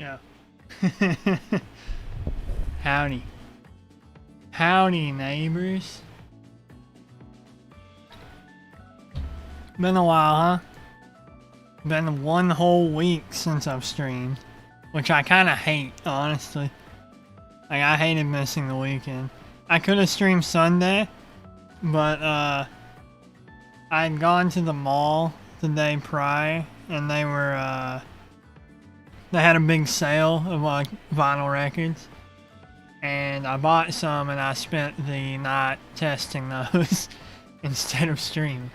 Yeah. Howdy. Howdy, neighbors. Been a while, huh? Been one whole week since I've streamed. Which I kind of hate, honestly. Like, I hated missing the weekend. I could have streamed Sunday, but, I'd gone to the mall the day prior, and they had a big sale of, like, vinyl records. And I bought some, and I spent the night testing those instead of streaming.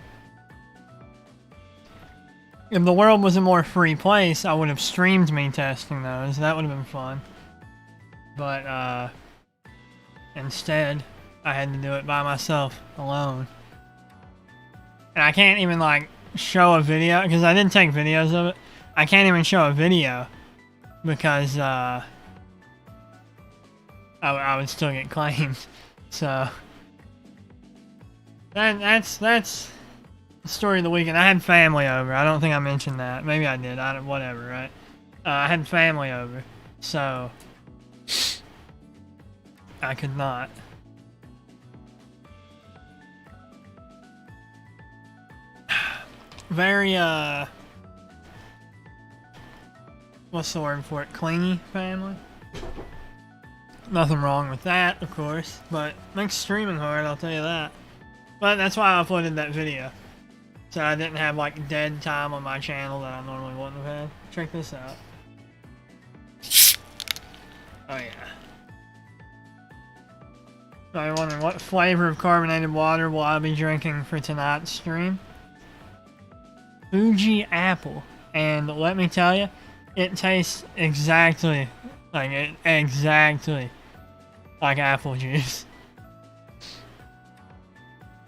If the world was a more free place, I would have streamed me testing those. That would have been fun. But, instead, I had to do it by myself, alone. And I can't even, like, show a video, because I didn't take videos of it. I can't even show a video, because, I would still get claimed. So, that's the story of the weekend. I had family over. I don't think I mentioned that. Maybe I did. Whatever, right? I had family over, so I could not. Very, what's the word for it? Clingy family? Nothing wrong with that, of course, but makes streaming hard, I'll tell you that. But that's why I uploaded that video. So I didn't have, like, dead time on my channel that I normally wouldn't have had. Check this out. Oh, yeah. So you're wondering, what flavor of carbonated water will I be drinking for tonight's stream? Fuji apple. And let me tell you, it tastes exactly like apple juice.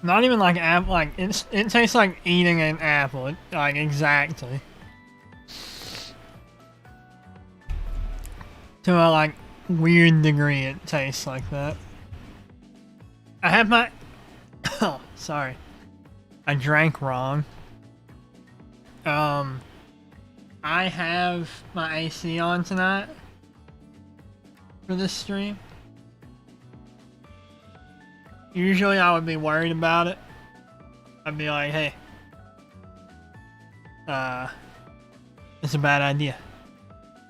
Not even like apple, like it tastes like eating an apple, like exactly. To a like weird degree it tastes like that. I have my oh, sorry. I drank wrong. I have my AC on tonight for this stream. Usually I would be worried about it. I'd be like, hey, it's a bad idea.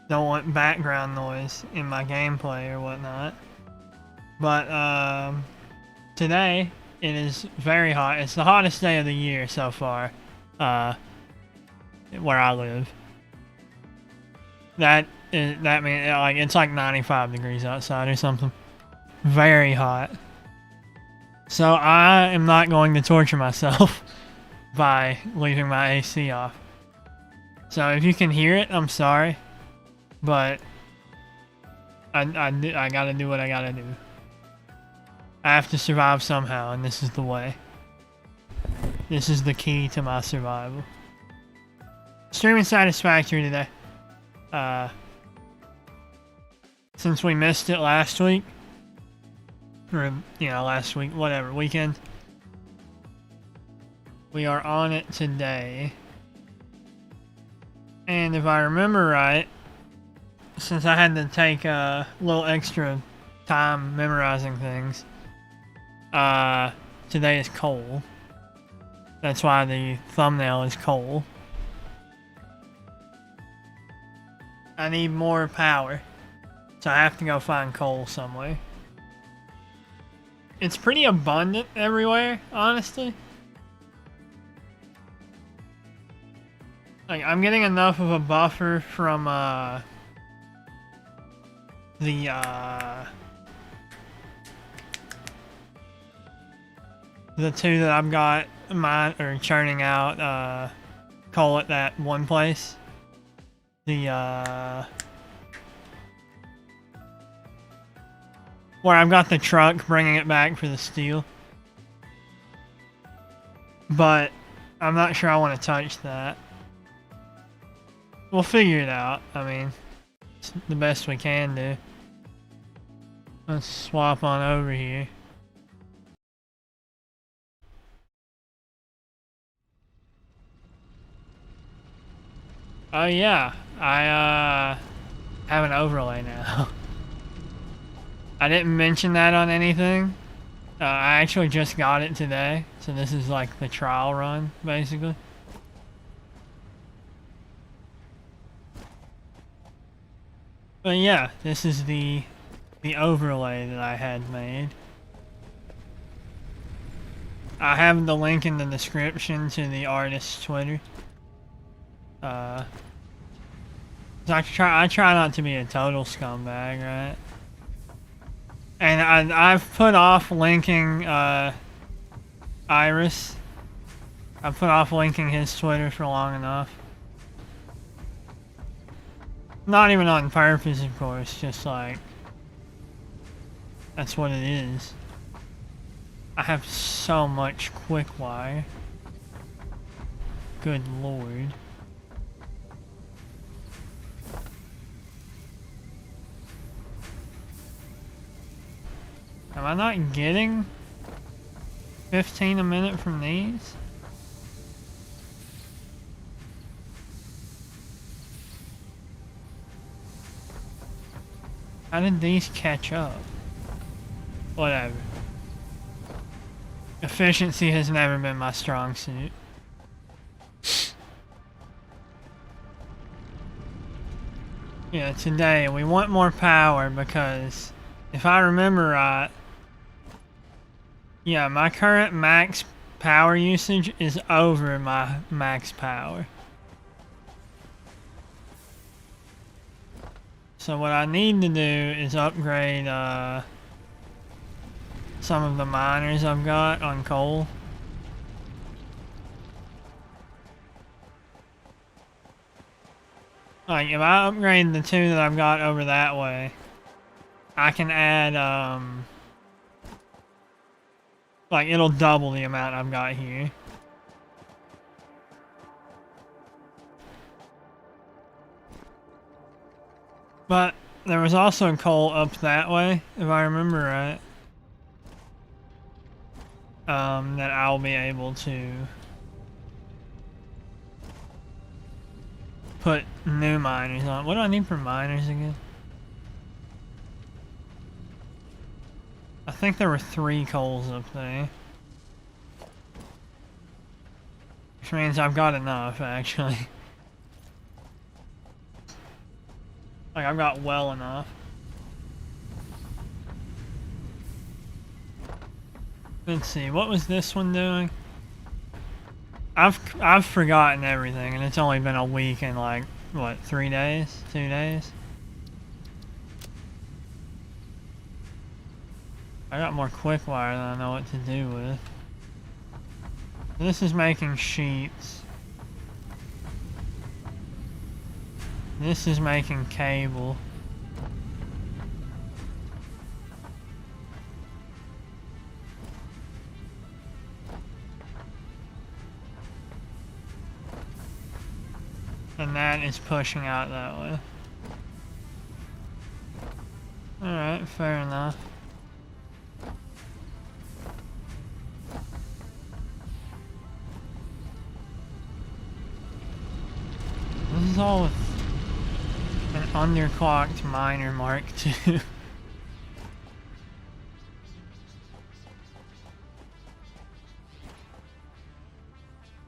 Don't want background noise in my gameplay or whatnot. But, today it is very hot. It's the hottest day of the year so far, where I live. That means, like, it's like 95 degrees outside or something. Very hot. So I am not going to torture myself by leaving my AC off. So if you can hear it, I'm sorry. But I gotta do what I gotta do. I have to survive somehow, and this is the way. This is the key to my survival. Streaming Satisfactory today. Since we missed it last week, or, last week, whatever, weekend, we are on it today. And if I remember right, since I had to take a little extra time memorizing things, today is coal. That's why the thumbnail is coal. I need more power, so I have to go find coal somewhere. It's pretty abundant everywhere, honestly. Like, I'm getting enough of a buffer from, the two that I've got churning out, coal at that one place. Where I've got the truck bringing it back for the steel. But I'm not sure I want to touch that. We'll figure it out. I mean, it's the best we can do. Let's swap on over here. Oh yeah, I have an overlay now. I didn't mention that on anything. I actually just got it today, so this is like the trial run, basically. But yeah, this is the overlay that I had made. I have the link in the description to the artist's Twitter. So I try not to be a total scumbag, right? And I've put off linking Iris. I've put off linking his Twitter for long enough. Not even on purpose, of course, just like, that's what it is. I have so much quick wire. Good lord. Am I not getting 15 a minute from these? How did these catch up? Whatever. Efficiency has never been my strong suit. Yeah, today we want more power because if I remember right, yeah, my current max power usage is over my max power. So what I need to do is upgrade some of the miners I've got on coal. Like, if I upgrade the two that I've got over that way, I can add, like, it'll double the amount I've got here. But there was also coal up that way, if I remember right. That I'll be able to put new miners on. What do I need for miners again? I think there were 3 coals up there. Which means I've got enough, actually. Like, I've got well enough. Let's see, what was this one doing? I've forgotten everything, and it's only been a week and like, what, 3 days? 2 days? I got more quick wire than I know what to do with. This is making sheets. This is making cable. And that is pushing out that way. Alright, fair enough. This is all with an underclocked miner Mark II.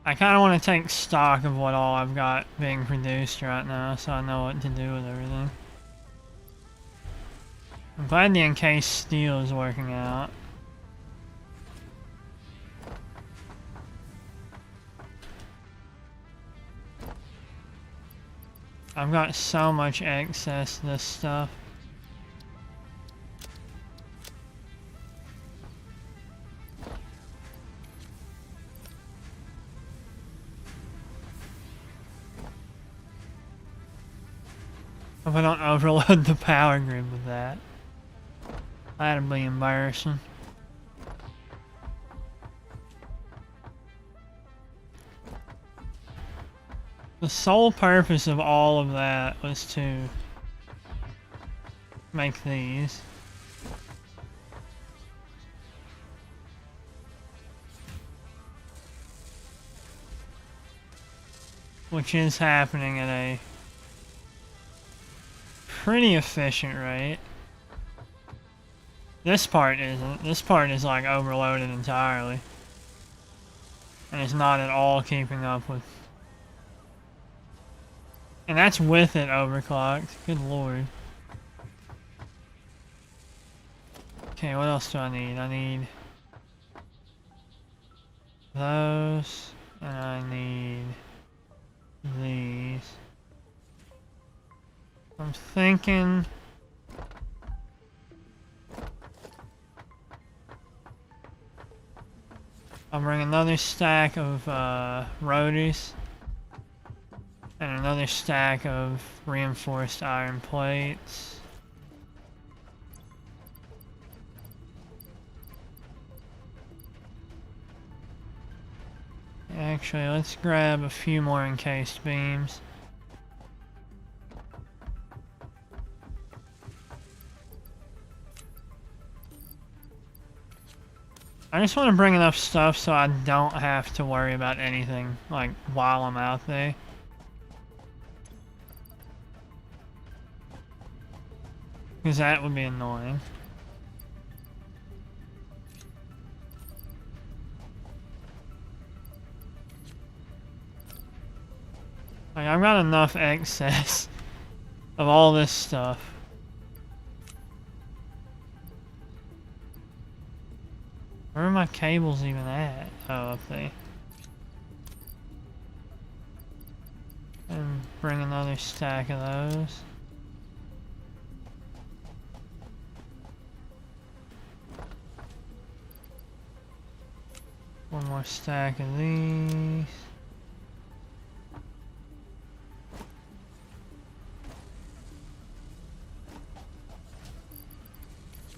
I kind of want to take stock of what all I've got being produced right now, so I know what to do with everything. I'm glad the encased steel is working out. I've got so much excess of this stuff. Hope I don't overload the power grid with that. That'd be embarrassing. The sole purpose of all of that was to make these. Which is happening at a pretty efficient rate. This part isn't. This part is like overloaded entirely. And it's not at all keeping up with. And that's with it overclocked. Good lord. Okay, what else do I need? I need those, and I need these. I'm thinking I'll bring another stack of roadies and another stack of reinforced iron plates. Actually, let's grab a few more encased beams. I just want to bring enough stuff so I don't have to worry about anything, like, while I'm out there. Because that would be annoying. Like, I've got enough excess of all this stuff. Where are my cables even at? Oh, up there. And bring another stack of those. One more stack of these.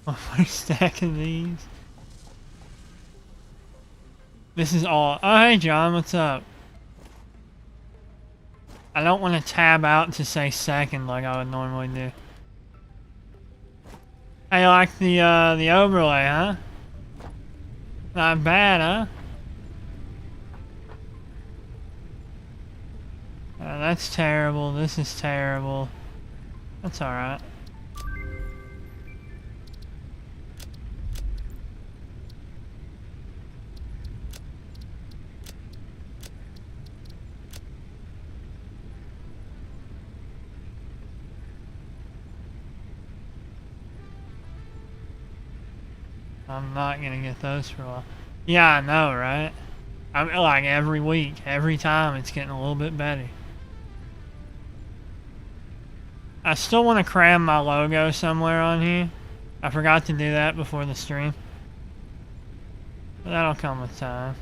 One more stack of these. This is all. Oh, hey, John, what's up? I don't want to tab out to say second like I would normally do. Hey, like the overlay, huh? Not bad, huh? That's terrible. This is terrible. That's alright. I'm not gonna get those for a while. Yeah, I know, right? I'm like every week, every time it's getting a little bit better. I still want to cram my logo somewhere on here. I forgot to do that before the stream. But that'll come with time.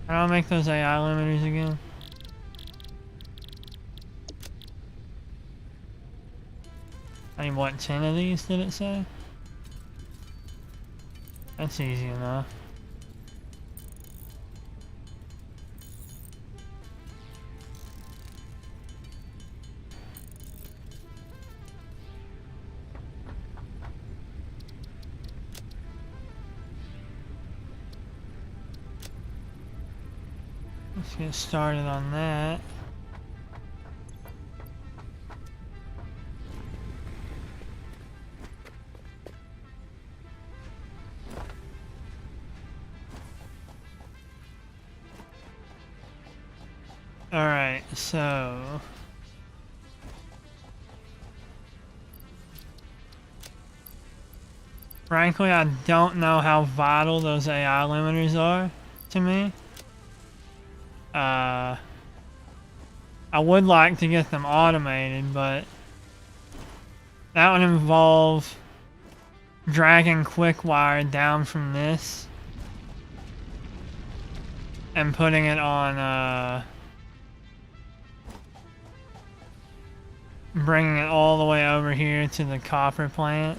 How do I make those AI limiters again? I need what, 10 of these, did it say? That's easy enough. Let's get started on that. Alright, so frankly, I don't know how vital those AI limiters are to me. I would like to get them automated, but that would involve dragging quick wire down from this and putting it on bringing it all the way over here to the copper plant.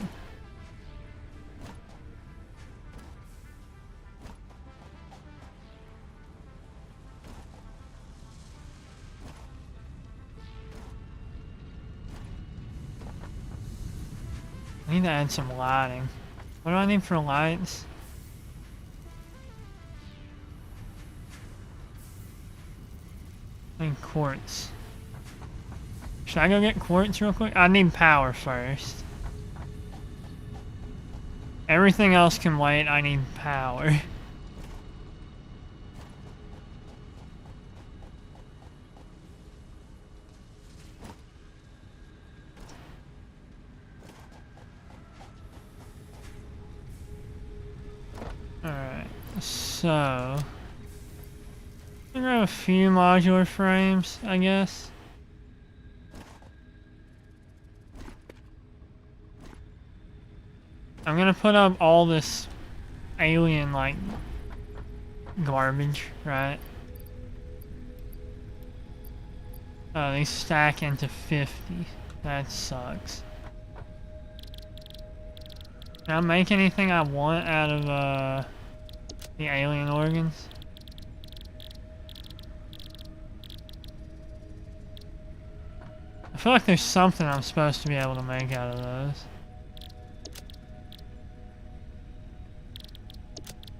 I need to add some lighting. What do I need for lights? I need quartz. Should I go get quartz real quick? I need power first. Everything else can wait, I need power. Alright, so... I'm gonna grab a few modular frames, I guess. I'm gonna put up all this alien, like, garbage, right? Oh, they stack into 50. That sucks. Can I make anything I want out of, the alien organs? I feel like there's something I'm supposed to be able to make out of those.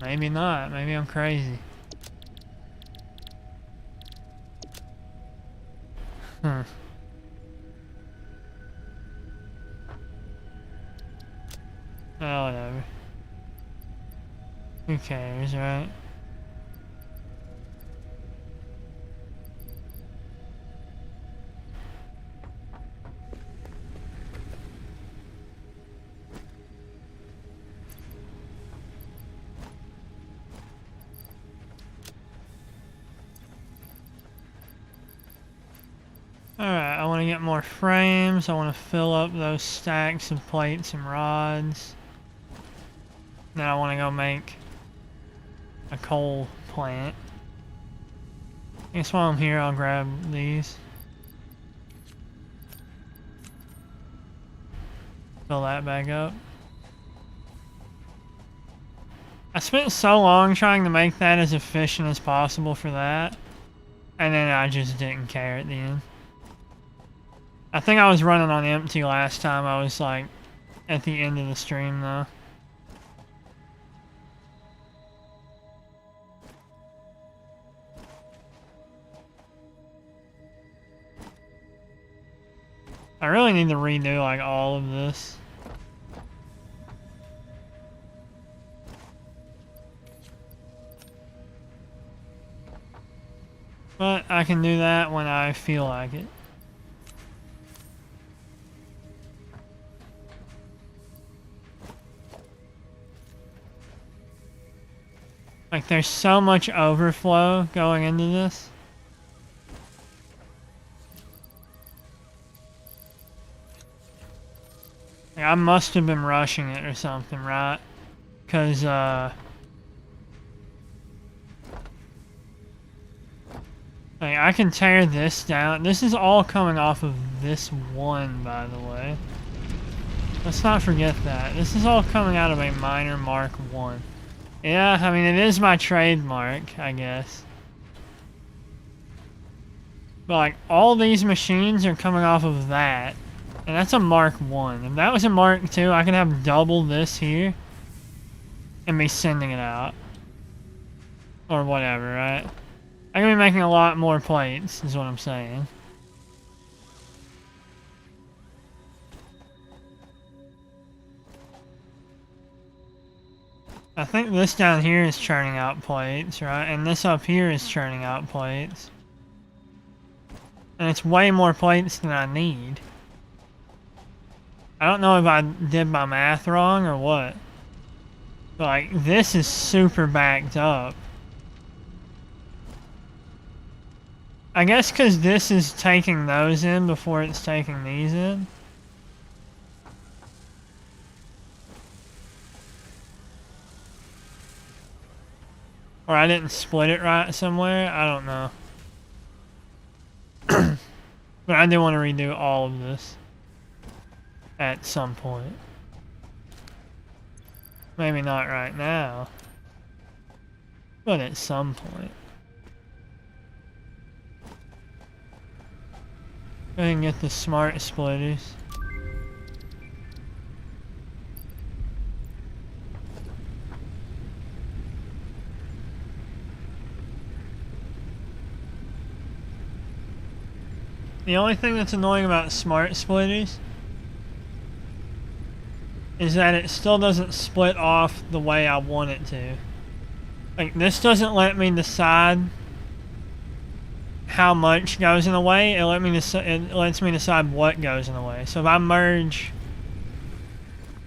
Maybe not. Maybe I'm crazy. Oh, whatever. Who cares, right? Alright, I want to get more frames. I want to fill up those stacks of plates and rods. Then I want to go make a coal plant. I guess while I'm here, I'll grab these. Fill that back up. I spent so long trying to make that as efficient as possible for that. And then I just didn't care at the end. I think I was running on empty last time. I was like at the end of the stream though. I really need to redo like all of this. But I can do that when I feel like it. Like, there's so much overflow going into this. Like, I must have been rushing it or something, right? Because, like, I can tear this down. This is all coming off of this one, by the way. Let's not forget that. This is all coming out of a miner Mark 1. Yeah, I mean, it is my trademark, I guess. But, like, all these machines are coming off of that. And that's a Mark 1. If that was a Mark 2, I could have double this here. And be sending it out. Or whatever, right? I can be making a lot more plates, is what I'm saying. I think this down here is churning out plates, right? And this up here is churning out plates. And it's way more plates than I need. I don't know if I did my math wrong or what. But like, this is super backed up. I guess because this is taking those in before it's taking these in. Or I didn't split it right somewhere. I don't know. But I do want to redo all of this. At some point. Maybe not right now. But at some point. Go ahead and get the smart splitters. The only thing that's annoying about smart splitters is that it still doesn't split off the way I want it to. Like, this doesn't let me decide how much goes in the way. It lets me decide what goes in the way. So if I merge,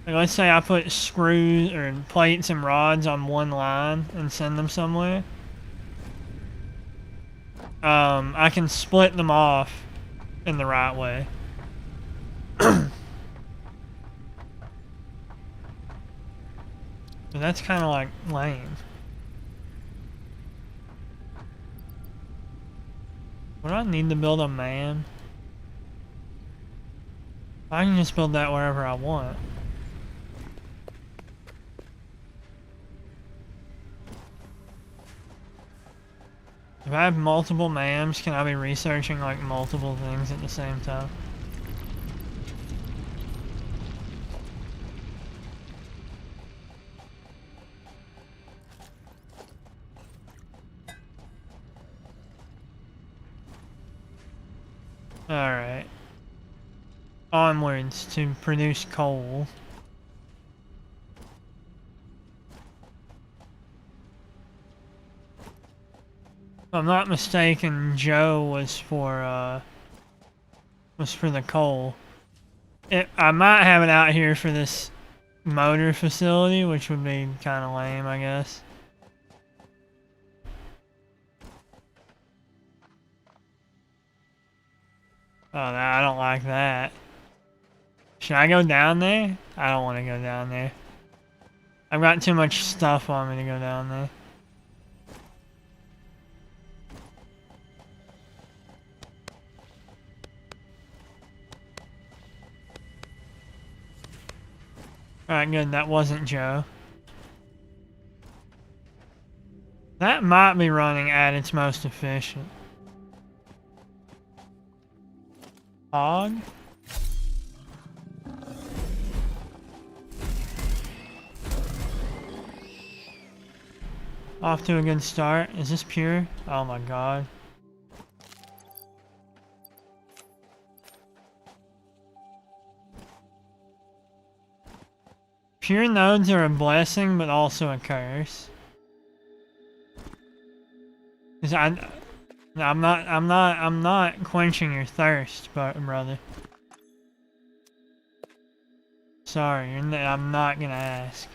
like, let's say I put screws or plates and rods on one line and send them somewhere, I can split them off in the right way. But that's kind of like lame. Would I need to build a man? I can just build that wherever I want. If I have multiple mams, can I be researching like multiple things at the same time? Alright. Onwards to produce coal. If I'm not mistaken, Joe was for the coal. I might have it out here for this motor facility, which would be kind of lame, I guess. Oh, I don't like that. Should I go down there? I don't want to go down there. I've got too much stuff on me to go down there. Alright, good. That wasn't Joe. That might be running at its most efficient. Hog? Off to a good start. Is this pure? Oh my god. Pure nodes are a blessing, but also a curse. 'Cause I'm not quenching your thirst, brother. Sorry, I'm not gonna ask.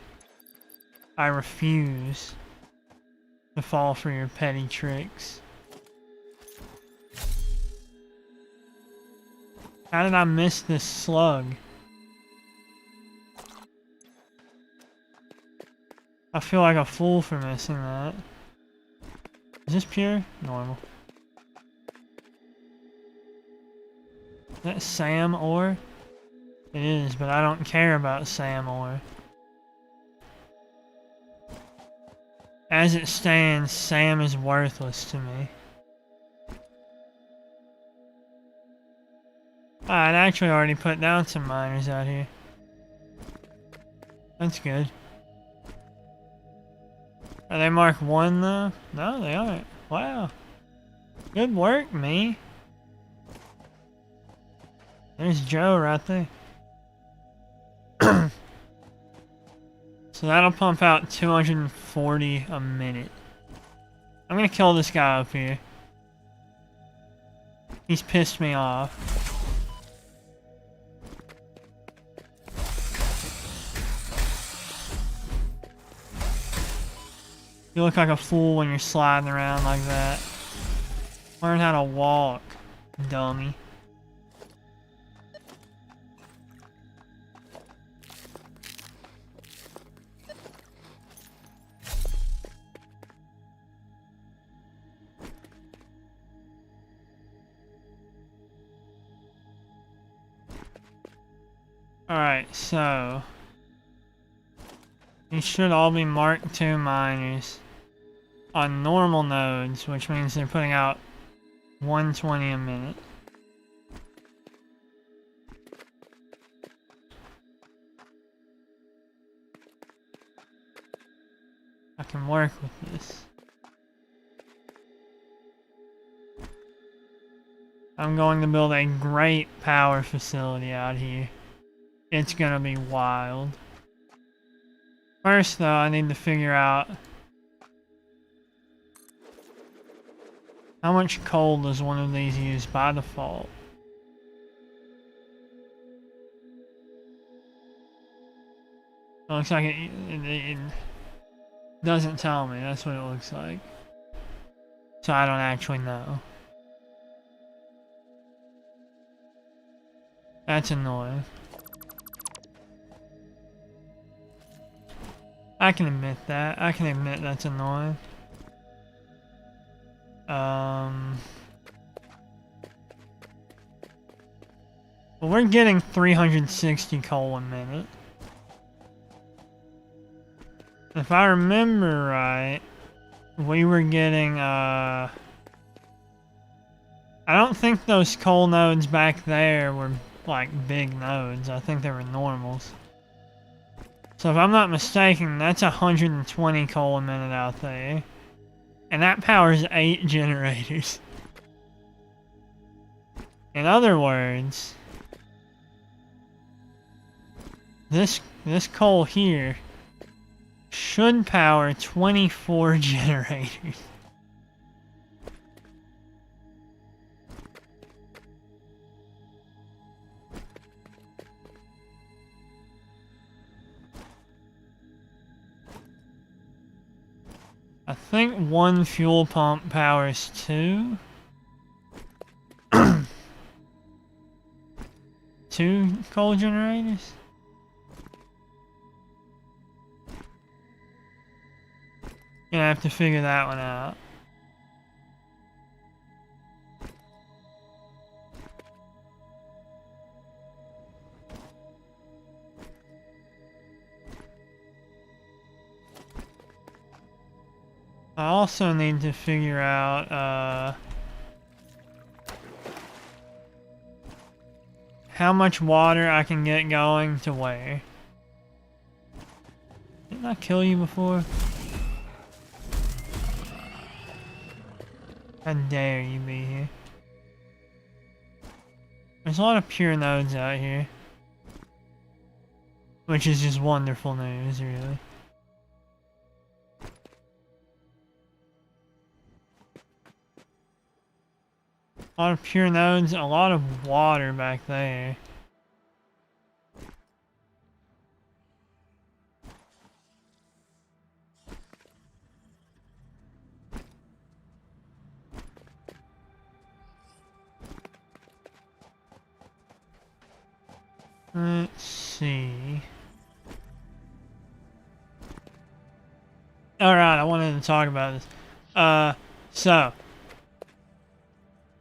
I refuse to fall for your petty tricks. How did I miss this slug? I feel like a fool for missing that. Is this pure? Normal. Is that Sam ore? It is, but I don't care about Sam ore. As it stands, Sam is worthless to me. I'd actually already put down some miners out here. That's good. Are they Mark 1 though? No, they aren't. Wow. Good work, me. There's Joe right there. So that'll pump out 240 a minute. I'm gonna kill this guy up here. He's pissed me off. You look like a fool when you're sliding around like that. Learn how to walk, dummy. Alright, so these should all be Mark II miners on normal nodes, which means they're putting out 120 a minute. I can work with this. I'm going to build a great power facility out here. It's gonna be wild. First though, I need to figure out how much coal does one of these use by default. It looks like it doesn't tell me, that's what it looks like. So I don't actually know. That's annoying. I can admit that. I can admit that's annoying. Well, we're getting 360 coal a minute. If I remember right, we were getting, I don't think those coal nodes back there were, like, big nodes. I think they were normals. So if I'm not mistaken, that's 120 coal a minute out there. And that powers 8 generators. In other words, this coal here should power 24 generators. I think one fuel pump powers 2. 2 coal generators? Gonna have to figure that one out. I also need to figure out how much water I can get going to where. Didn't I kill you before? How dare you be here? There's a lot of pure nodes out here. Which is just wonderful news, really. A lot of pure nodes, a lot of water back there. Let's see. Alright, I wanted to talk about this. So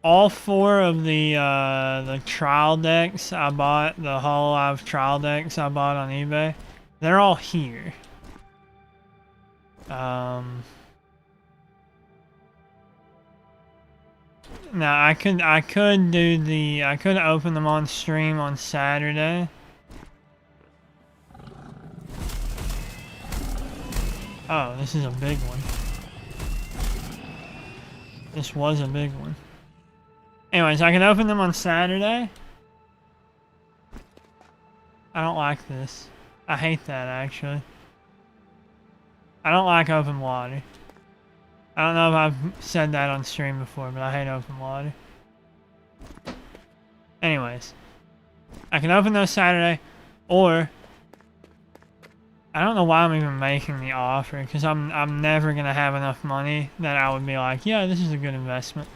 all 4 of the trial decks I bought, the Hololive trial decks I bought on eBay, they're all here. Now I could open them on stream on Saturday. Oh, this is a big one. This was a big one. Anyways, I can open them on Saturday. I don't like this. I hate that, actually. I don't like open water. I don't know if I've said that on stream before, but I hate open water. Anyways, I can open those Saturday, or I don't know why I'm even making the offer, because I'm never gonna have enough money that I would be like, yeah, this is a good investment.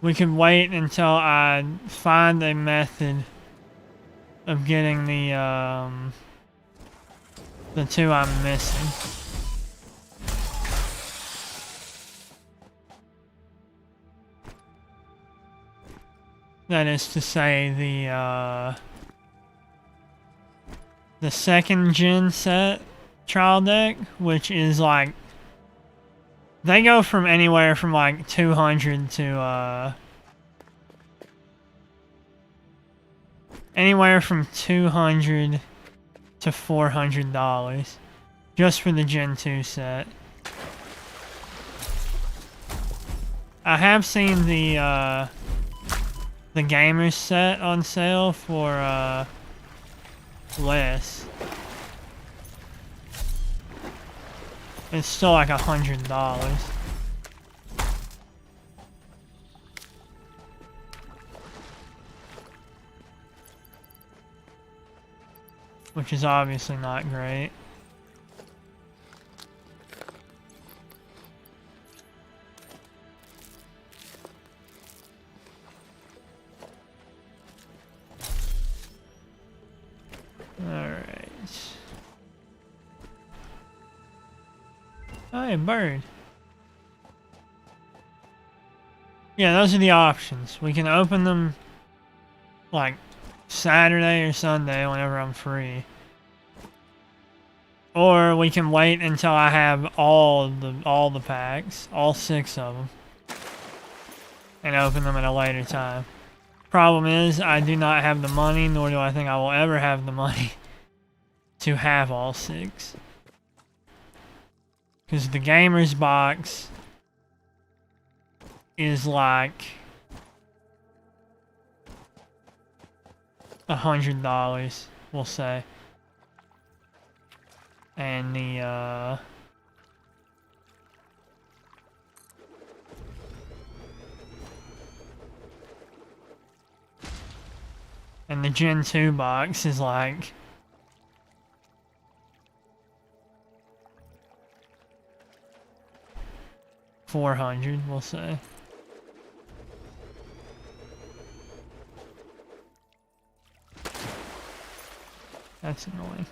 We can wait until I find a method of getting the 2 I'm missing. That is to say, the 2nd gen set trial deck, which is like, they go from anywhere from like 200 to anywhere from $200 to $400 just for the Gen 2 set. I have seen the gamers set on sale for less. It's still like $100. Which is obviously not great. Alright. Oh, hey, bird. Yeah, those are the options. We can open them like Saturday or Sunday whenever I'm free. Or we can wait until I have all the packs, all 6 of them, and open them at a later time. Problem is, I do not have the money, nor do I think I will ever have the money to have all 6. Because the gamer's box is like $100, we'll say. And the Gen 2 box is like $400, we'll say. That's annoying.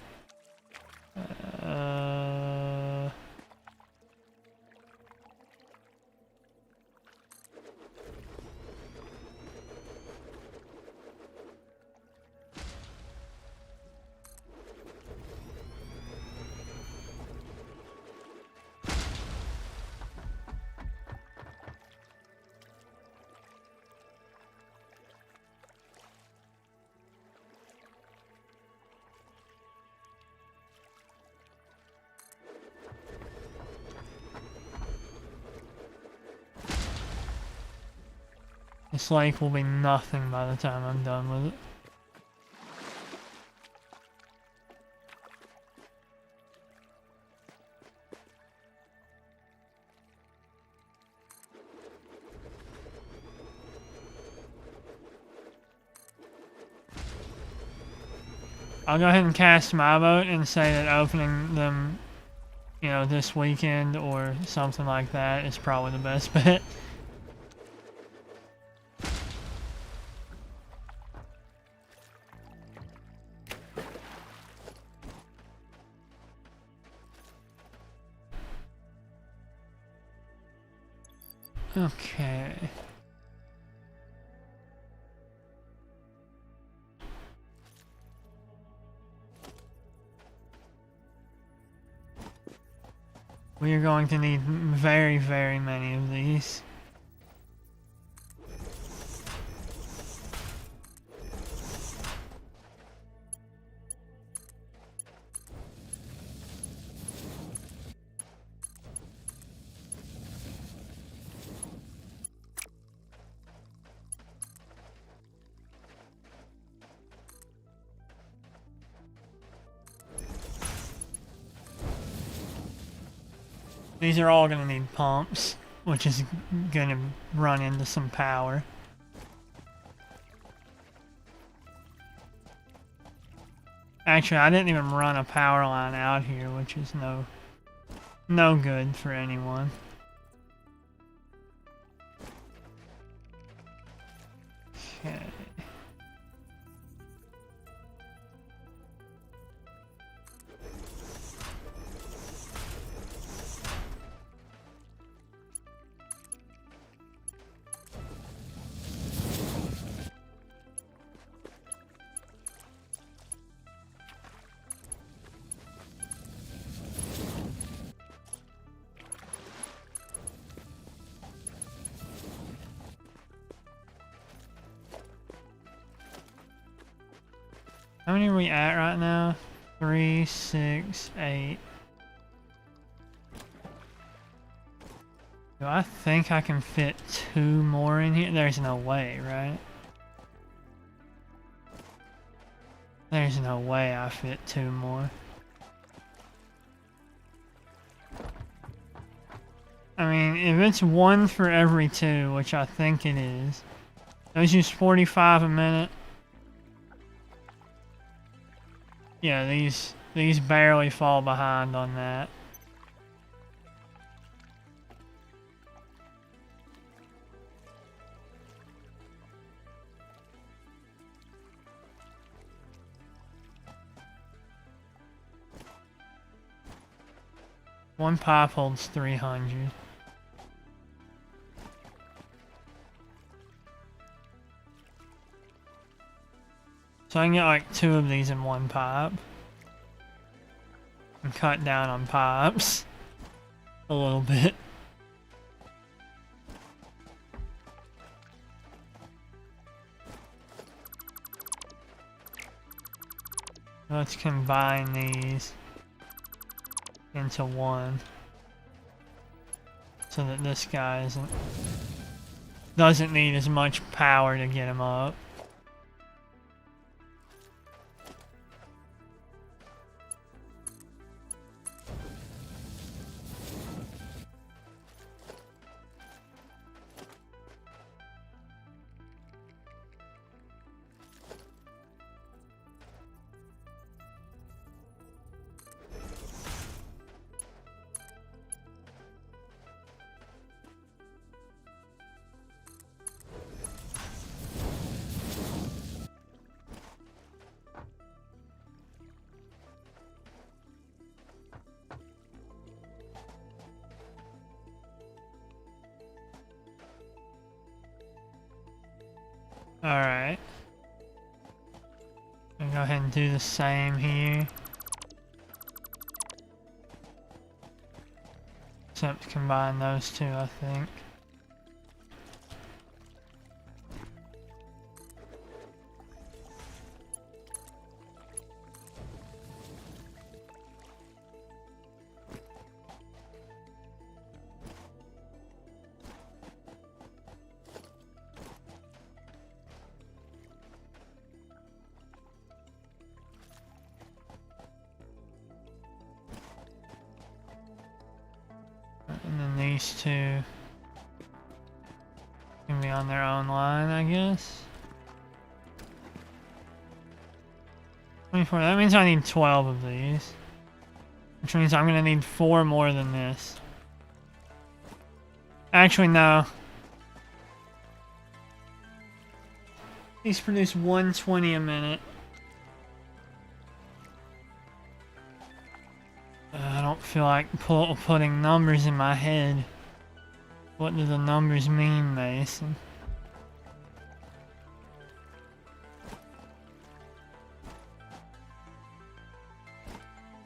This lake will be nothing by the time I'm done with it. I'll go ahead and cast my vote and say that opening them, you know, this weekend or something like that is probably the best bet. Okay. We are going to need very, very many of these. These are all going to need pumps, which is going to run into some power. Actually, I didn't even run a power line out here, which is no good for anyone. Okay. How many are we at right now? 3, 6, 8. Do I think I can fit 2 more in here? There's no way, right? There's no way I fit 2 more. I mean, if it's 1 for every 2, which I think it is, those use 45 a minute. Yeah, these barely fall behind on that. One pipe holds 300. So I can get like 2 of these in one pipe. And cut down on pipes a little bit. Let's combine these into one so that this guy doesn't need as much power to get him up. Alright. I'll go ahead and do the same here. Except combine those two, I think. And then these two can be on their own line, I guess. 24, that means I need 12 of these. Which means I'm gonna need 4 more than this. Actually, no. These produce 120 a minute. I don't feel like putting numbers in my head. What do the numbers mean, Mason?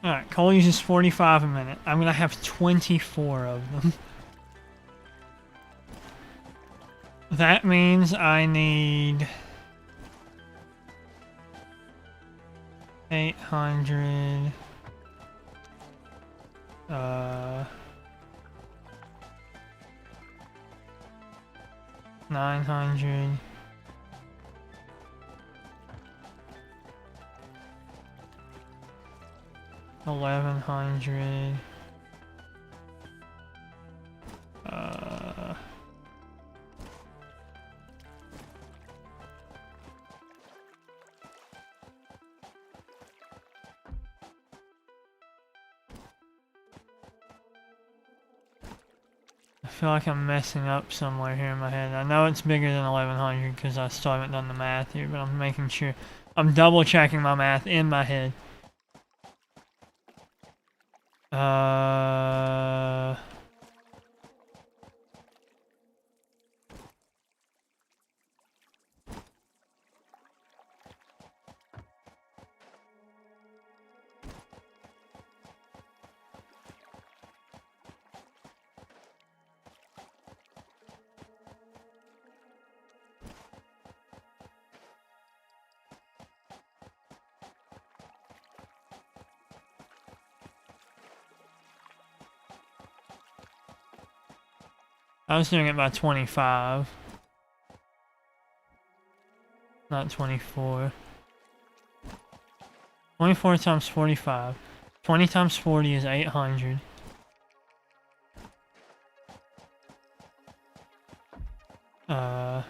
Alright, coal uses 45 a minute. I'm gonna have 24 of them. That means I need 800 900 1100 I feel like I'm messing up somewhere here in my head. I know it's bigger than 1100 because I still haven't done the math here, but I'm making sure. I'm double checking my math in my head. I was doing it by 25. Not 24. 24 times 45. 20 times 40 is 800. Uh...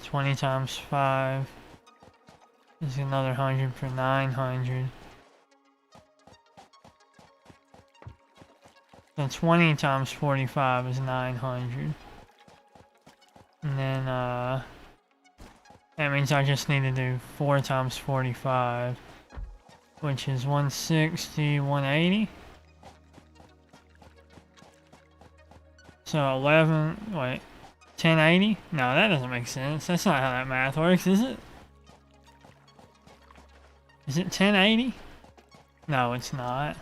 20 times 5 is another 100 for 900. So 20 times 45 is 900. And then, that means I just need to do 4 times 45, which is 160, 180. So 11, wait, 1080? No, that doesn't make sense. That's not how that math works, is it? Is it 1080? No, it's not.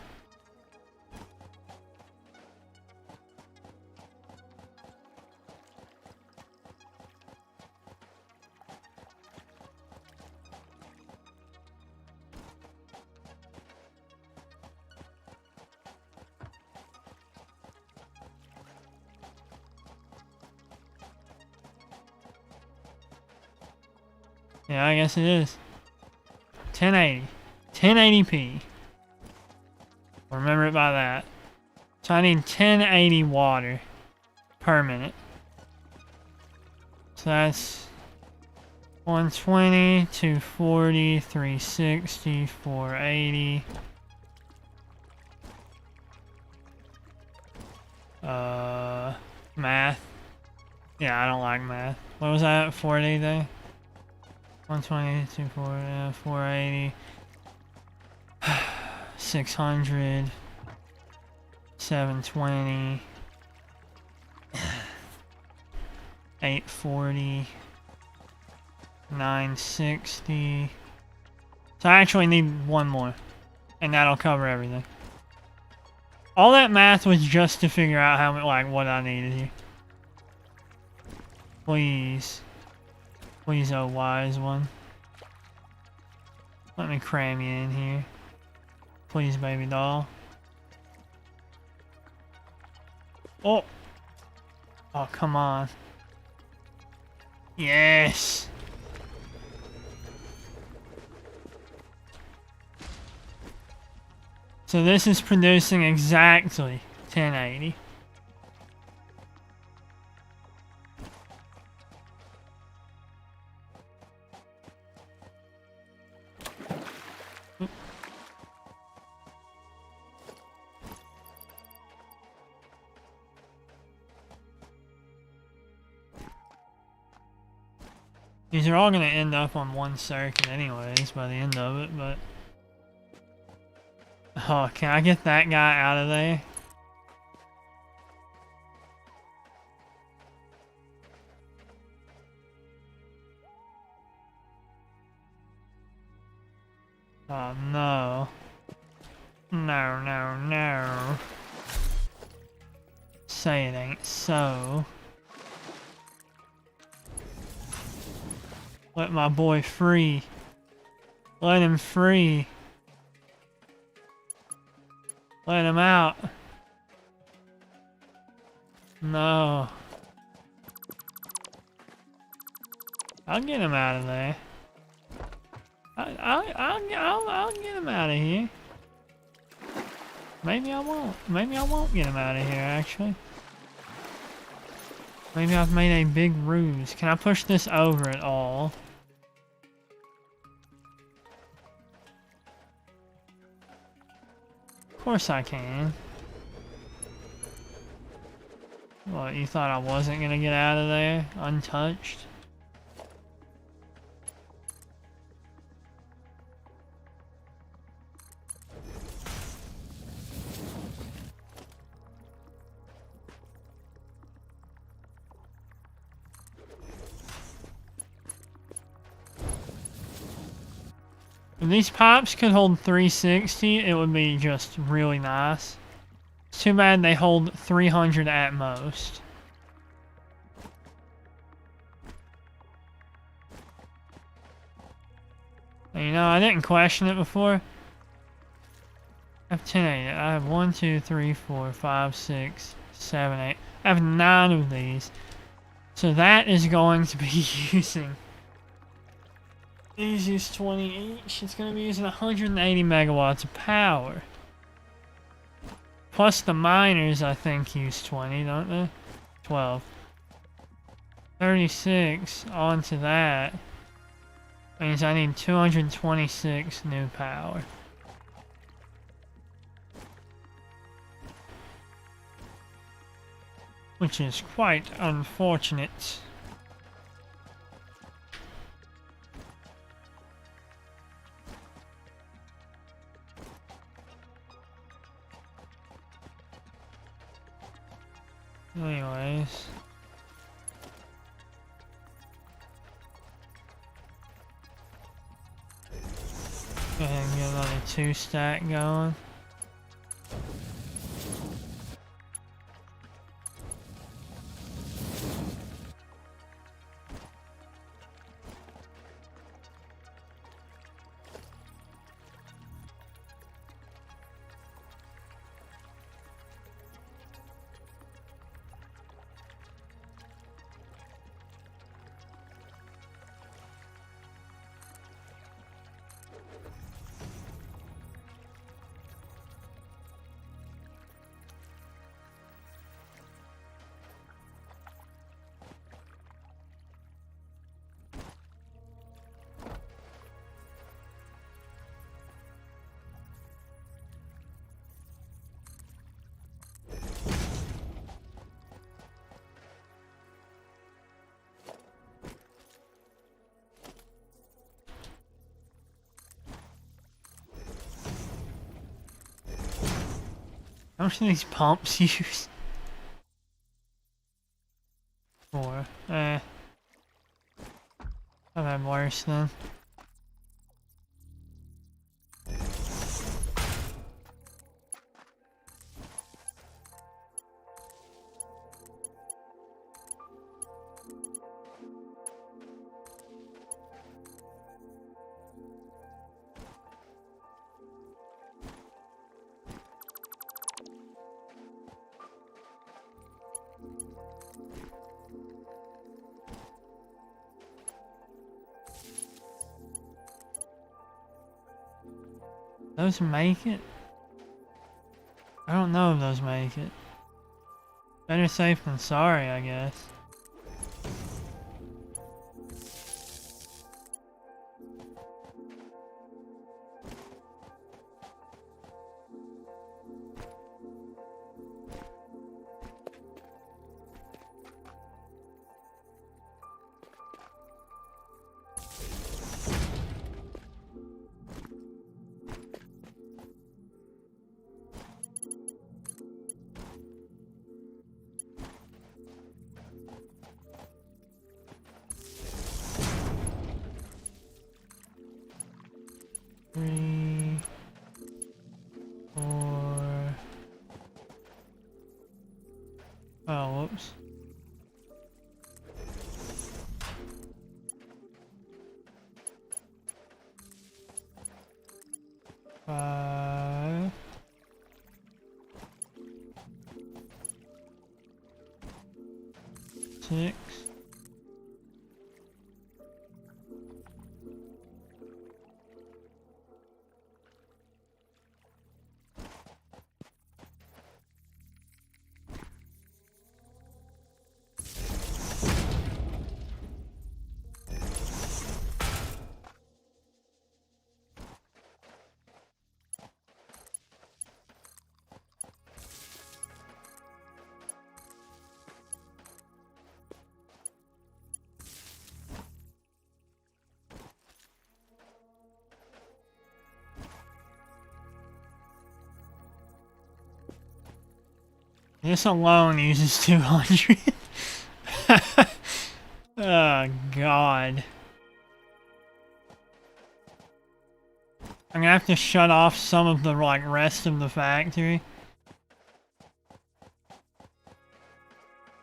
Yeah, I guess it is. 1080. 1080p. Remember it by that. So I need 1080 water per minute. So that's 120, 240, 360, 480. Math. Yeah, I don't like math. What was that? 480 there? 120, 240, 480, 600, 720, 840, 960. So I actually need one more, and that'll cover everything. All that math was just to figure out how, like, what I needed here. Please. Please, oh wise one. Let me cram you in here. Please, baby doll. Oh! Oh, come on. Yes! So this is producing exactly 1080. These are all going to end up on one circuit anyways by the end of it, but... Oh, can I get that guy out of there? Oh, no. No, no, no. Say it ain't so. Let my boy free. Let him free. Let him out. No. I'll get him out of there. I'll get him out of here. Maybe I won't. Maybe I won't get him out of here, actually. Maybe I've made a big ruse. Can I push this over at all? Of course I can. What, you thought I wasn't gonna get out of there untouched? If these pipes could hold 360, it would be just really nice. It's too bad they hold 300 at most. And you know, I didn't question it before. I have 10 8. I have 1, 2, 3, 4, 5, 6, 7, 8. I have 9 of these. So that is going to be using... These use 20 each. It's going to be using 180 megawatts of power. Plus the miners, I think, use 20, don't they? 12. 36 onto that means I need 226 new power. Which is quite unfortunate. Anyways. Go ahead and get another 2-stack going. How much do these pumps use? 4. I've had worse then. Those make it? I don't know if those make it. Better safe than sorry, I guess. Three, 4. Oh, whoops. 5. 6. This alone uses 200. Oh, God. I'm gonna have to shut off some of the, like, rest of the factory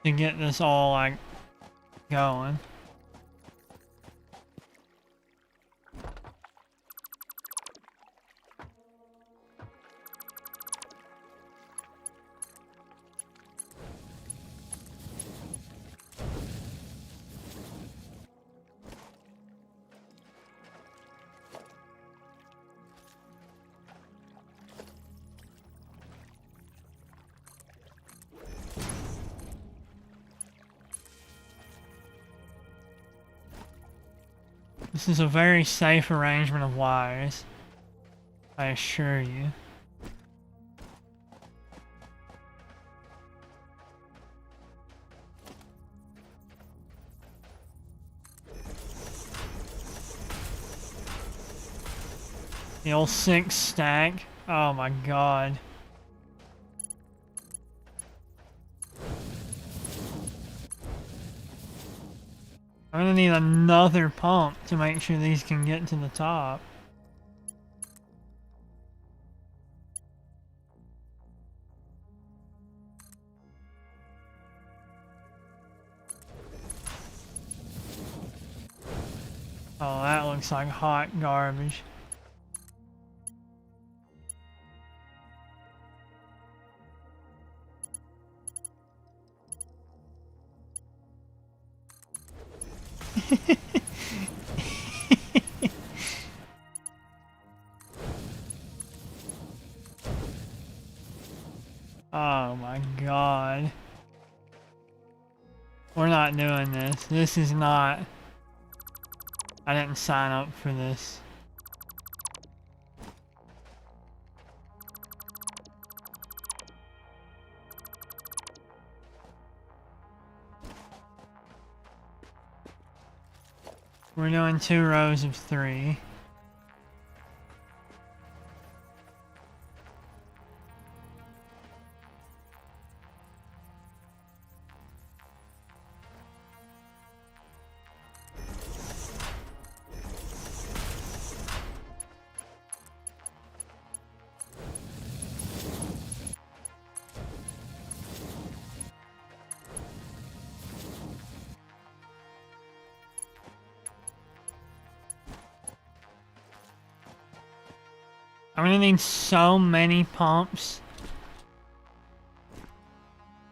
to get this all, like, going. This is a very safe arrangement of wires, I assure you. The old 6 stack. Oh my god. I'm gonna need another pump to make sure these can get to the top. Oh, that looks like hot garbage. Oh my god. We're not doing this. This is not... I didn't sign up for this. We're doing 2 rows of 3. I'm gonna need so many pumps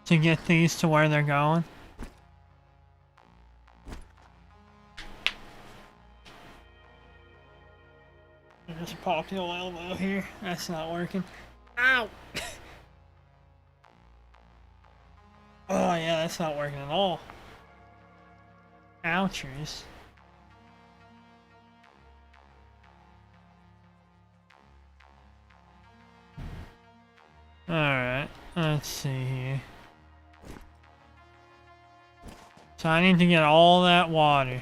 to get these to where they're going. I just popped the old elbow here. That's not working. Ow! Oh yeah, that's not working at all. Ouchers. Alright, let's see here. So I need to get all that water.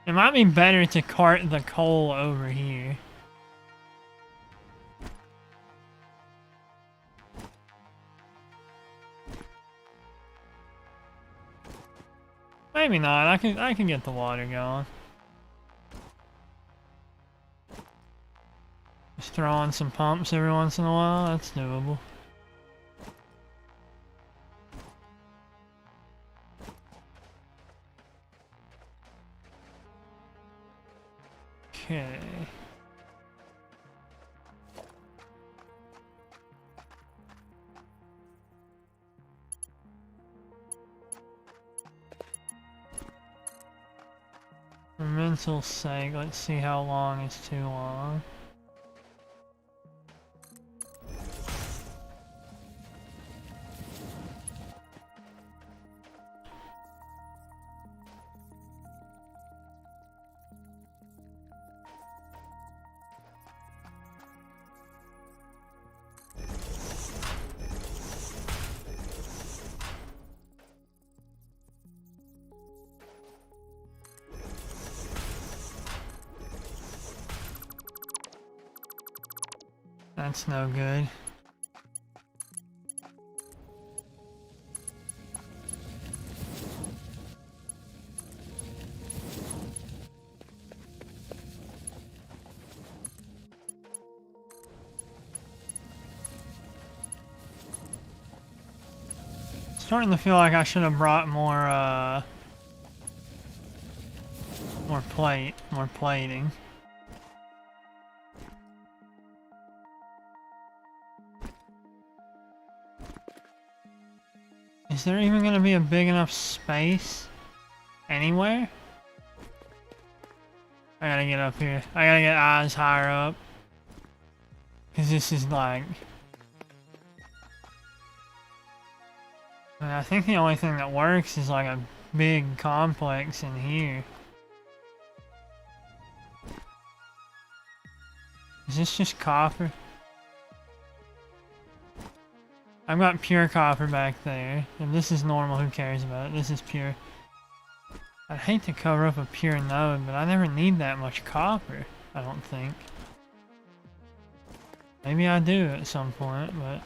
It might be better to cart the coal over here. Maybe not. I can get the water going. Just throw on some pumps every once in a while. That's doable. Okay. For mental sake, let's see how long is too long. That's no good. Starting to feel like I should have brought more more plating. Is there even gonna be a big enough space anywhere? I gotta get up here. I gotta get eyes higher up. Cause this is like... I think the only thing that works is like a big complex in here. Is this just copper? I've got pure copper back there. If this is normal, who cares about it? This is pure. I'd hate to cover up a pure node, but I never need that much copper, I don't think. Maybe I do at some point, but...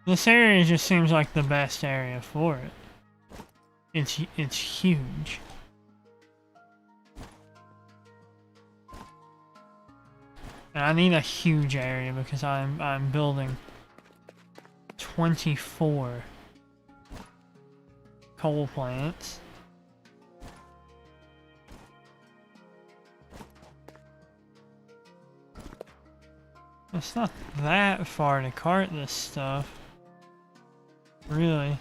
this area just seems like the best area for it. It's huge. And I need a huge area because I'm building 24 coal plants. It's not that far to cart this stuff. Really.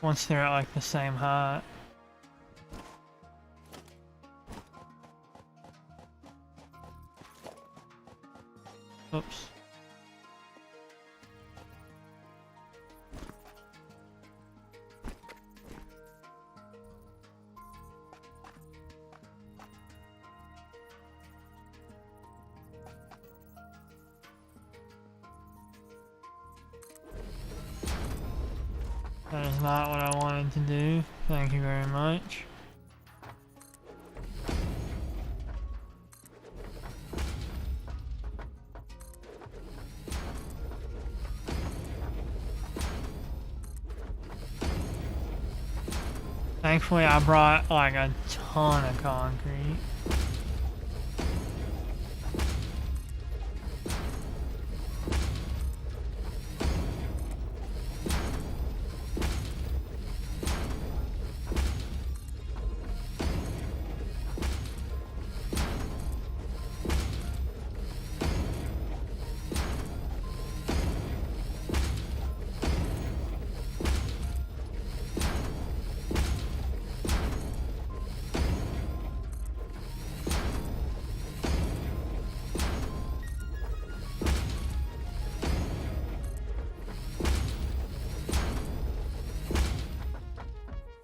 Once they're at like the same height. Oops. That is not what I wanted to do. Thank you very much. Thankfully, I brought like a ton of concrete.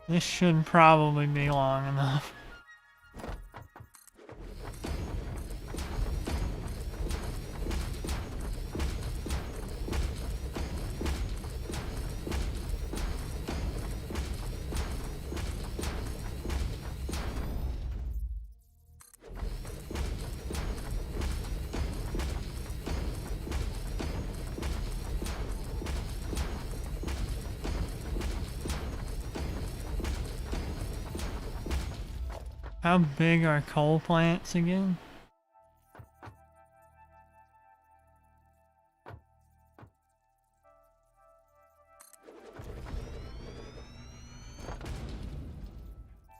This should probably be long enough. How big are coal plants again?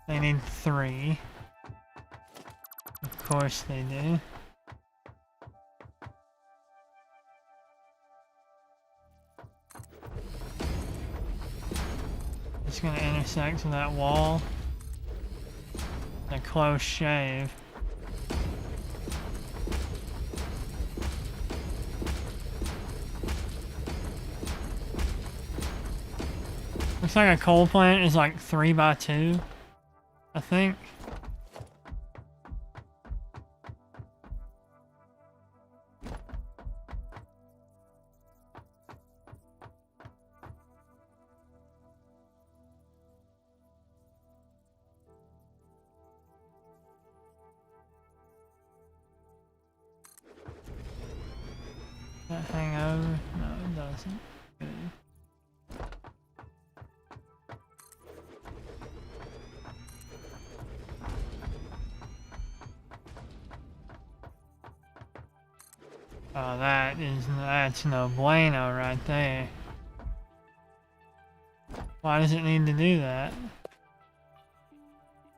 They need 3. Of course they do. It's gonna intersect with that wall. A close shave. Looks like a coal plant is like 3 by 2, I think. That hang over? No, it doesn't. Good. Oh, that's no bueno right there. Why does it need to do that?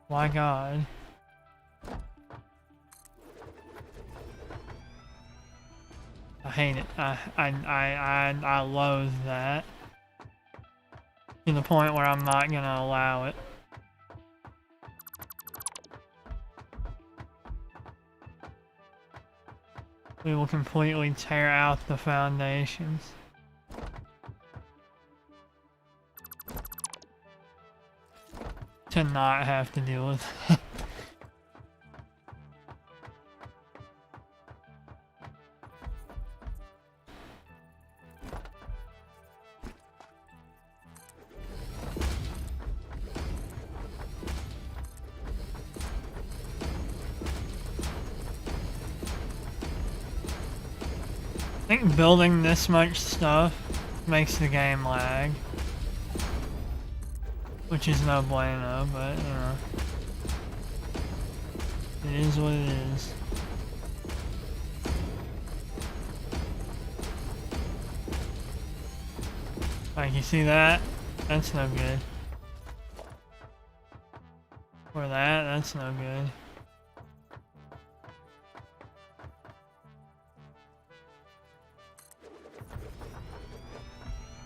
Why God? I hate it. I loathe that. To the point where I'm not gonna allow it. We will completely tear out the foundations. to not have to deal with. I think building this much stuff makes the game lag. Which is no bueno, but you know. It is what it is. Like, you see that? That's no good. Or that's no good.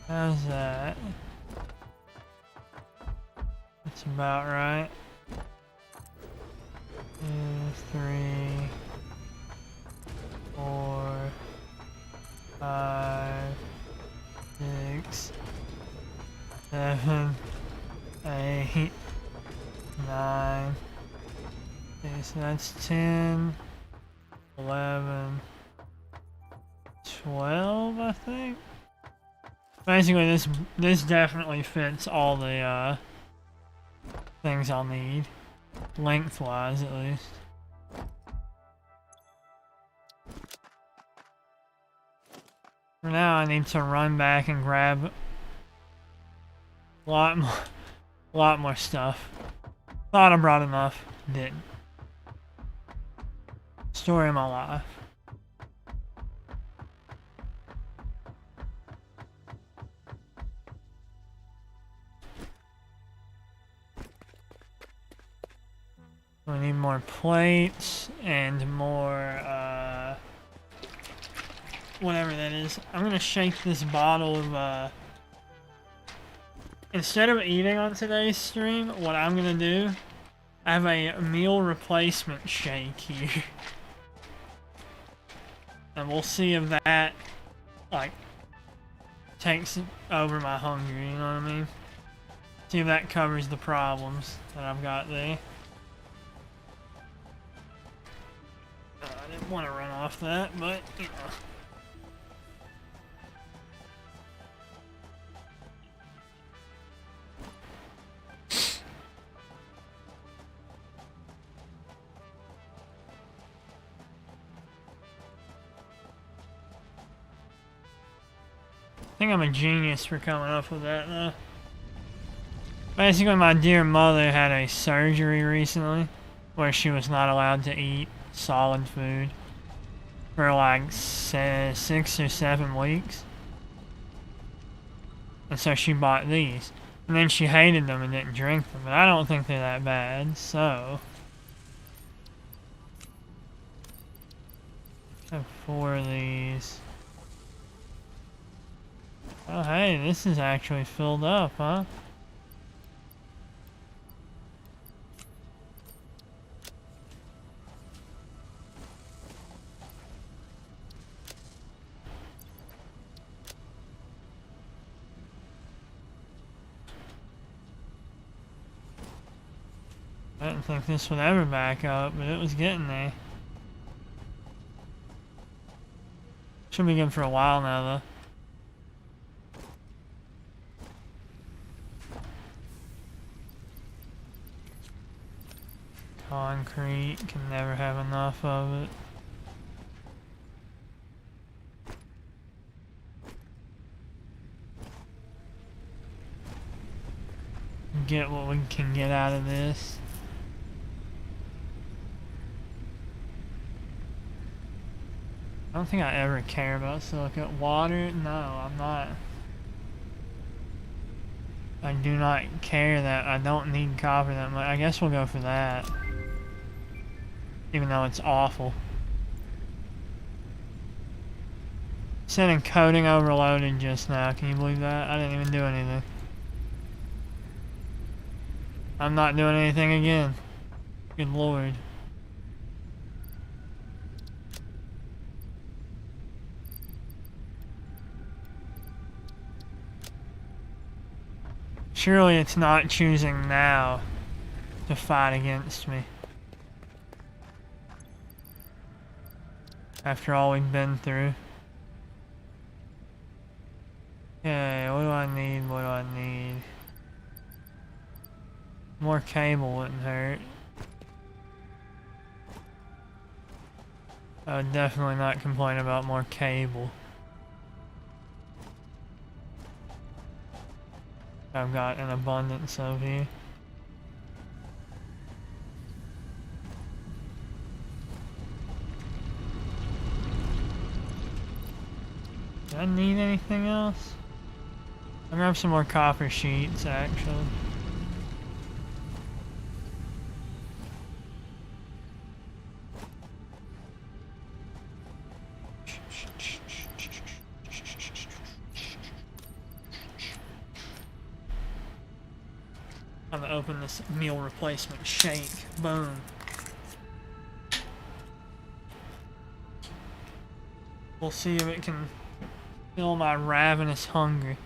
How's that? That's about right. 2, 3, 4, 5, 6, 7, 8, 9. Okay, so that's 10, 11, 12, I think. Basically, this definitely fits all the things I'll need, lengthwise at least. For now, I need to run back and grab a lot more stuff. Thought I brought enough, didn't. Story of my life. We need more plates and more, whatever that is. I'm gonna shake this bottle of, instead of eating on today's stream, what I'm gonna do, I have a meal replacement shake here. And we'll see if that, like, takes over my hunger, you know what I mean? See if that covers the problems that I've got there. I didn't want to run off that, but, you know. I think I'm a genius for coming up with that, though. Basically, my dear mother had a surgery recently where she was not allowed to eat solid food for like 6 or 7 weeks. And so she bought these. And then she hated them and didn't drink them. But I don't think they're that bad, so I have 4 of these. Oh hey, this is actually filled up, huh? I didn't think this would ever back up, but it was getting there. Should be good for a while now, though. Concrete, can never have enough of it. Get what we can get out of this. I don't think I ever care about silica. Water? No, I'm not. I do not care that I don't need copper that much. I guess we'll go for that. Even though it's awful. Setting coding overloaded just now. Can you believe that? I didn't even do anything. I'm not doing anything again. Good lord. Surely it's not choosing now to fight against me. After all we've been through. Okay, what do I need? What do I need? More cable wouldn't hurt. I would definitely not complain about more cable. I've got an abundance of here. Do I need anything else? I'll grab some more copper sheets, actually. I'm gonna open this meal replacement shake. Boom. We'll see if it can fill my ravenous hunger.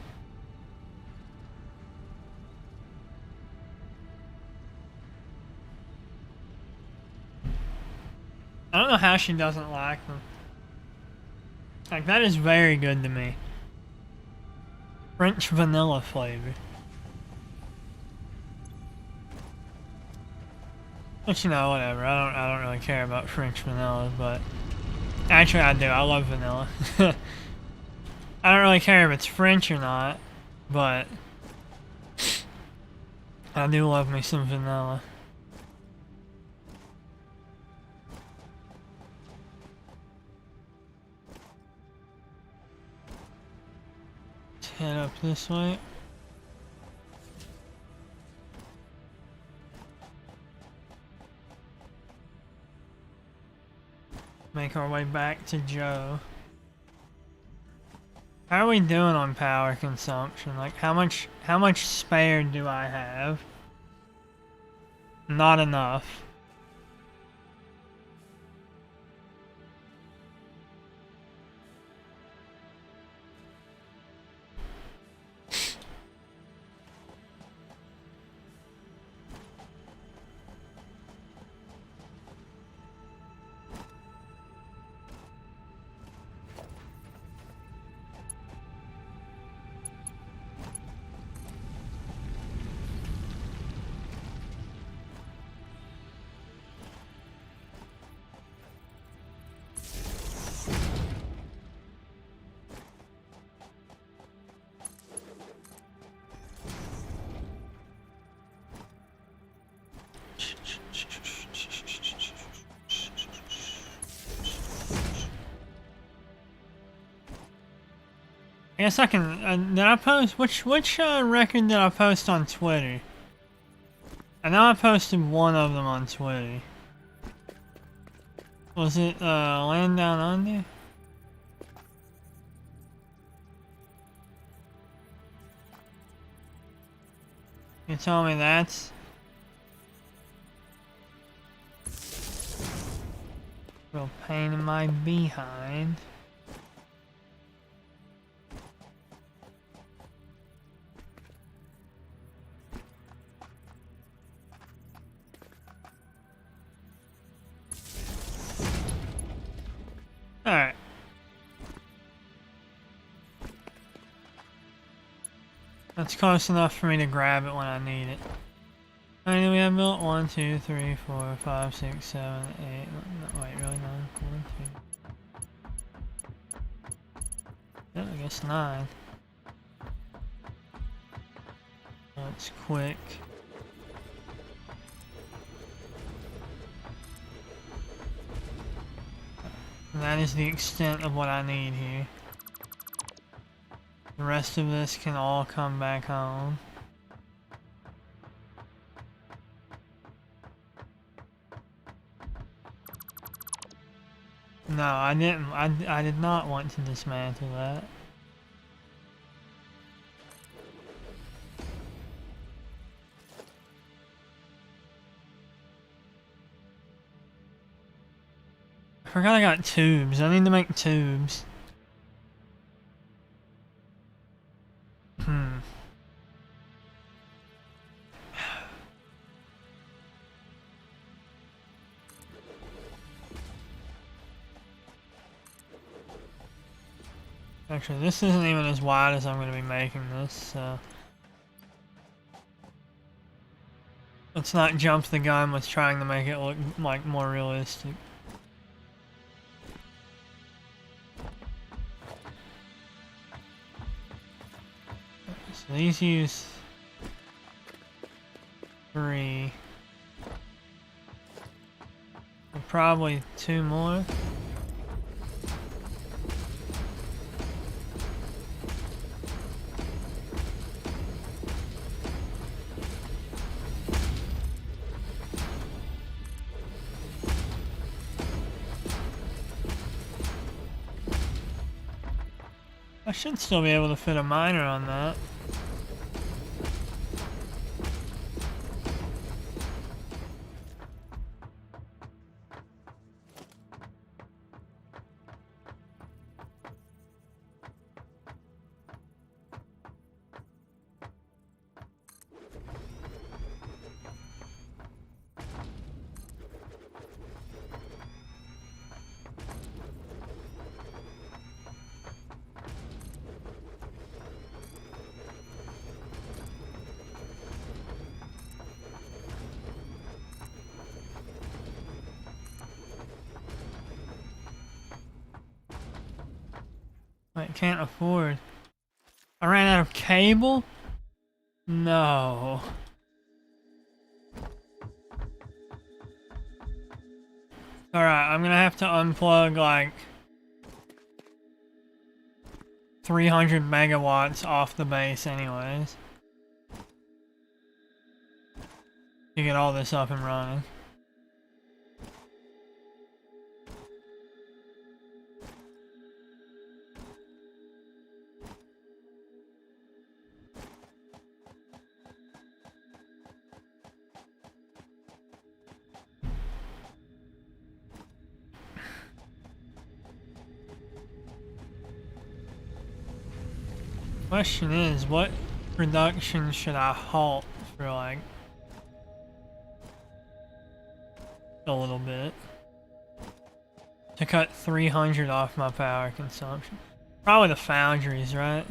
I don't know how she doesn't like them. Like, that is very good to me. French vanilla flavor. But you know, whatever. I don't really care about French vanilla, but actually I do. I love vanilla. I don't really care if it's French or not, but I do love me some vanilla. Let's head up this way. Make our way back to Joe. How are we doing on power consumption? Like, how much spare do I have? Not enough. I guess I can. Did I post which record did I post on Twitter? I know I posted one of them on Twitter. Was it Land Down Under? You tell me that's real pain in my behind. Alright. That's close enough for me to grab it when I need it. How many do we have built? 1, 2, 3, 4, 5, 6, 7, 8. No, wait, really? 9, 4, 2. Yeah, I guess 9. That's quick. And that is the extent of what I need here. The rest of this can all come back home. No, I didn't. I did not want to dismantle that. I forgot I got tubes. I need to make tubes. Actually, this isn't even as wide as I'm going to be making this, so... Let's not jump the gun with trying to make it look like more realistic. So these use 3. And probably 2 more. I should still be able to fit a miner on that. I can't afford. I ran out of cable? No. Alright, I'm gonna have to unplug like 300 megawatts off the base anyways. To get all this up and running. Question is, what production should I halt for like a little bit to cut 300 off my power consumption? Probably the foundries, right?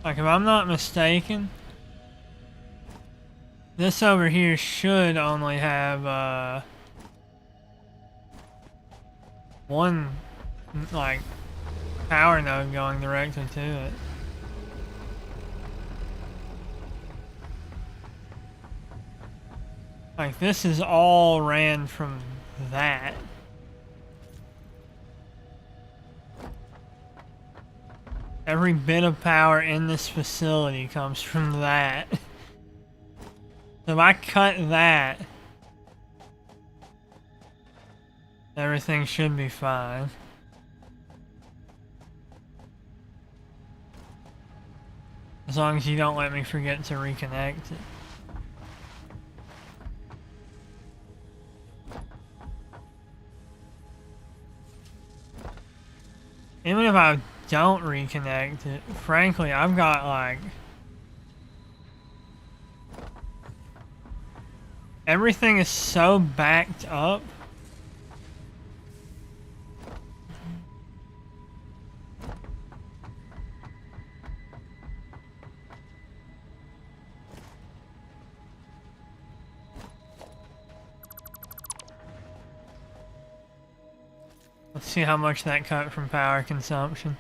Like if I'm not mistaken, this over here should only have one like power node going directly to it. Like this is all ran from that. Every bit of power in this facility comes from that. So if I cut that, everything should be fine. As long as you don't let me forget to reconnect it. Even if I don't reconnect it, frankly, I've got like... everything is so backed up. Let's see how much that cut from power consumption.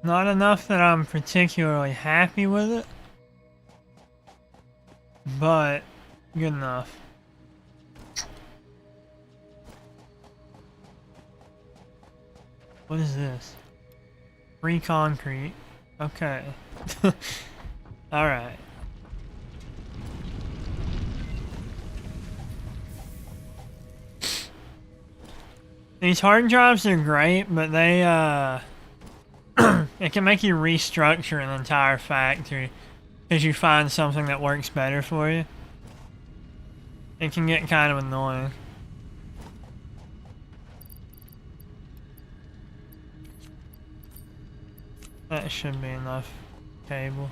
Not enough that I'm particularly happy with it, but good enough. What is this? Free concrete. Okay. Alright. These hard drives are great, but they, it can make you restructure an entire factory because you find something that works better for you. It can get kind of annoying. That should be enough cable.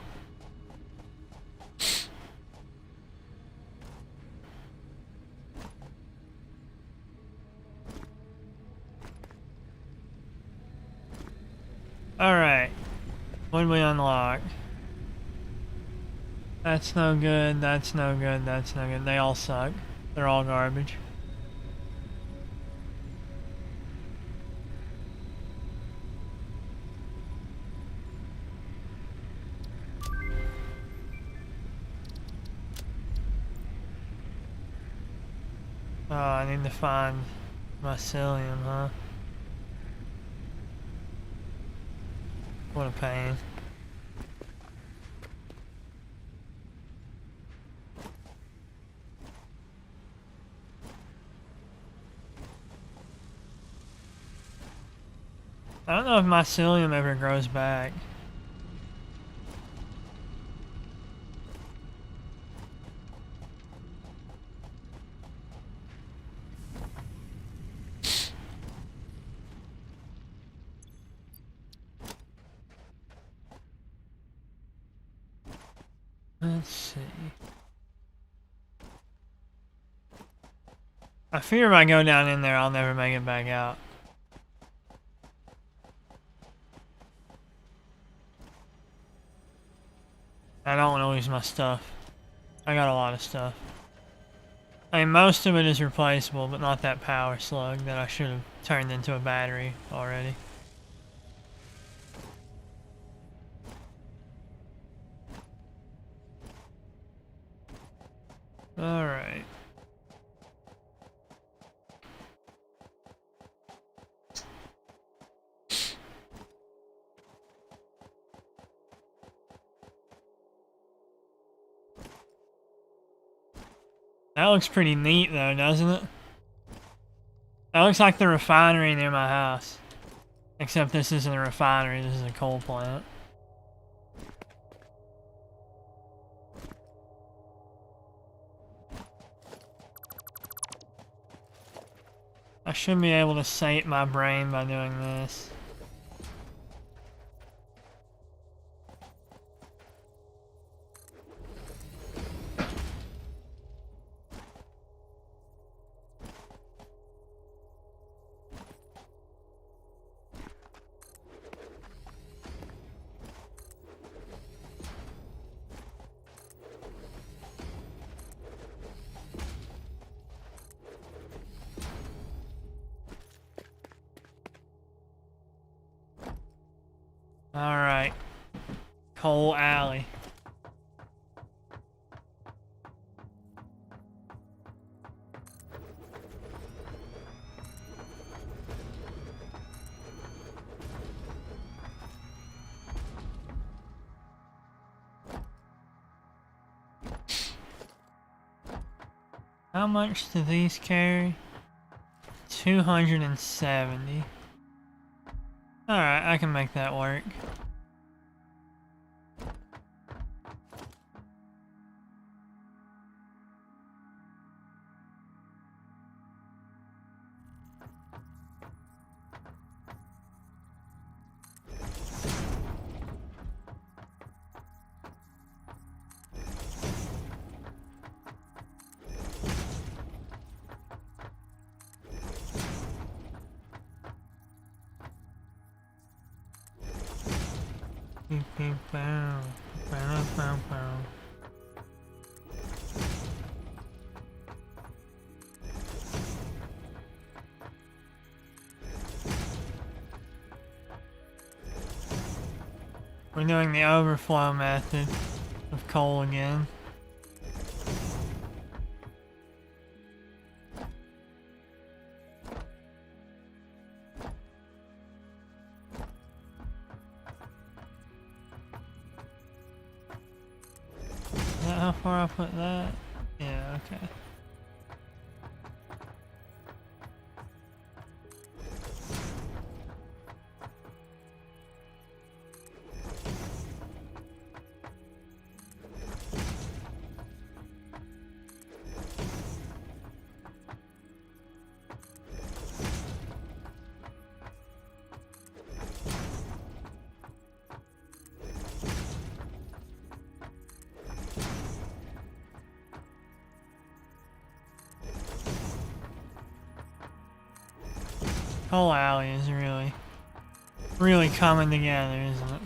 Alright. What did we unlock? That's no good, that's no good, that's no good. They all suck. They're all garbage. Oh, I need to find mycelium, huh? What a pain. I don't know if mycelium ever grows back. Let's see. I fear if I go down in there, I'll never make it back out. I don't want to lose my stuff. I got a lot of stuff. I mean, most of it is replaceable, but not that power slug that I should have turned into a battery already. Alright. That looks pretty neat though, doesn't it? That looks like the refinery near my house. Except this isn't a refinery, this is a coal plant. I should be able to sate my brain by doing this. Alright. Coal alley. How much do these carry? 270. Alright, I can make that work. We're doing the overflow method of coal again. Is that how far I put that? Yeah, okay. Whole alley is really coming together, isn't it?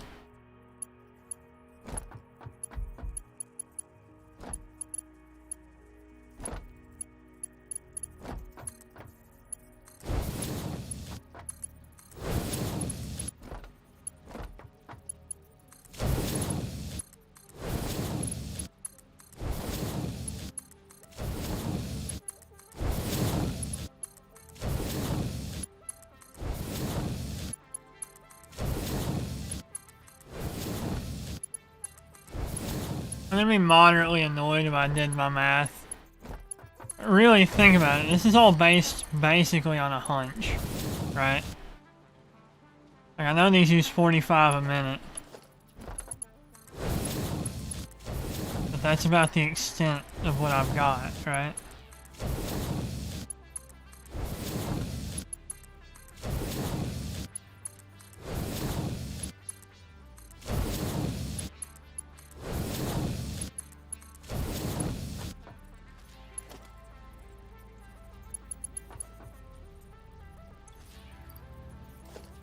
I'm gonna be moderately annoyed if I did my math. Really think about it. This is all based basically on a hunch, right? Like, I know these use 45 a minute. But that's about the extent of what I've got, right?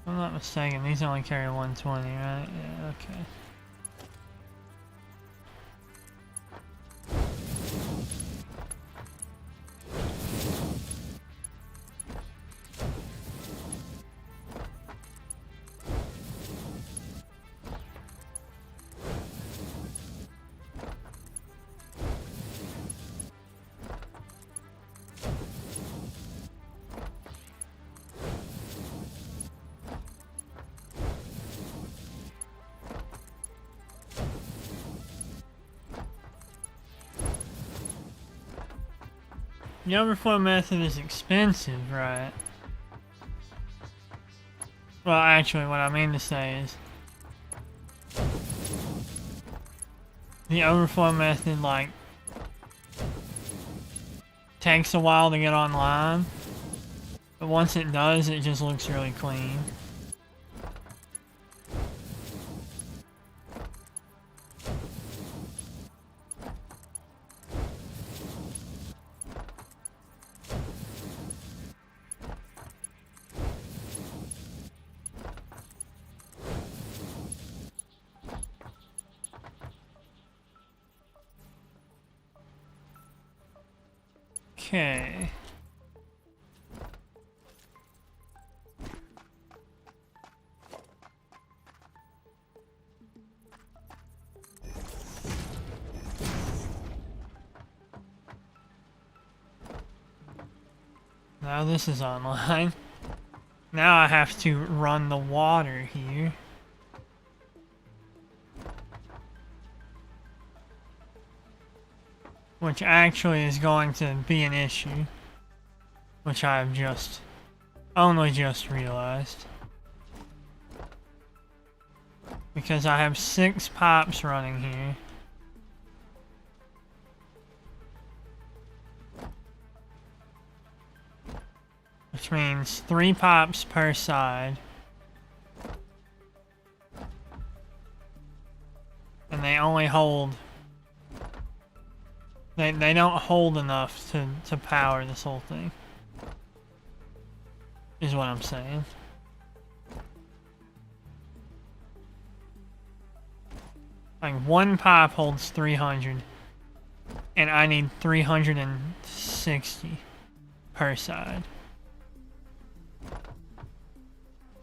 If I'm not mistaken, these only carry 120, right? Yeah, okay. The overflow method is expensive, right? Well, actually, what I mean to say is the overflow method, like, takes a while to get online, but once it does, it just looks really clean. Okay. Now this is online. Now I have to run the water here. Which actually is going to be an issue. Which I have only just realized. Because I have 6 pipes running here. Which means 3 pipes per side. And they only hold... They don't hold enough to power this whole thing. Is what I'm saying. Like, 1 pipe holds 300. And I need 360 per side.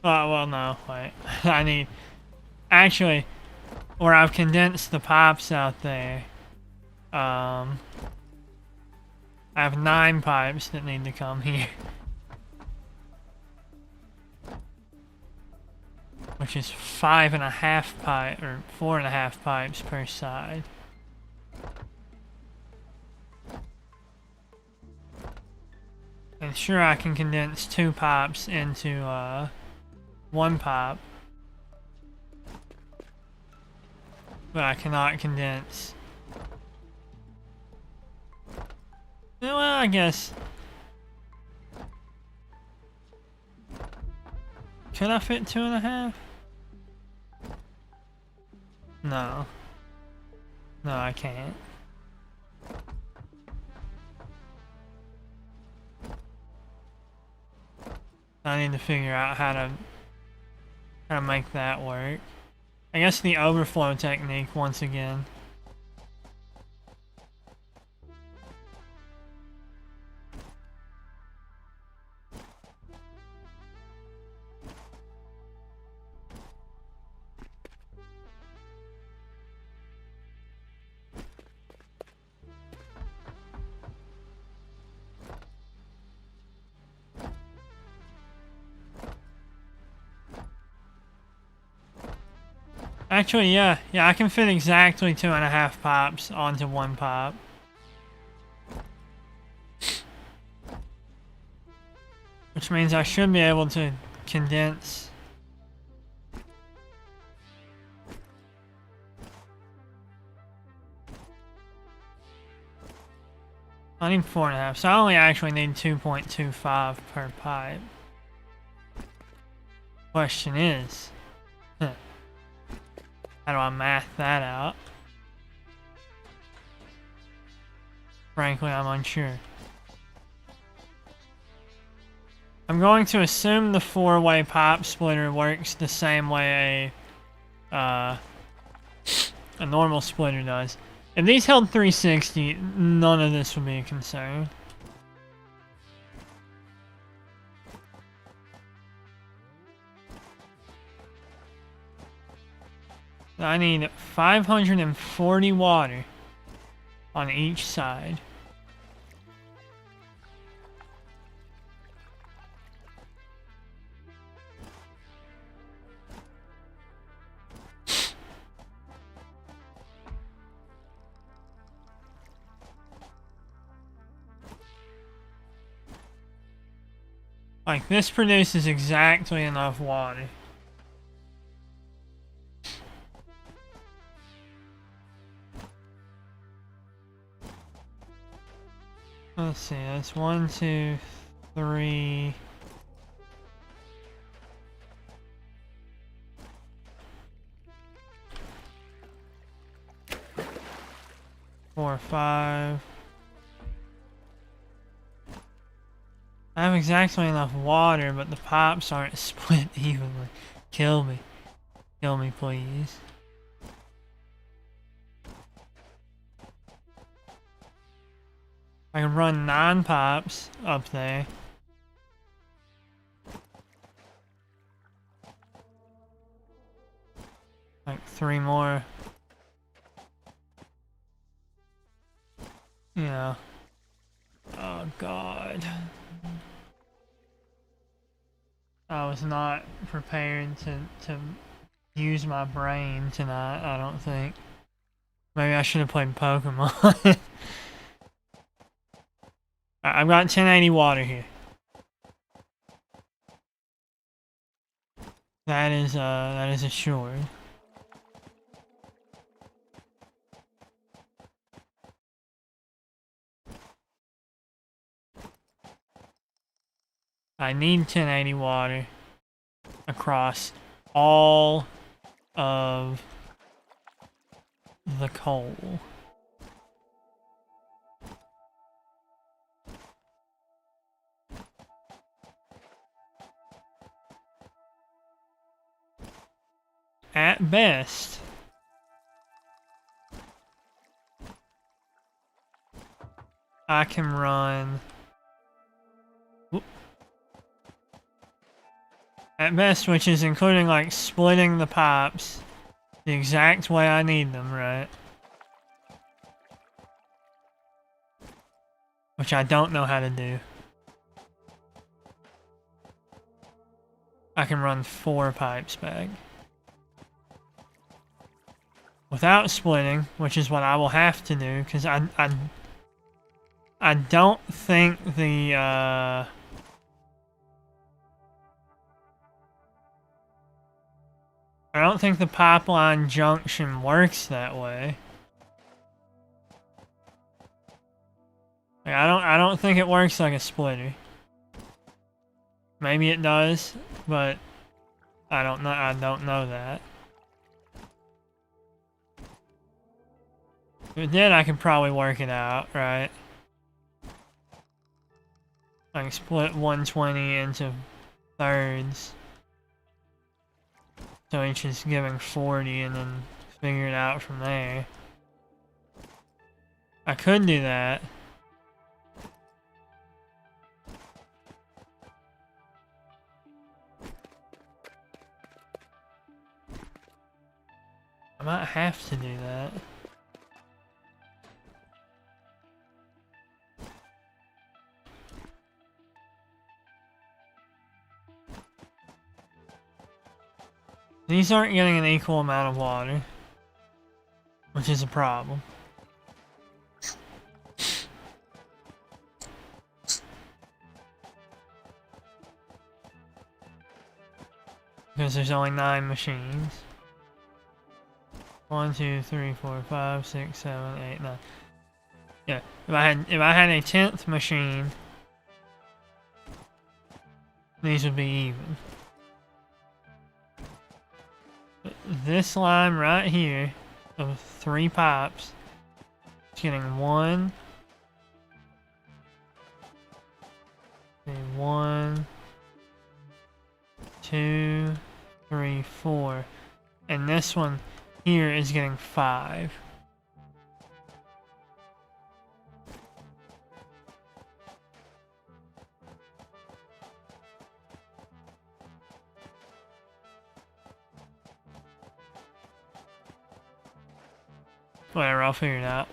Oh, well, no, wait. I need... Actually, where I've condensed the pipes out there, I have 9 pipes that need to come here. Which is 5.5 pipe, or 4.5 pipes per side. And sure, I can condense 2 pipes into, 1 pipe. But I cannot condense... Well, I guess... Could I fit 2.5? No. No, I can't. I need to figure out how to make that work. I guess the overflow technique once again. Actually, yeah, I can fit exactly 2.5 pops onto one pop. Which means I should be able to condense. I need 4.5, so I only actually need 2.25 per pipe. Question is, how do I math that out? Frankly, I'm unsure. I'm going to assume the 4-way pipe splitter works the same way a normal splitter does. If these held 360, none of this would be a concern. I need 540 water on each side. Like, this produces exactly enough water. Let's see, that's 1, 2, 3... 4, 5... I have exactly enough water, but the pipes aren't split evenly. Kill me. Kill me, please. I can run 9 pipes up there. Like 3 more. Yeah. Oh god. I was not prepared to use my brain tonight, I don't think. Maybe I should have played Pokemon. I've got 1080 water here. That is assured. I need 1080 water across all of the coal. At best, I can run... At best, which is including like splitting the pipes the exact way I need them, right? Which I don't know how to do. I can run 4 pipes back. Without splitting, which is what I will have to do, because I don't think the, I don't think the pipeline junction works that way. Like, I don't think it works like a splitter. Maybe it does, but I don't know that. If it did, I could probably work it out, right? Like split 120 into thirds. So each is giving 40 and then figure it out from there. I could do that. I might have to do that. These aren't getting an equal amount of water, which is a problem. Because there's only 9 machines. 1, 2, 3, 4, 5, 6, 7, 8, 9. Yeah, if I had a 10th machine, these would be even. But this line right here of 3 pipes is getting 1, 1, 2, 3, 4, and this one here is getting 5. Whatever, I'll figure it out.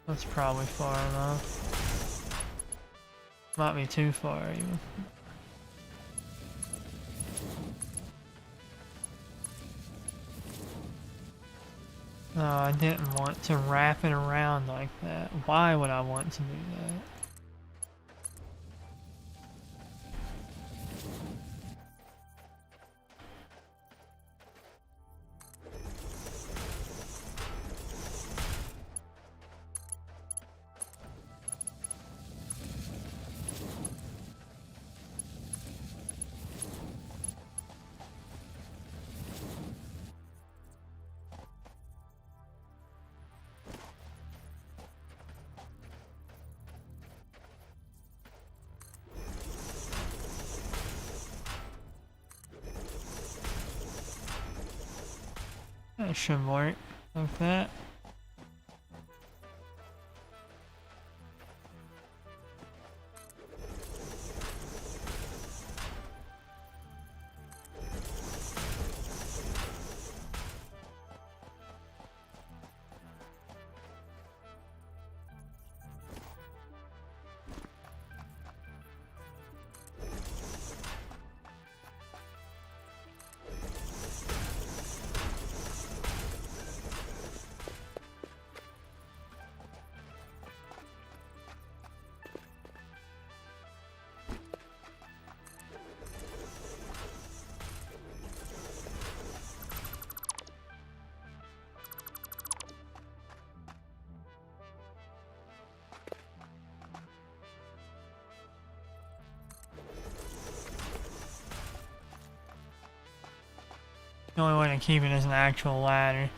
That's probably far enough. Might be too far even. No, I didn't want to wrap it around like that. Why would I want to do that? That should work like that. The only way to keep it is an actual ladder.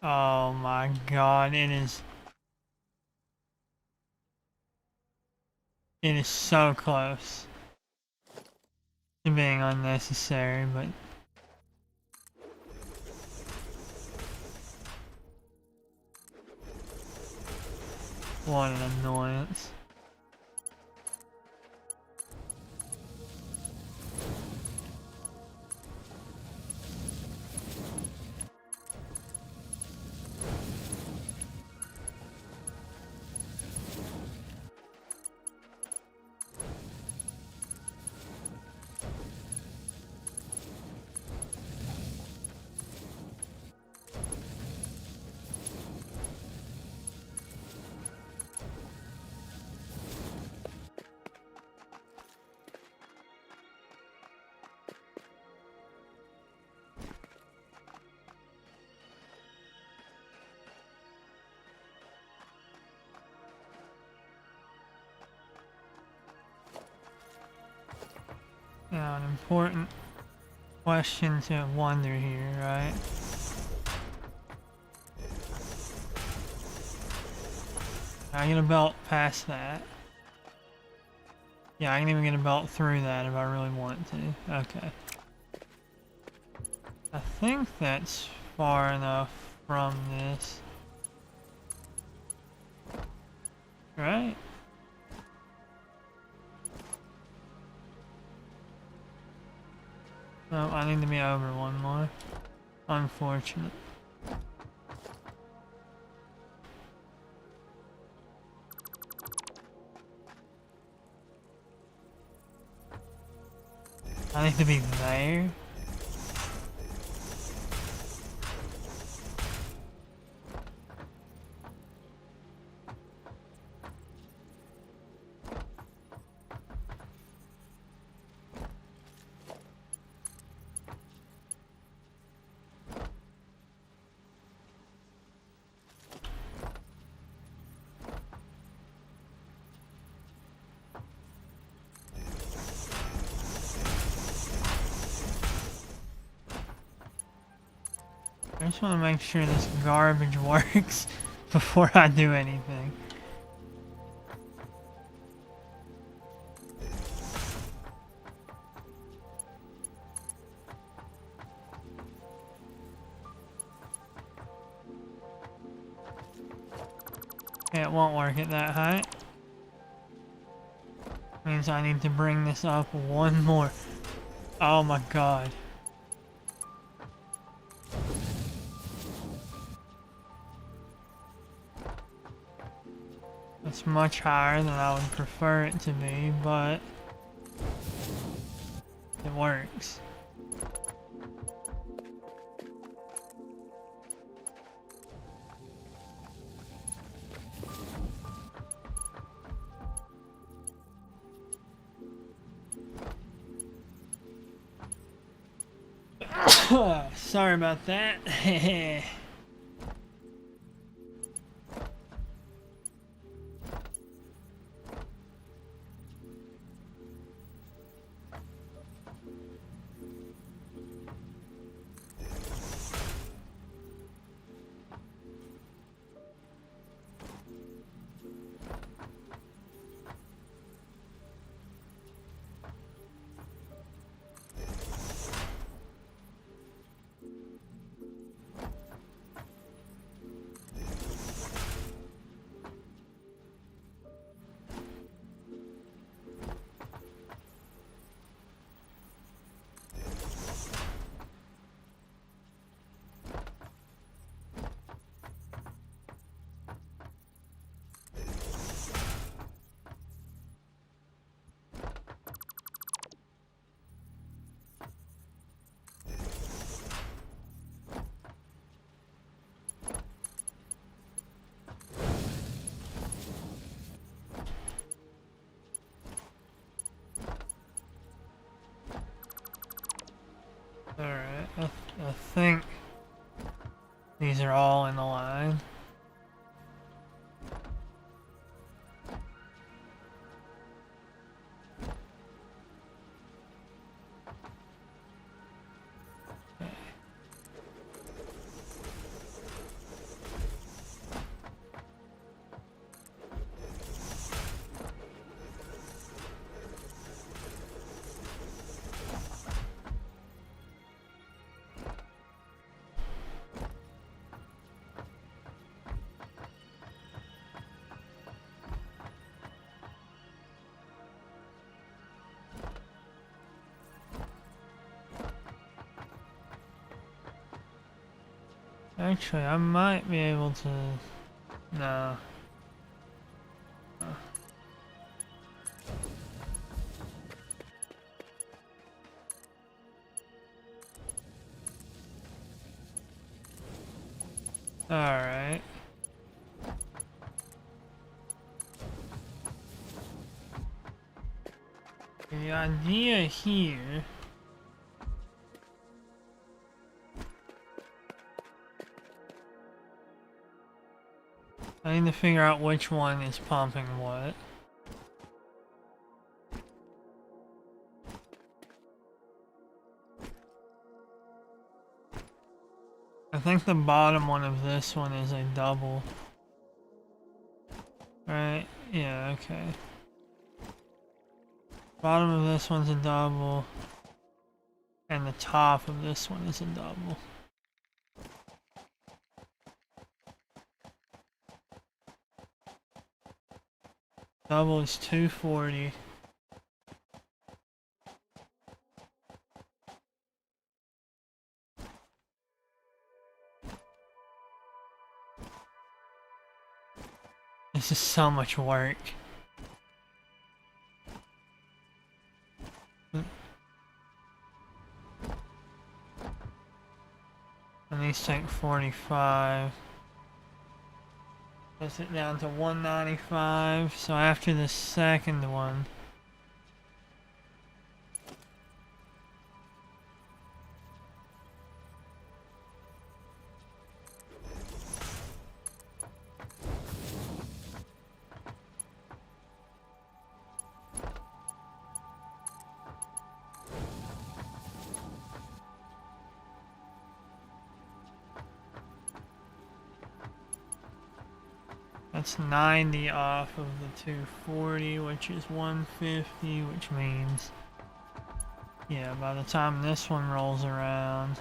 Oh my god, it is... It is so close to being unnecessary, but what an annoyance. Now, an important question to wonder here, right? I get a belt past that. Yeah, I can even get a belt through that if I really want to. Okay. I think that's far enough from this. Right? Oh, I need to be over one more. Unfortunate. I need to be there. I just want to make sure this garbage works before I do anything. Okay, it won't work at that height. Means I need to bring this up one more. Oh my god. It's much higher than I would prefer it to be, but it works. Sorry about that. Alright, I think these are all in the line. Actually, I might be able to... No. Alright. The idea here... I need to figure out which one is pumping what. I think the bottom one of this one is a double. Right? Yeah, okay. Bottom of this one's a double. And the top of this one is a double. Double is 240. This is so much work. And these take 45. Puts it down to 195. So after the second one, that's 90 off of the 240, which is 150, which means, yeah, by the time this one rolls around,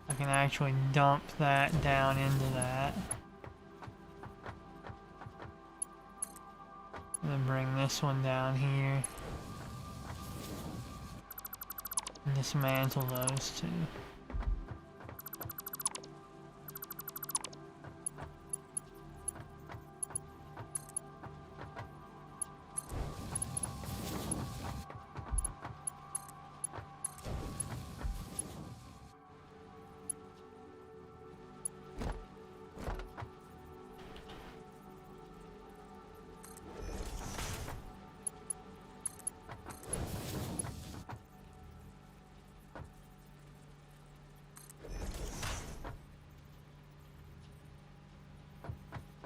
I can actually dump that down into that. And then bring this one down here. And dismantle those two.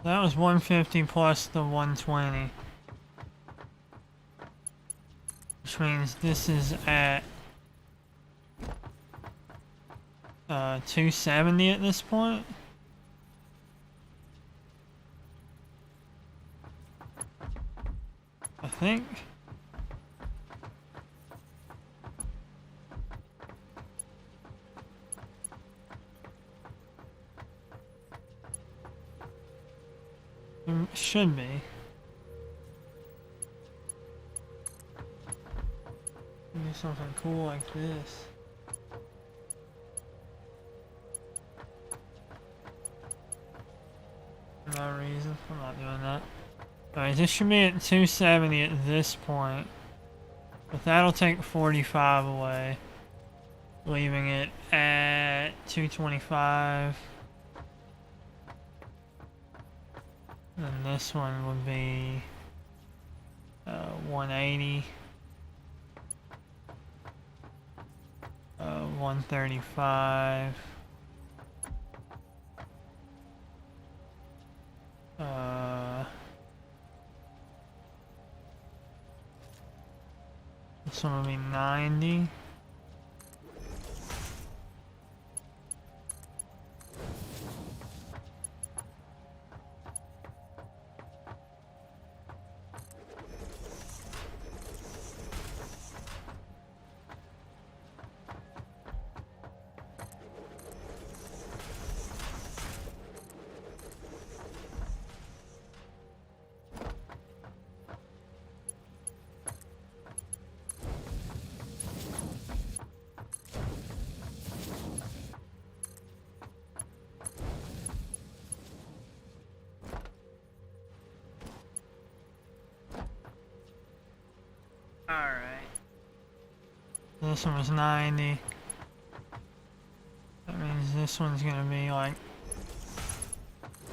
That was 150 plus the 120. Which means this is at 270 at this point. I think. Should be. Do something cool like this. No reason. I'm not doing that. Alright, this should be at 270 at this point. But that'll take 45 away. Leaving it at 225. And this one would be 180, 135, this one would be 90. This one was 90. That means this one's gonna be like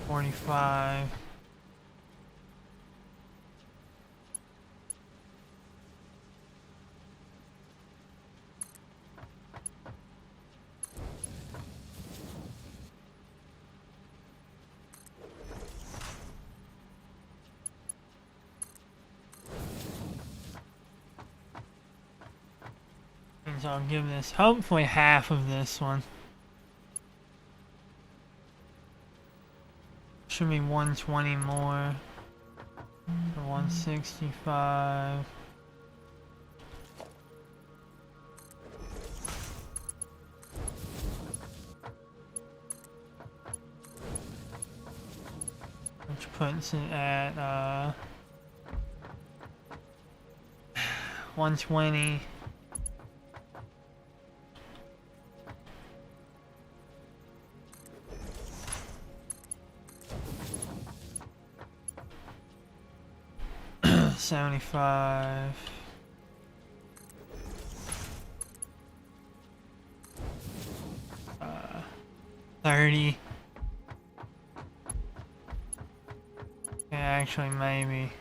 45. So I'll give this hopefully half of this one. Should be 120 more. 165. Which puts it at 120. $75. 30. Yeah, actually, maybe.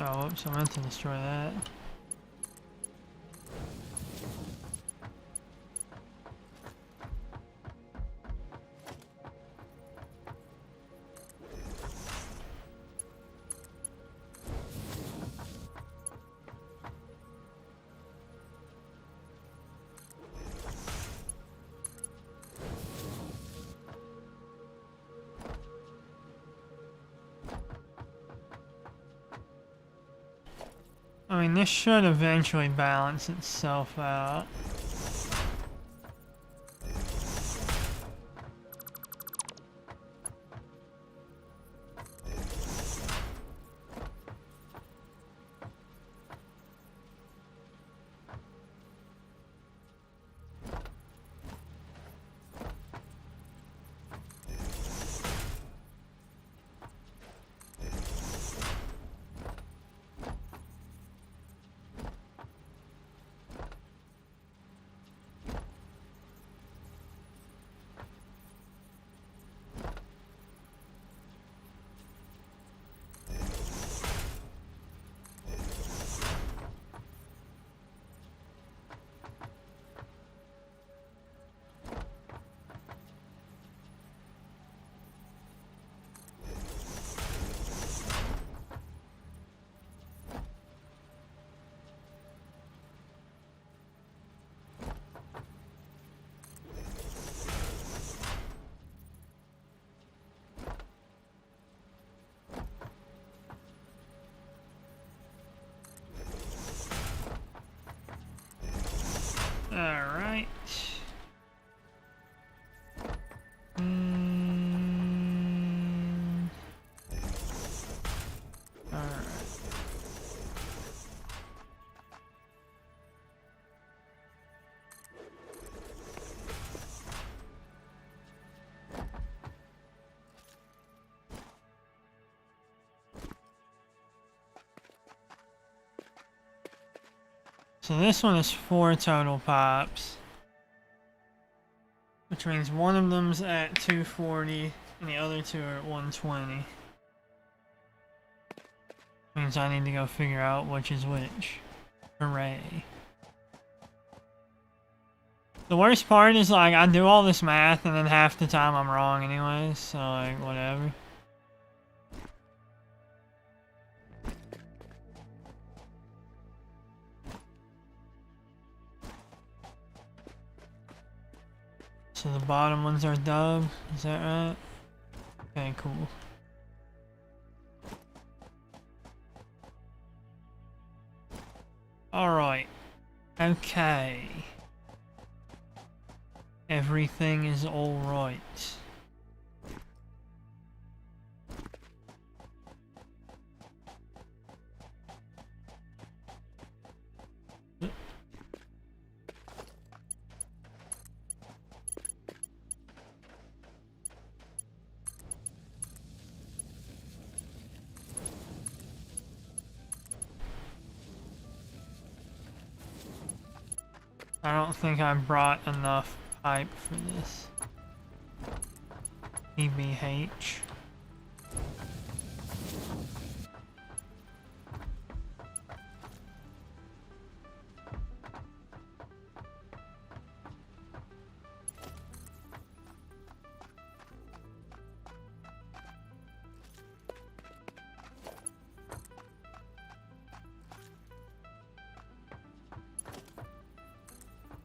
Oh, whoops, I meant to destroy that. I mean, this should eventually balance itself out. Alright. Alright. So this one is 4 total pops, which means one of them's at 240 and the other 2 are at 120. Means I need to go figure out which is which. Hooray. The worst part is, like, I do all this math and then half the time I'm wrong anyways, so, like, whatever. So the bottom ones are dub, is that right? Okay, cool. Alright. Okay. Everything is alright. I don't think I brought enough pipe for this. EBH.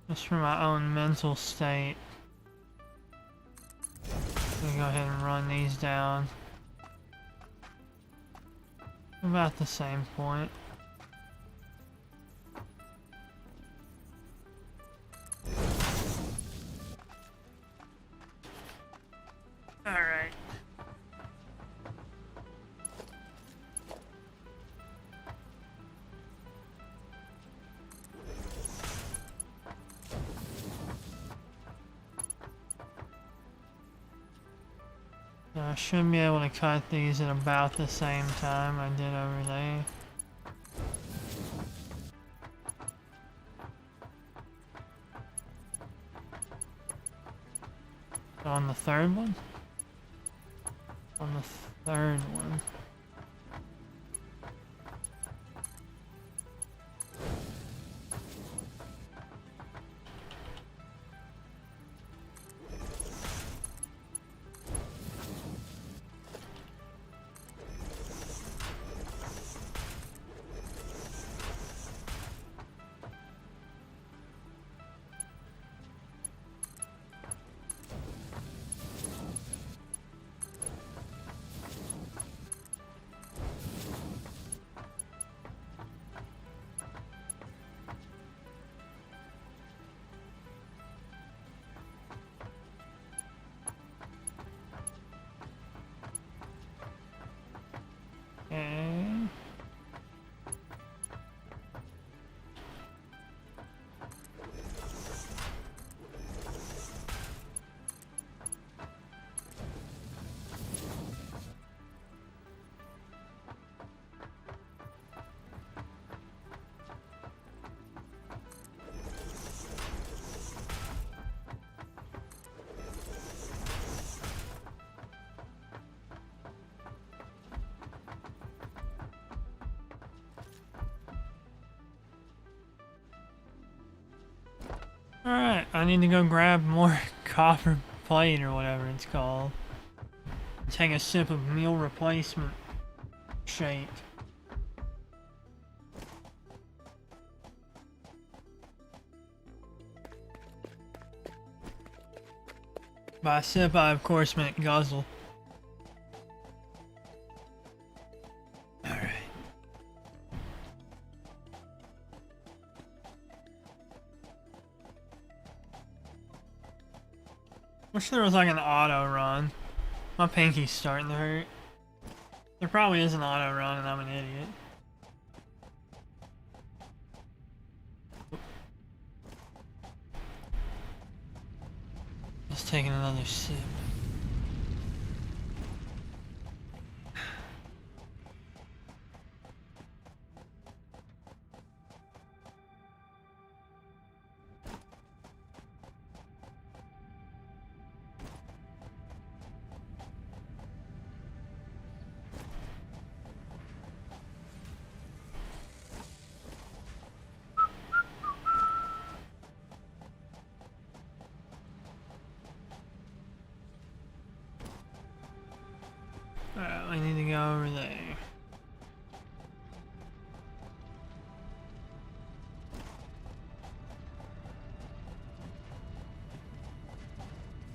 Just for my own mental state. Let me go ahead and run these down. About the same point. Alright. I should be able to cut these at about the same time I did over there. On the third one? On the third one. Okay. Alright, I need to go grab more copper plate or whatever it's called. Take a sip of meal replacement shake. By sip, I of course meant guzzle. Alright. Wish there was like an auto run. My pinky's starting to hurt. There probably is an auto run and I'm an idiot. Just taking another sip. Alright, we need to go over there.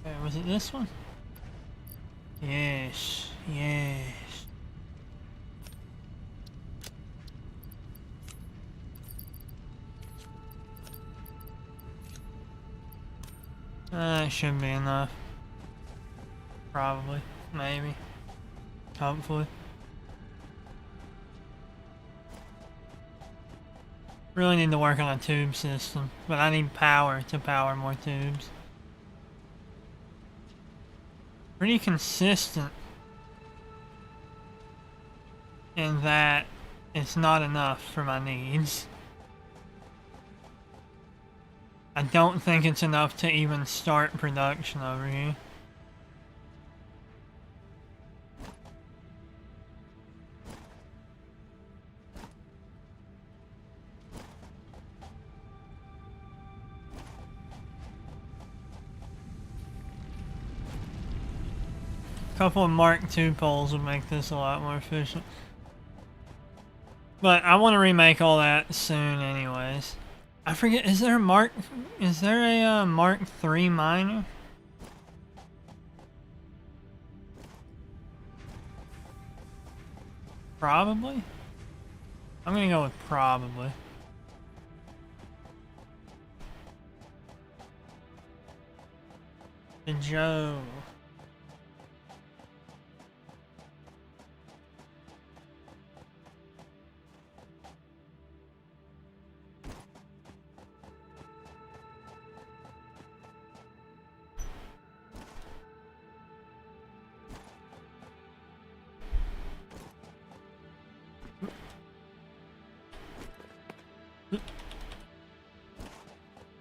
Okay, was it this one? Yes, yes. That should be enough. Probably, maybe. Hopefully. Really need to work on a tube system, but I need power to power more tubes. Pretty consistent in that it's not enough for my needs. I don't think it's enough to even start production over here. A couple of Mark II poles would make this a lot more efficient. But I want to remake all that soon anyways. I forget, is there a Mark III miner? Probably? I'm gonna go with probably. The Joe.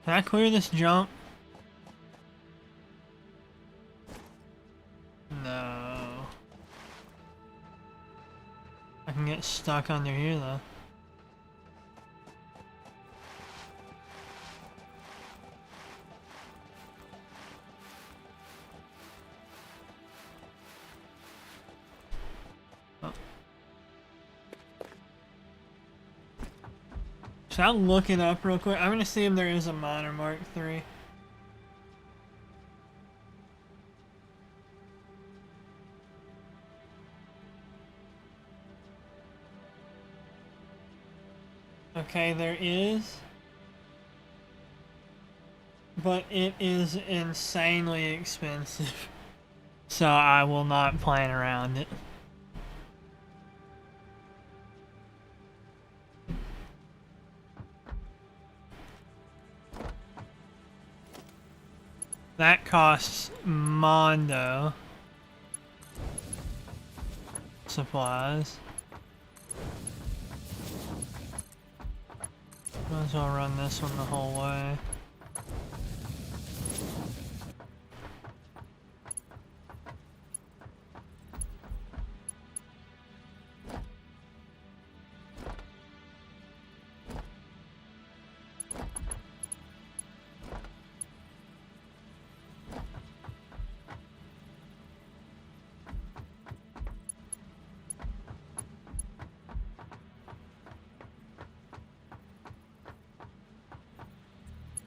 Can I clear this jump? No. I can get stuck under here though. Oh. Should I look it up real quick? I'm gonna see if there is a miner Mark III. Okay, there is. But it is insanely expensive. So I will not plan around it. That costs Mondo supplies. Might as well run this one the whole way.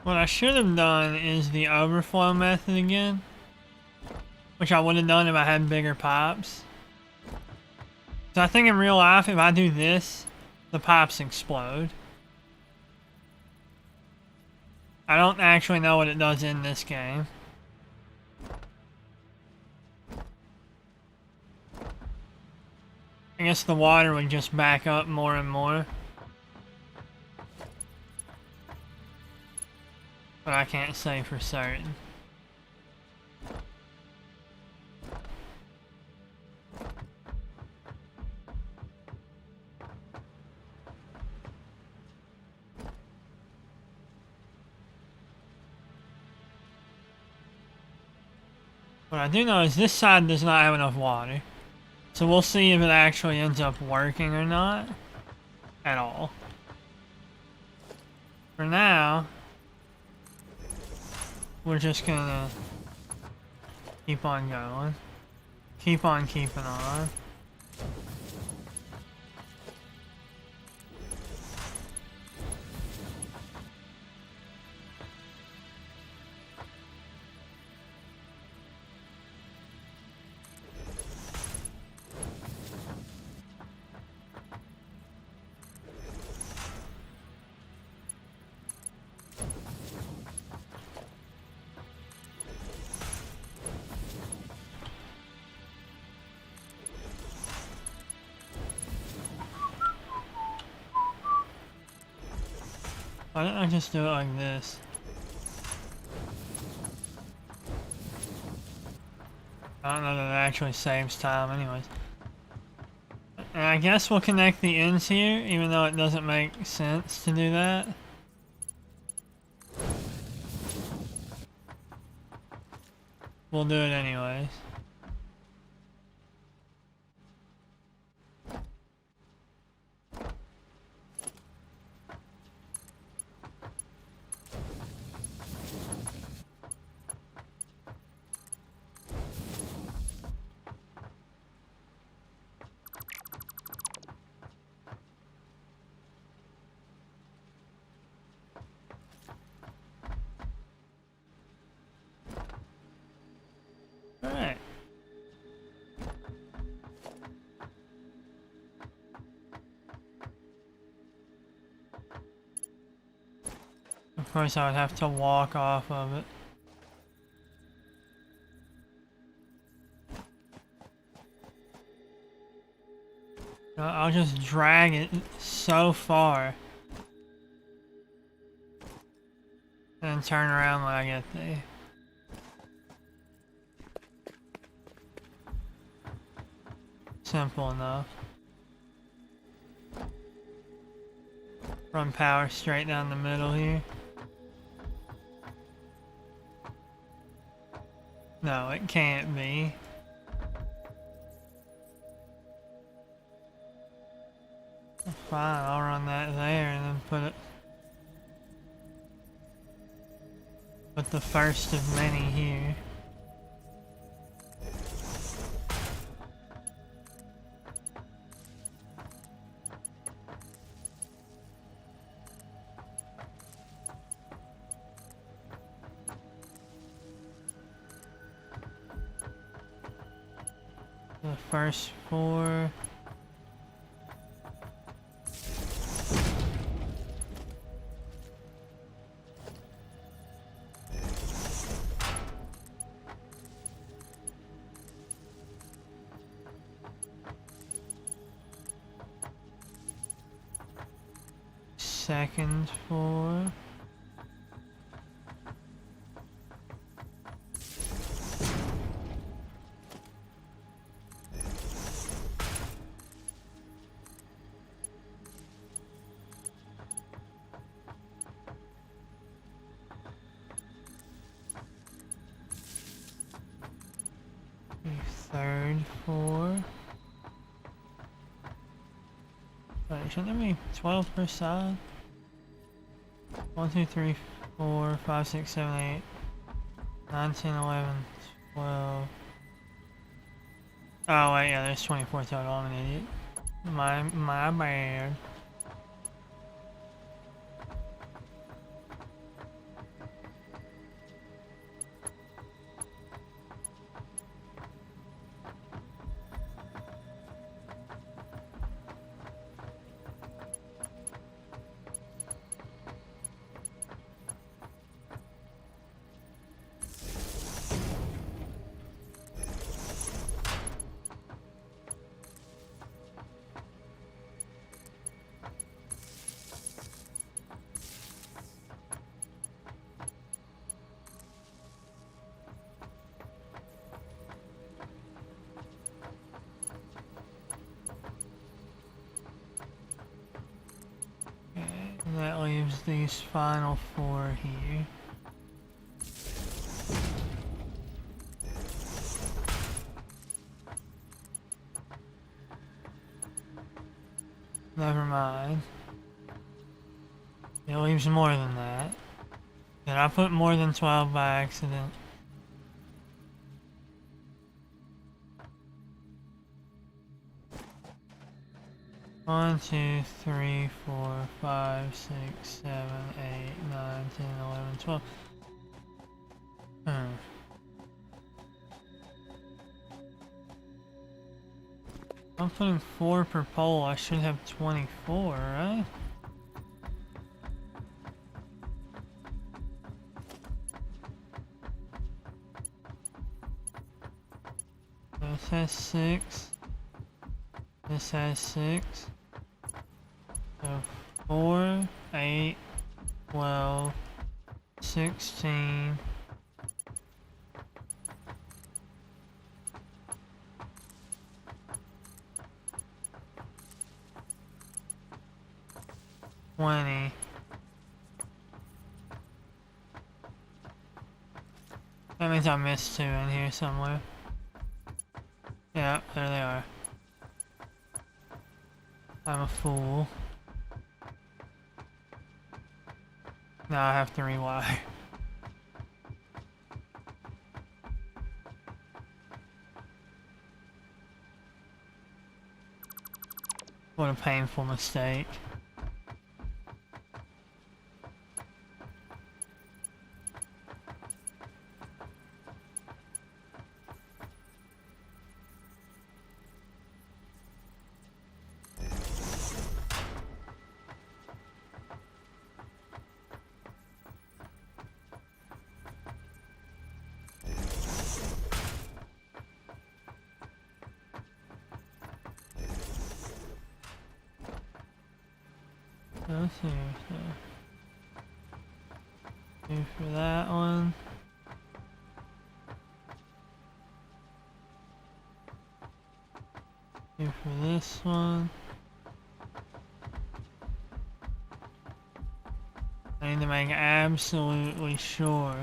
What I should have done is the overflow method again, which I would have done if I had bigger pipes. So I think in real life, if I do this, the pipes explode. I don't actually know what it does in this game. I guess the water would just back up more and more. But I can't say for certain. What I do know is this side does not have enough water. So we'll see if it actually ends up working or not. At all. For now, we're just gonna keep on going. Keep on keeping on. Why don't I just do it like this? I don't know that it actually saves time anyways. And I guess we'll connect the ends here, even though it doesn't make sense to do that. we'll do it anyways. Alright. Of course, I would have to walk off of it. I'll just drag it so far. And then turn around when I get there. Simple enough. Run power straight down the middle here. No, it can't be. Fine, I'll run that there and then put the first of many here. The first 4. Second 4. Third 4. Wait, shouldn't there be 12 per side? 1, 2, 3, 4, 5, 6, 7, 8, 9, 10, 11, 12. Oh wait, yeah, there's 24 total. I'm an idiot. My bad. And that leaves these final 4 here. Never mind. It leaves more than that. Did I put more than 12 by accident? One, 2, 3, 4, 5, 6, 7, 8, 9, 10, 11, 12. I'm putting 4 per pole. I should have 24, right? This has 6. This has 6. So 4, 8, 12, 16. That means I missed 2 in here somewhere. Yeah, there they are. I'm a fool. Now I have to rewire. What a painful mistake. Let's see. Do for that one. Do for this one. I need to make absolutely sure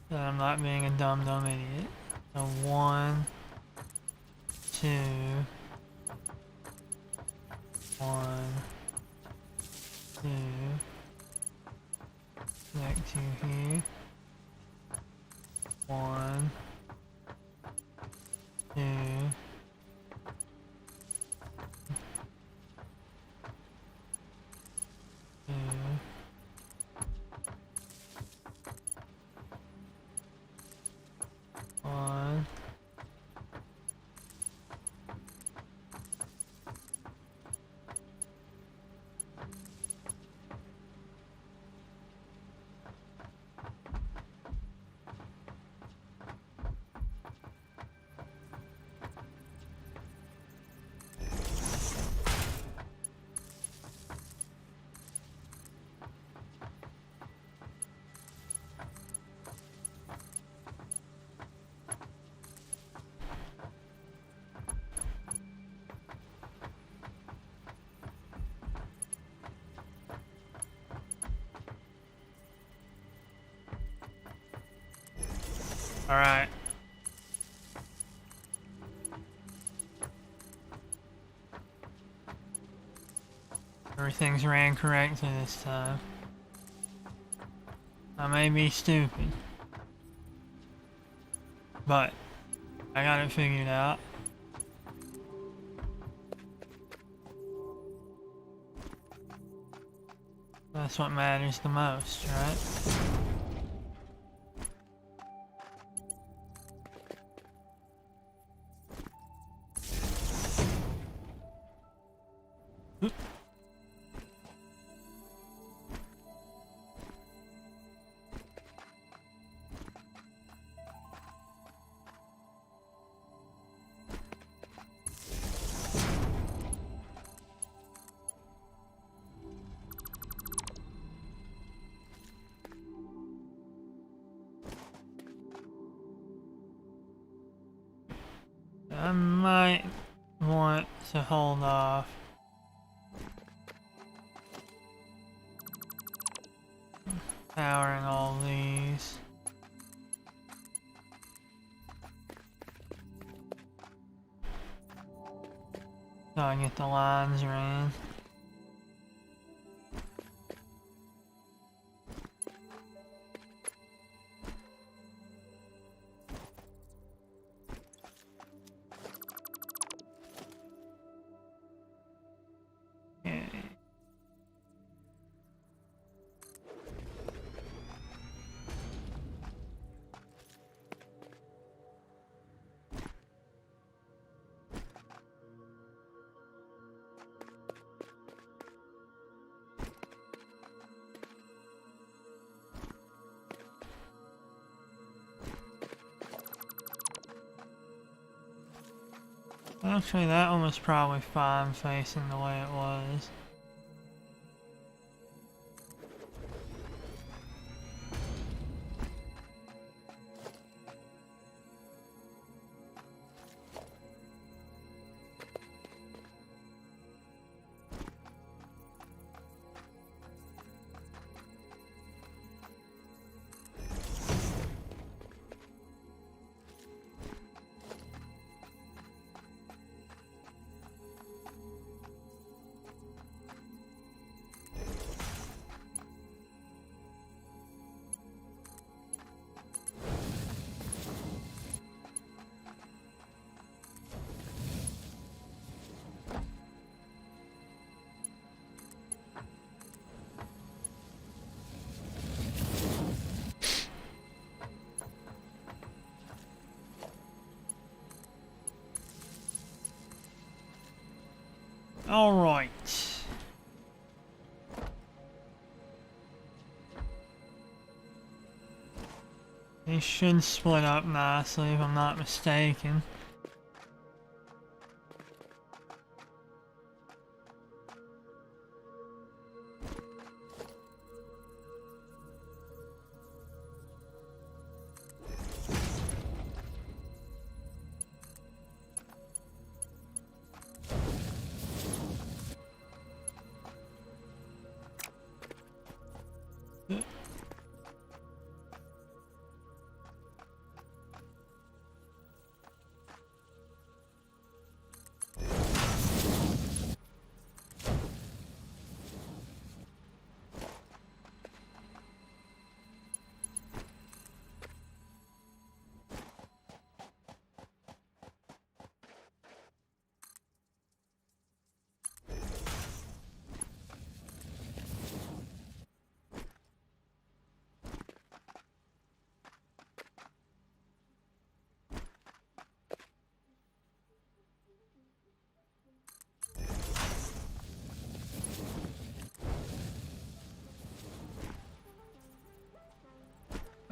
that I'm not being a dumb idiot. So 1, 2, 1, 2. Connect to here. 1, 2. 2. 1. All right. Everything's ran correctly this time. I may be stupid, but I got it figured out. That's what matters the most, right? I might want to hold off. Powering all these. So I get the lines ran. Actually, that one was probably fine facing the way it was. Alright. They should split up nicely if I'm not mistaken.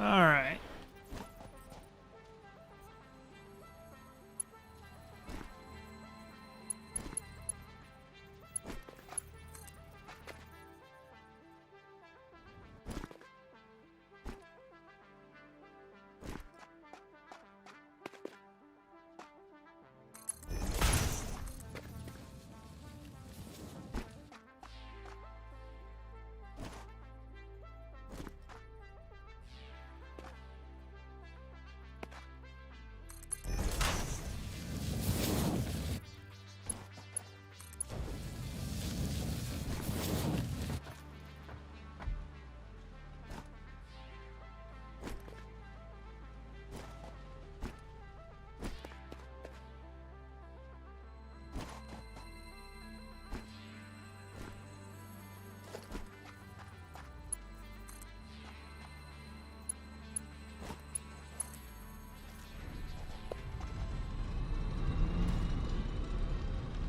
Alright.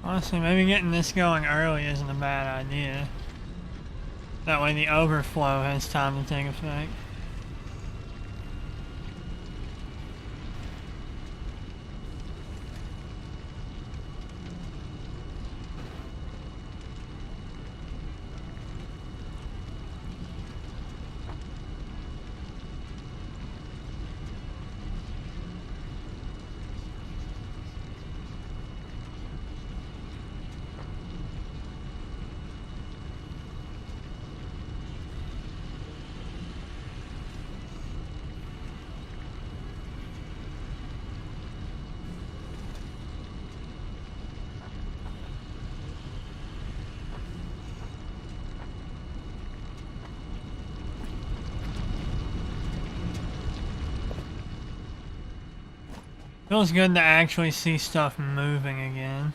Honestly, maybe getting this going early isn't a bad idea. That way the overflow has time to take effect. Feels good to actually see stuff moving again.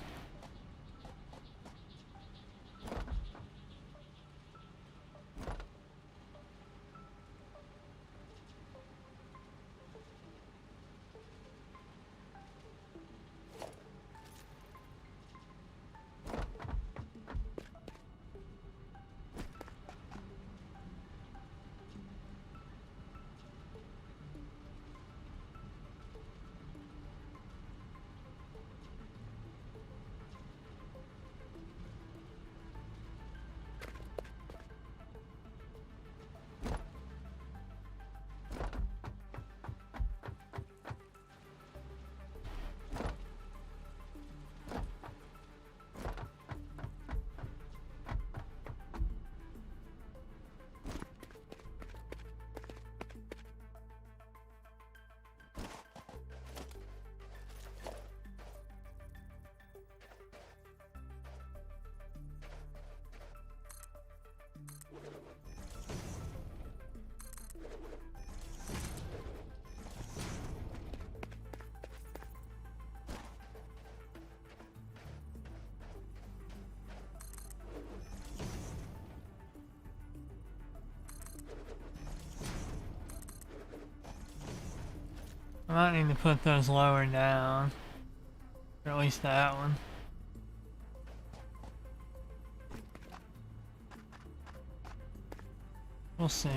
I might need to put those lower down. Or at least that one. We'll see.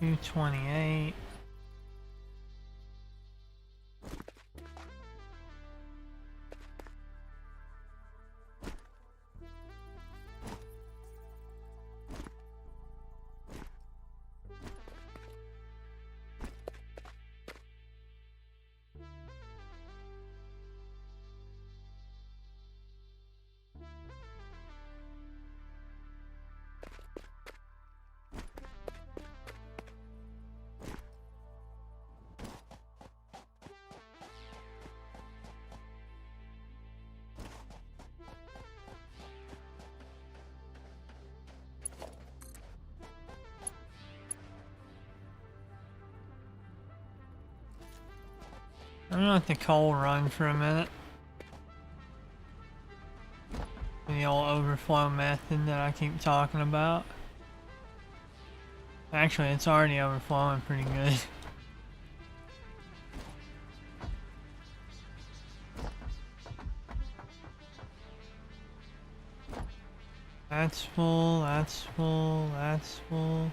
$228. I'm gonna let the coal run for a minute. The old overflow method that I keep talking about. Actually, it's already overflowing pretty good. That's full, that's full, that's full.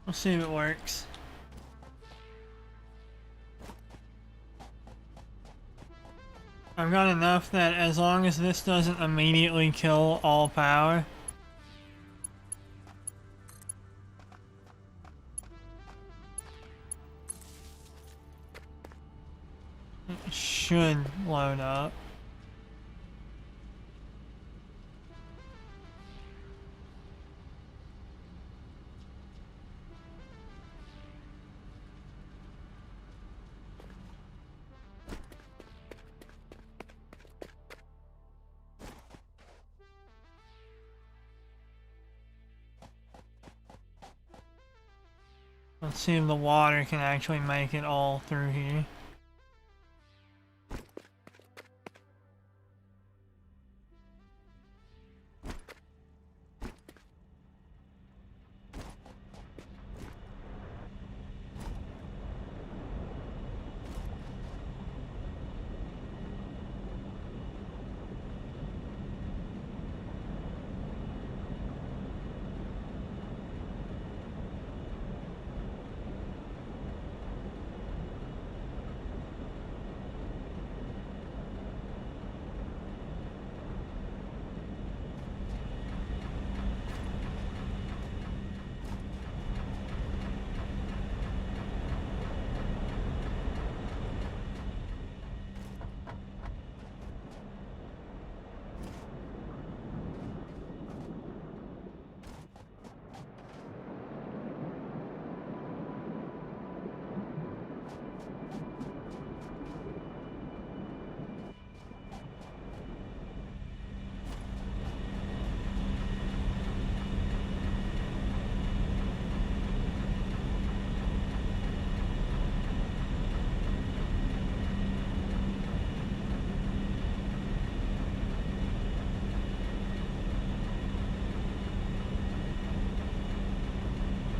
We'll see if it works. I've got enough that as long as this doesn't immediately kill all power, it should load up. Let's see if the water can actually make it all through here.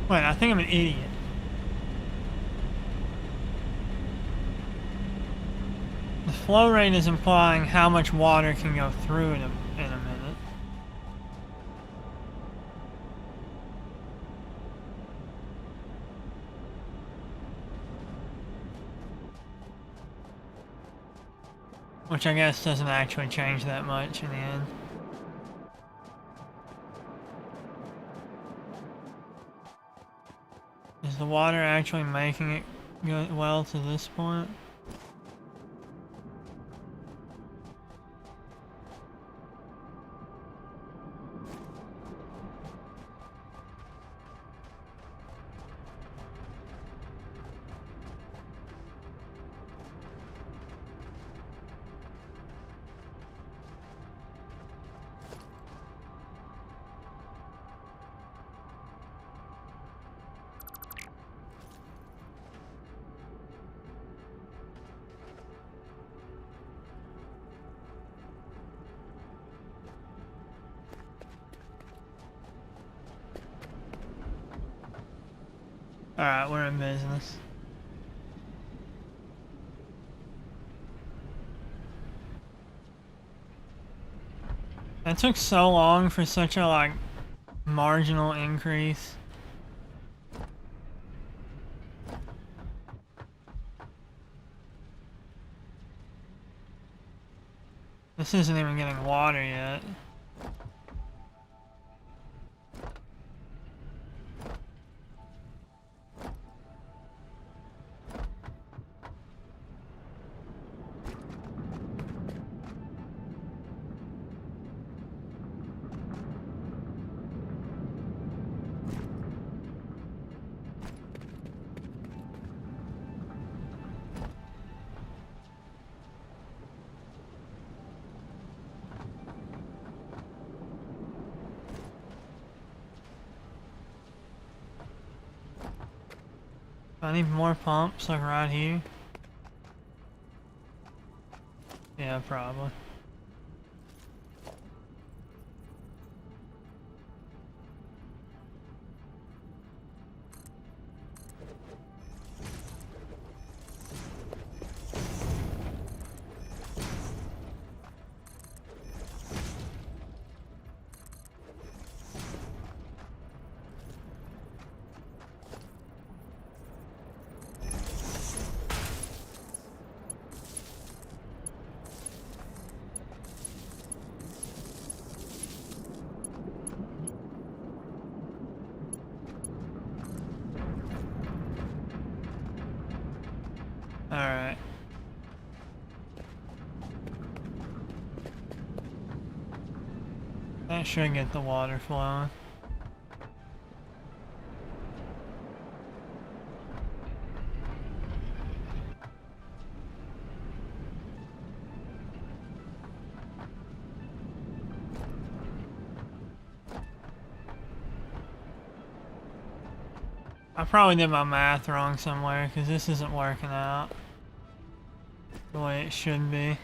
Wait, I think I'm an idiot. The flow rate is implying how much water can go through in a minute. Which I guess doesn't actually change that much in the end. Is the water actually making it go well to this point? Alright, we're in business. That took so long for such a, like, marginal increase. This isn't even getting water yet. I need more pumps, like right here. Yeah, probably. Alright. That should get the water flowing. I probably did my math wrong somewhere because this isn't working out the way it should be.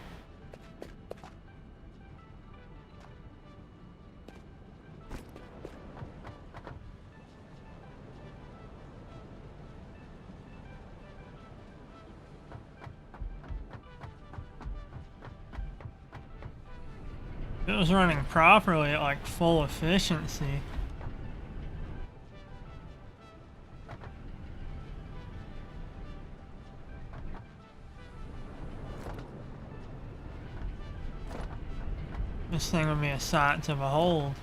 If it was running properly at like full efficiency. This thing would be a sight to behold.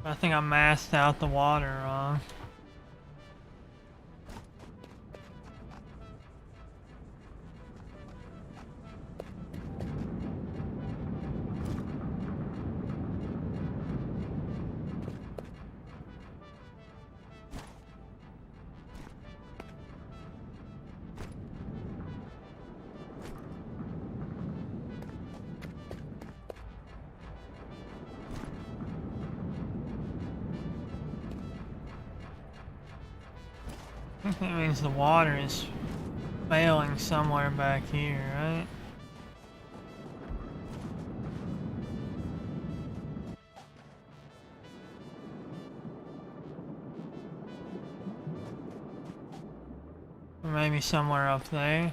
I think I masked out the water wrong. I think that means the water is failing somewhere back here, right? Or maybe somewhere up there.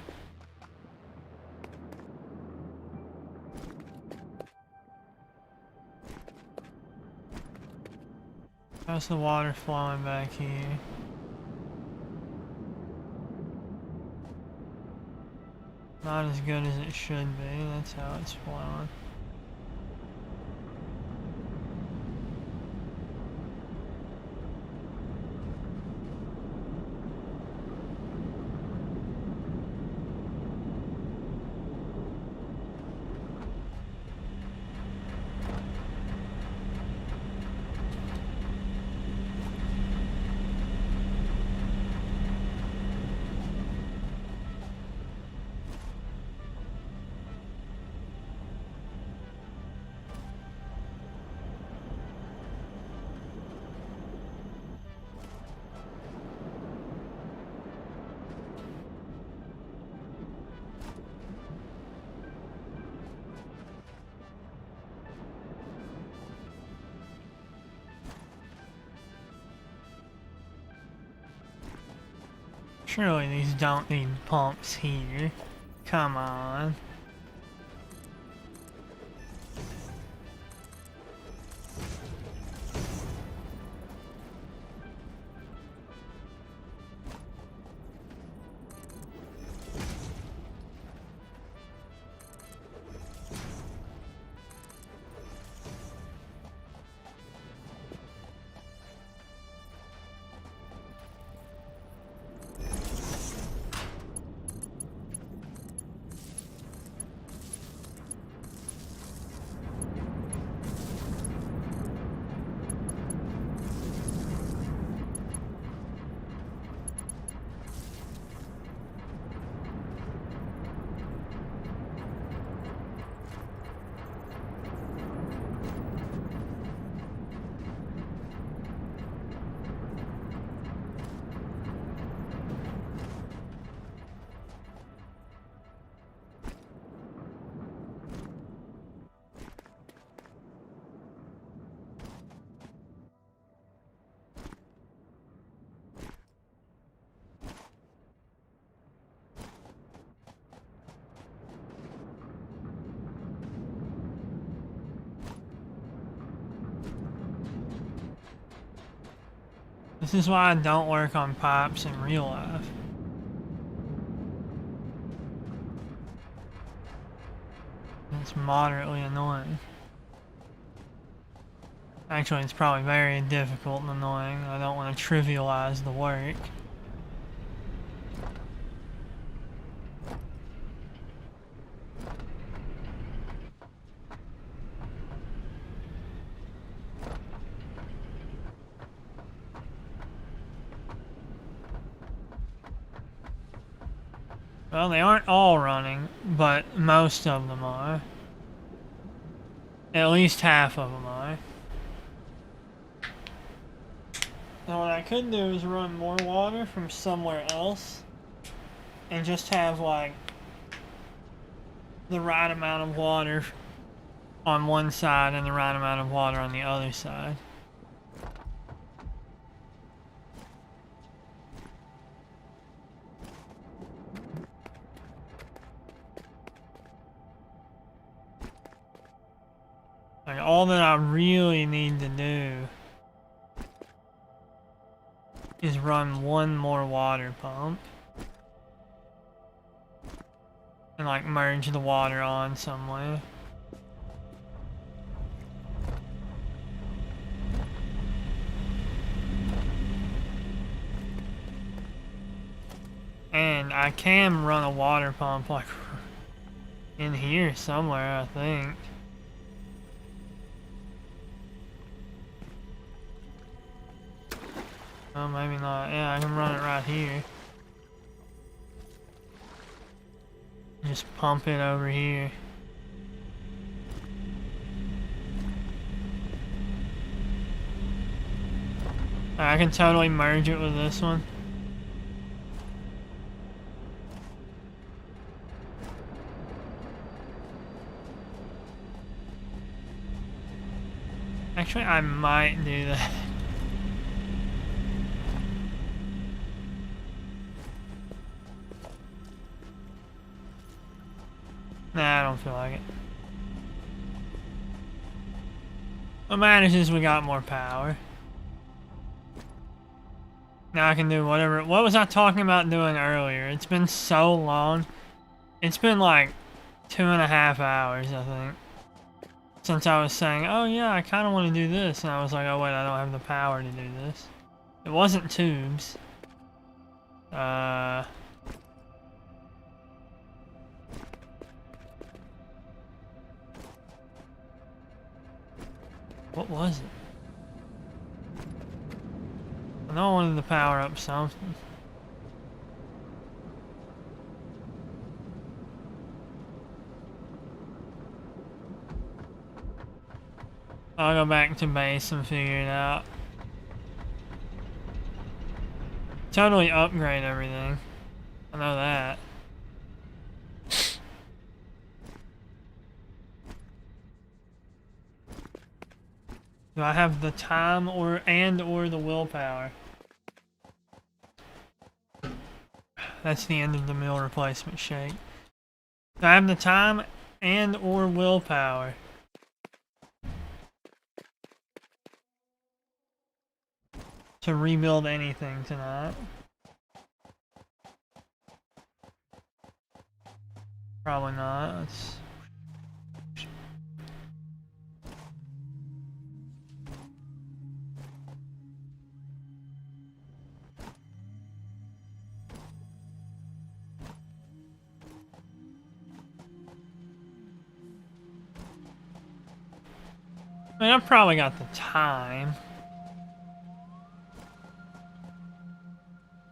How's the water flowing back here? Not as good as it should be, that's how it's flowing. Surely these don't need pumps here. Come on. This is why I don't work on pipes in real life. It's moderately annoying. Actually, it's probably very difficult and annoying. I don't want to trivialize the work. Well, they aren't all running, but most of them are. At least half of them are. Now what I could do is run more water from somewhere else and just have like the right amount of water on one side and the right amount of water on the other side. Like, all that I really need to do is run one more water pump and like merge the water on somewhere. And I can run a water pump like in here somewhere, I think. Oh, maybe not. Yeah, I can run it right here. Just pump it over here. I can totally merge it with this one. Actually, I might do that. Nah, I don't feel like it. What matters is we got more power. Now I can do whatever. What was I talking about doing earlier? It's been so long. It's been like 2.5 hours, I think. Since I was saying, oh yeah, I kind of want to do this. And I was like, oh wait, I don't have the power to do this. It wasn't tubes. What was it? I know I wanted to power up something. I'll go back to base and figure it out. Totally upgrade everything. I know that. Do I have the time or the willpower? That's the end of the meal replacement shake. Do I have the time and or willpower? To rebuild anything tonight? Probably not. Let's... I mean, I've probably got the time.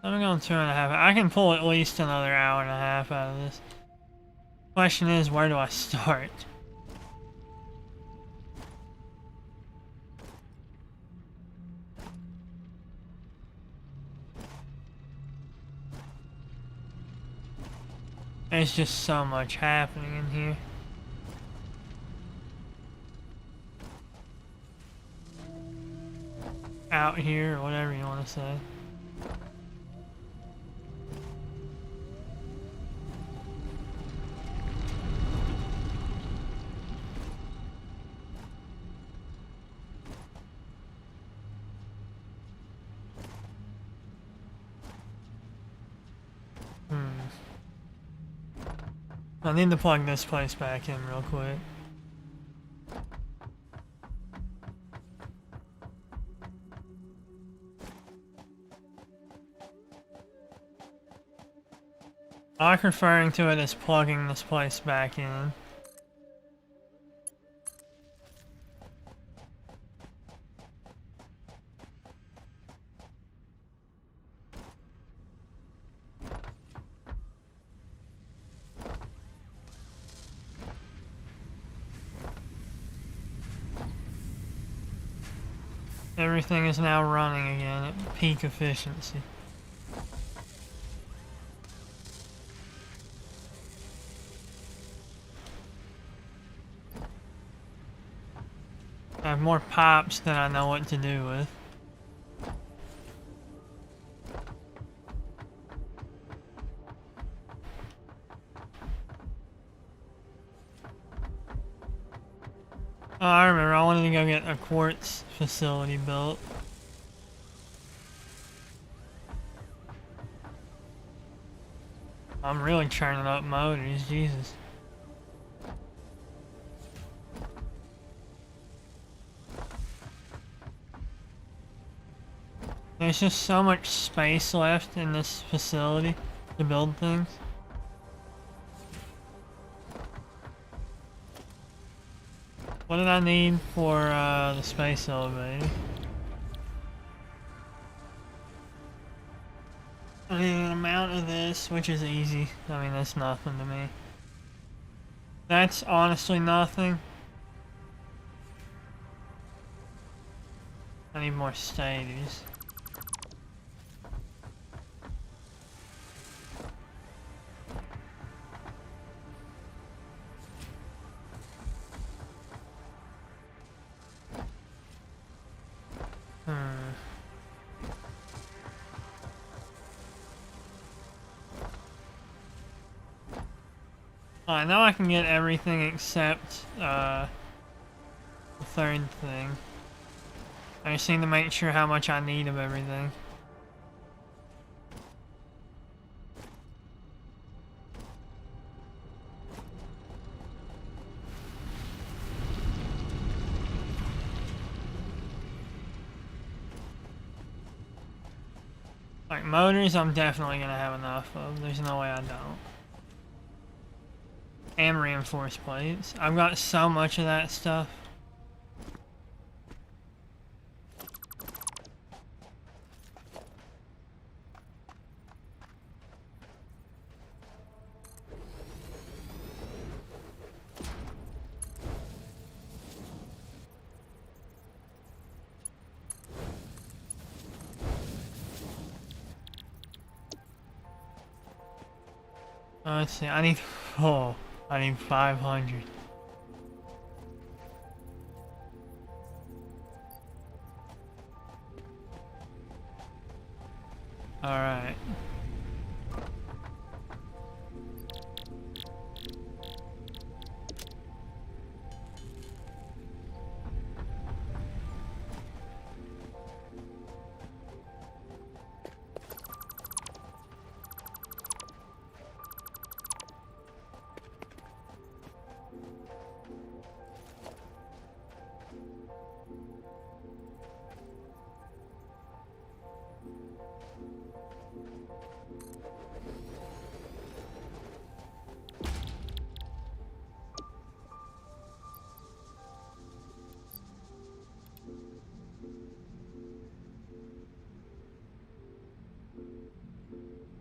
I'm going 2.5. I can pull at least another hour and a half out of this. Question is, where do I start? There's just so much happening in here. Out here, or whatever you want to say. I need to plug this place back in real quick. I like referring to it as plugging this place back in. Everything is now running again at peak efficiency. I have more pipes than I know what to do with. Oh, I remember, I wanted to go get a quartz facility built. I'm really churning up motors, Jesus. There's just so much space left in this facility to build things. What did I need for the space elevator? I need an amount of this, which is easy. I mean, that's nothing to me. That's honestly nothing. I need more stadies. Alright, now I can get everything except the third thing. I just need to make sure how much I need of everything. Like motors, I'm definitely gonna have enough of. There's no way I don't. And reinforced plates. I've got so much of that stuff. Let's see, I need 500. Alright.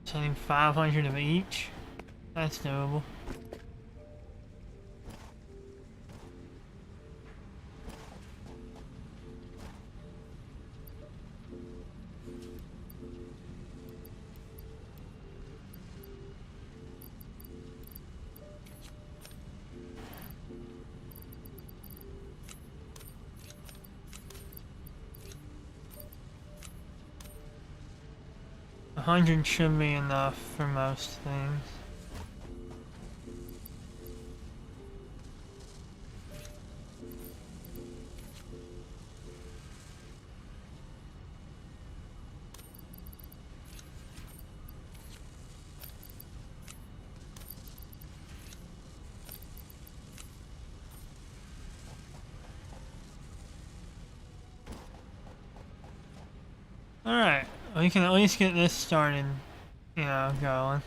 So I need 500 of each. That's doable. A 100 should be enough for most things. Alright, we can at least get this started, you know, going.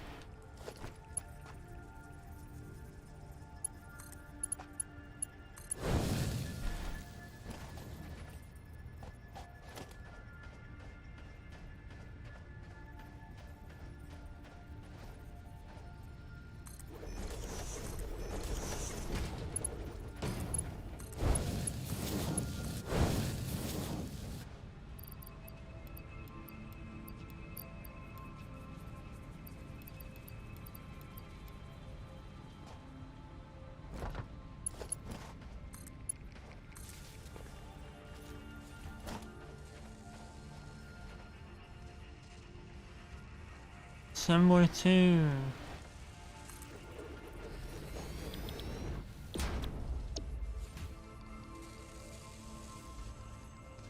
Assembler 2.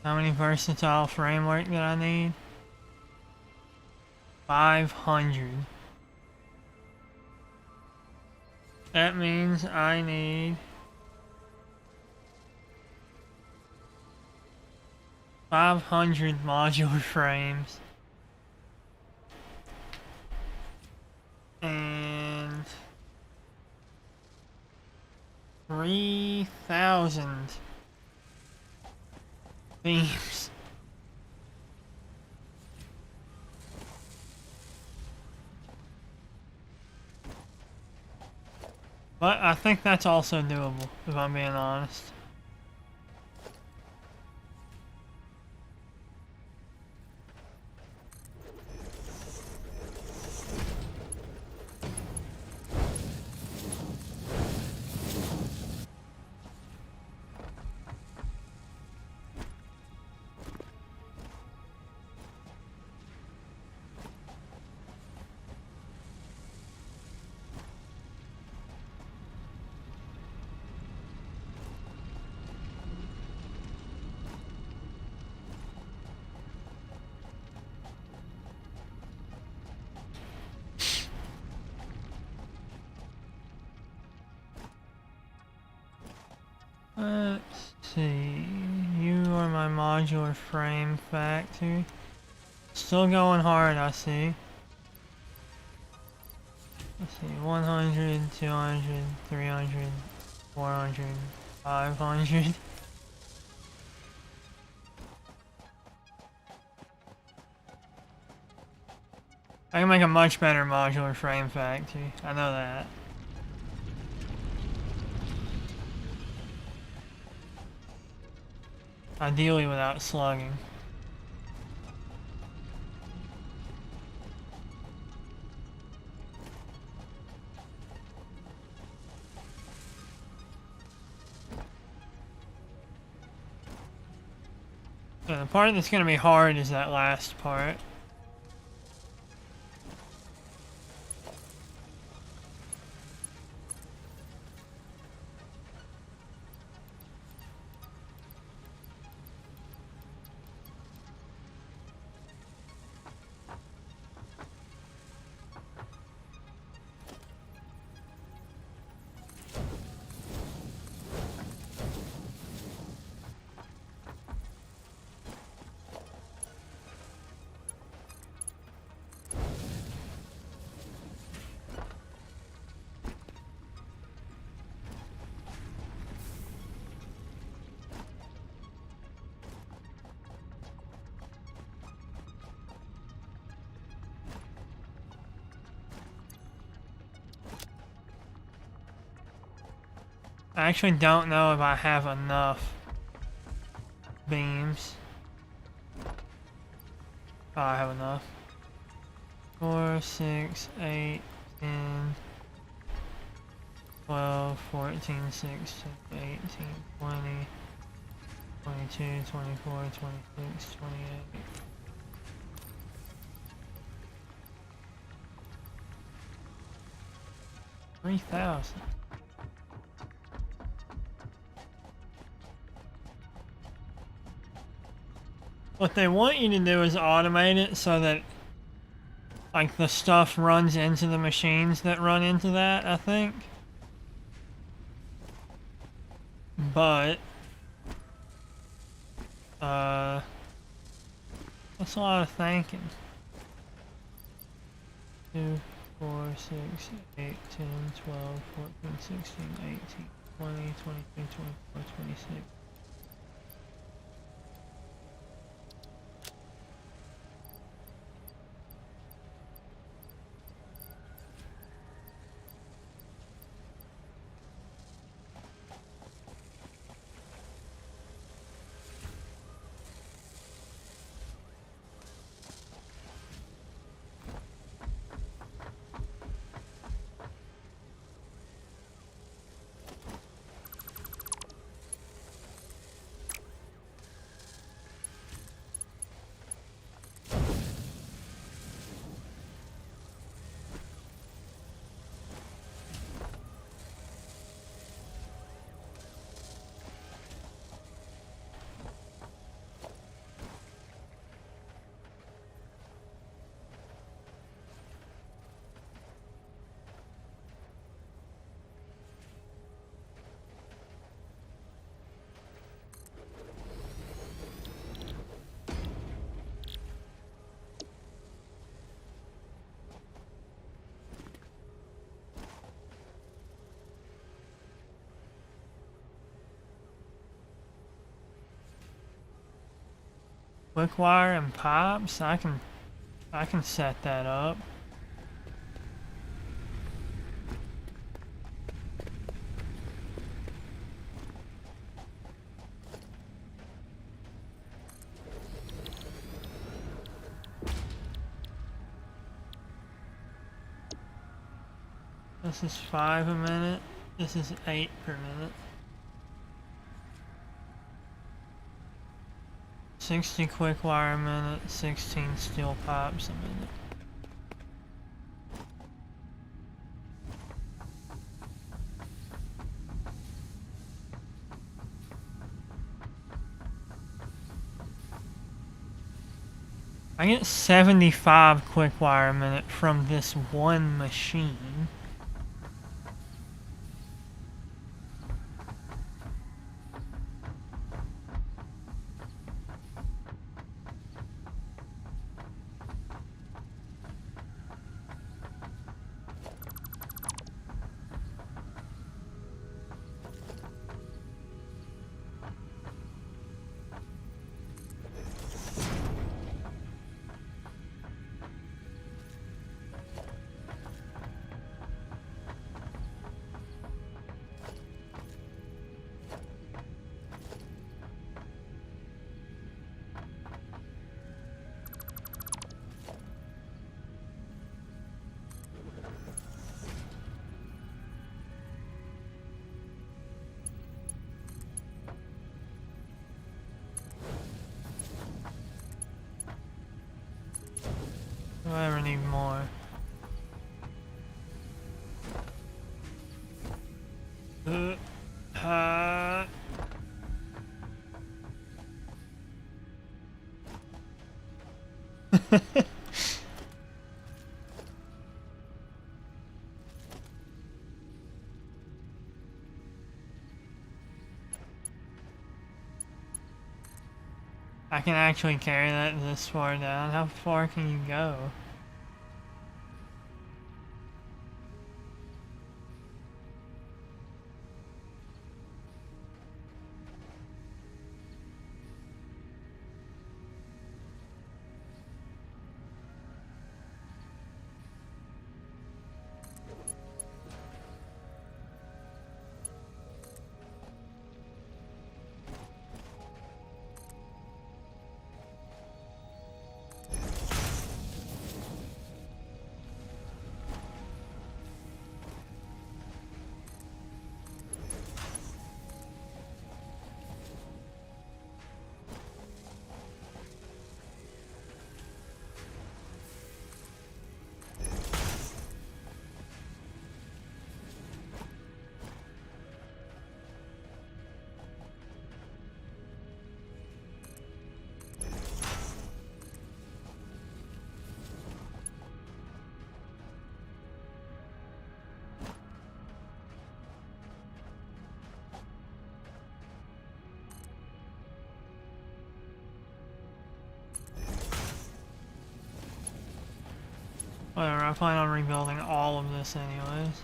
How many versatile framework that I need? 500. That means I need 500 modular frames. And 3,000 beams. But I think that's also doable, if I'm being honest. modular frame factory. Still going hard, I see. Let's see, 100, 200, 300, 400, 500. I can make a much better modular frame factory. I know that. Ideally without slugging. So the part that's going to be hard is that last part. I actually don't know if I have enough beams. Oh, I have enough. 4, 6, 8, 10, 12, 14, 16, 18, 20, 22, 24, 26, 28. $3,000. What they want you to do is automate it so that like the stuff runs into the machines that run into that, I think. But that's a lot of thinking. 2, 4, 6, 8, 10, 12, 14, 16, 18, 20, 23, 24, 26. Quick wire and pipes, I can set that up. This is 5 a minute. This is 8 per minute. 60 quick wire a minute, 16 steel pipes a minute. I get 75 quick wire a minute from this one machine. Do I ever need more? Uh, I can actually carry that this far down. How far can you go? Whatever, I plan on rebuilding all of this anyways.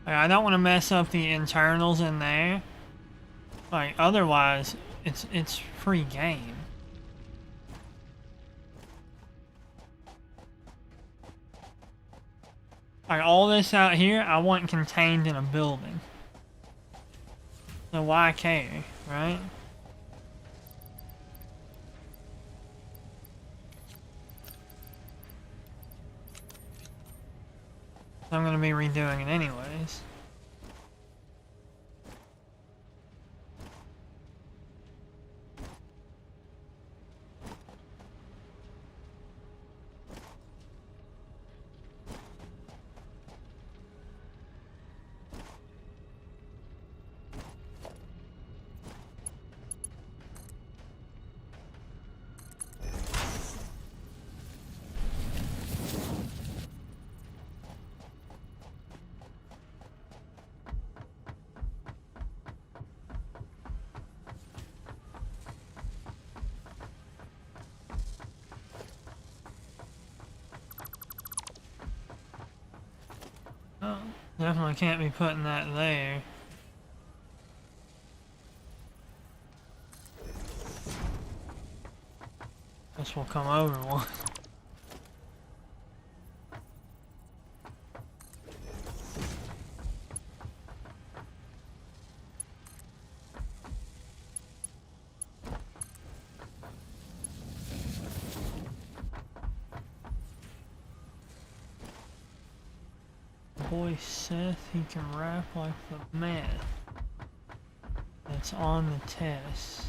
Like, I don't want to mess up the internals in there. Like, otherwise, it's free game. Like, all this out here, I want contained in a building. So why care, right? I'm gonna be redoing it anyways. Oh, definitely can't be putting that there. Guess we'll come over one. Boy Seth, he can rap like the meth that's on the test.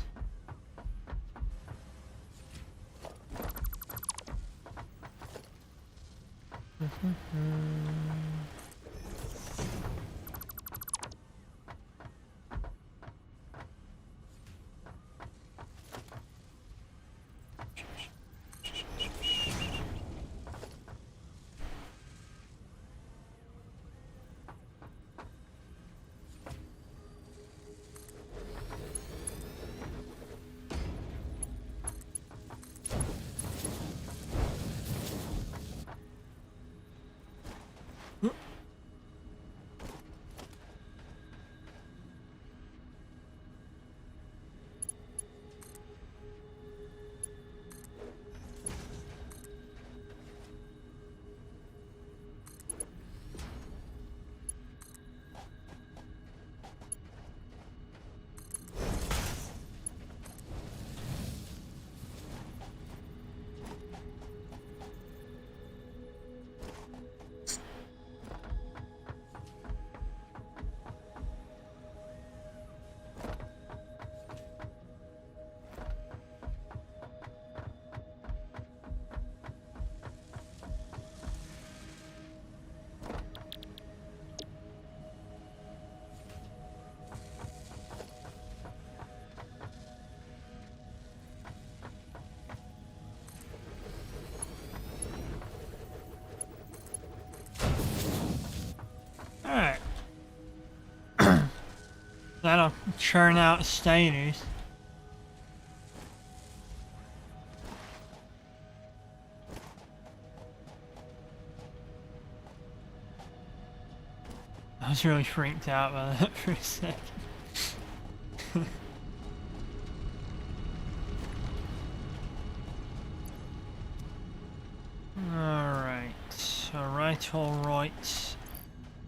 That'll churn out staters. I was really freaked out by that for a second. Alright. Alright, alright.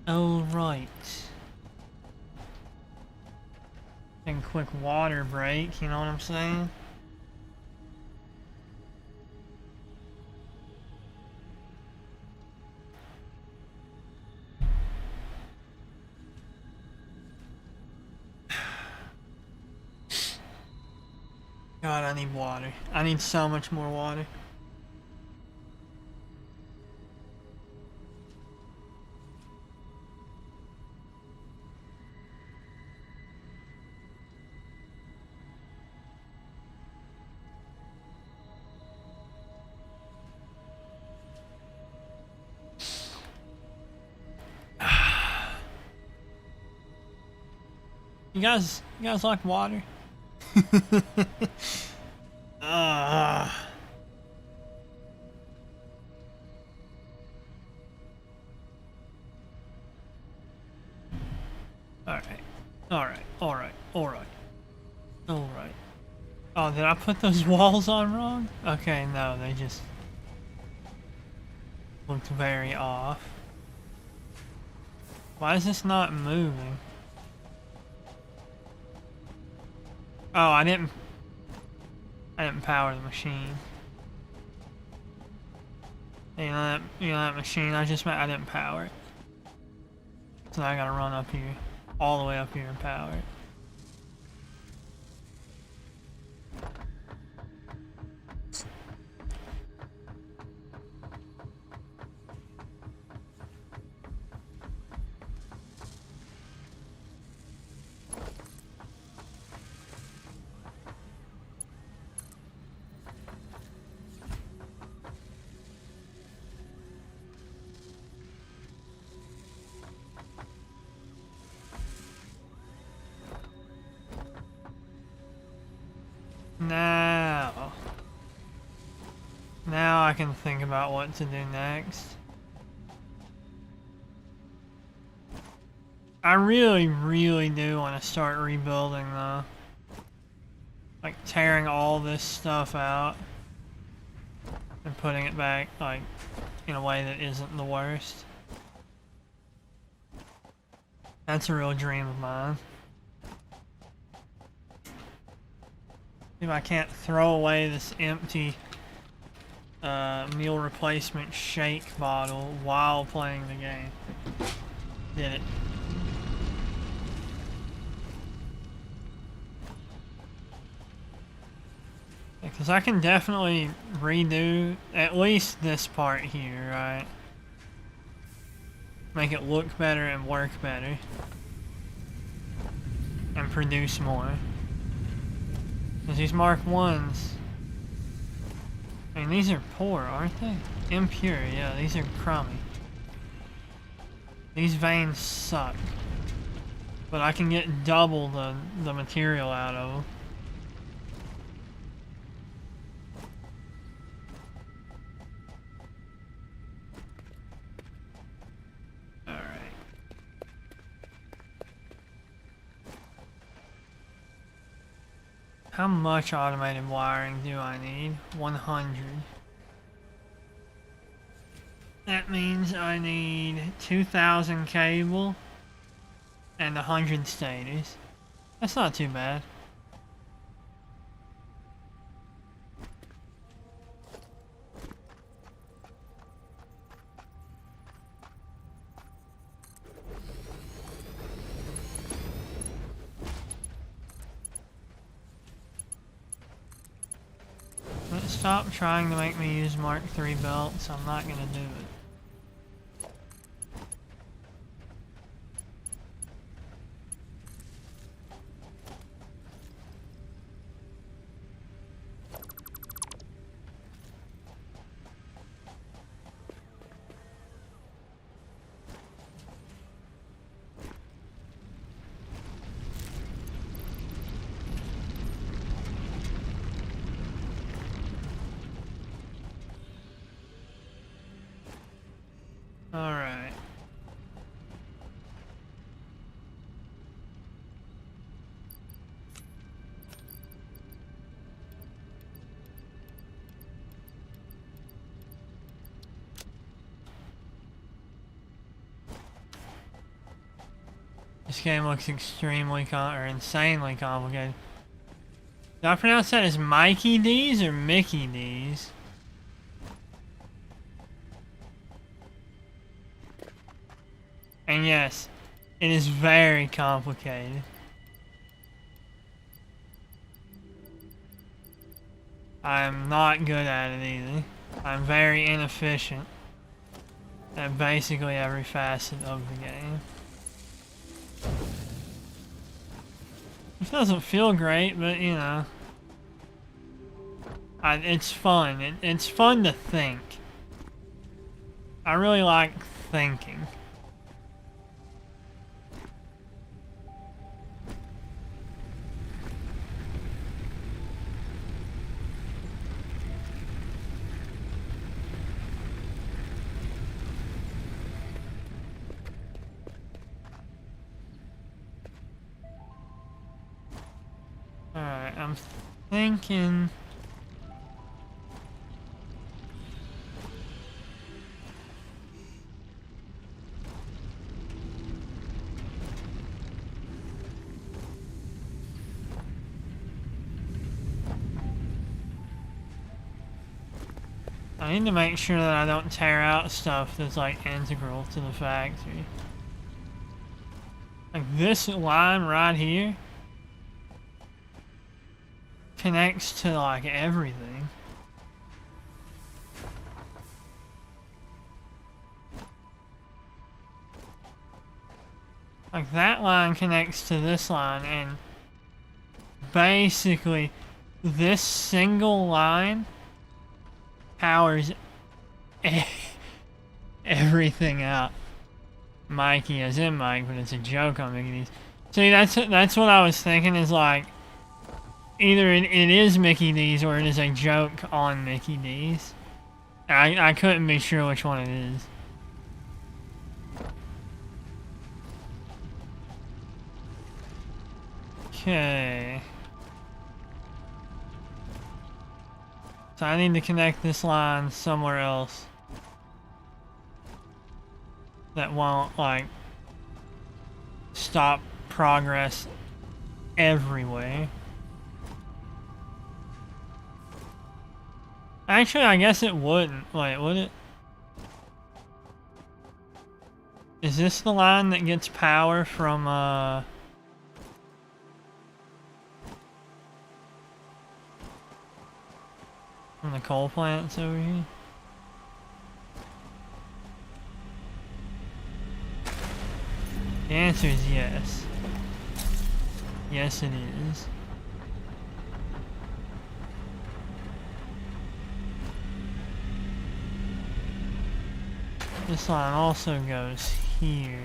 Alright. And quick water break, you know what I'm saying? God, I need water. I need so much more water. You guys like water? Alright. Oh, did I put those walls on wrong? Okay, no, they just looked very off. Why is this not moving? Oh, I didn't power the machine. You know that machine I just made? I didn't power it. So now I gotta run up here, all the way up here and power it. Now I can think about what to do next. I really do want to start rebuilding though. Like tearing all this stuff out and putting it back like in a way that isn't the worst. That's a real dream of mine. If I can't throw away this empty meal replacement shake bottle while playing the game. Did it. Because I can definitely redo at least this part here, right? Make it look better and work better. And produce more. Because these Mark 1s, I mean, these are poor, aren't they? Impure, yeah, these are crummy. These veins suck. But I can get double the material out of them. Alright. How much automated wiring do I need? 100. That means I need 2,000 cable and 100 stators. That's not too bad. Stop trying to make me use Mark III belts. I'm not gonna do it. This game looks extremely or insanely complicated. Did I pronounce that as Mikey D's or Mickey D's? And yes, it is very complicated. I'm not good at it either. I'm very inefficient at basically every facet of the game. This doesn't feel great, but you know, it's fun. It's fun to think. I really like thinking. Alright, I'm thinking... I need to make sure that I don't tear out stuff that's like integral to the factory. Like this line right here connects to like everything. Like that line connects to this line, and basically this single line powers everything out. Mikey as in Mike, but it's a joke on Mickey D's. See, that's what I was thinking, is like either it is Mickey D's or it is a joke on Mickey D's. I couldn't be sure which one it is. Okay. So I need to connect this line somewhere else that won't, like, stop progress everywhere. Actually, I guess it wouldn't. Wait, would it? Is this the line that gets power from, from the coal plants over here? The answer is yes. Yes, it is. This line also goes here.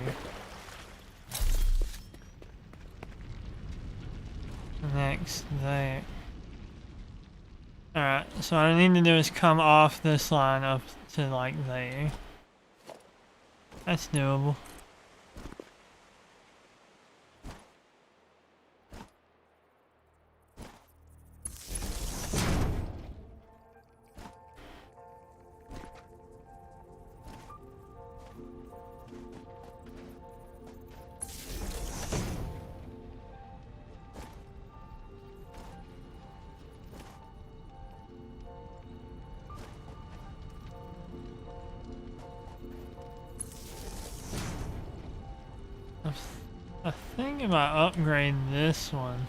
Next there. Alright, so what I need to do is come off this line up to like there. That's doable. I think if I upgrade this one,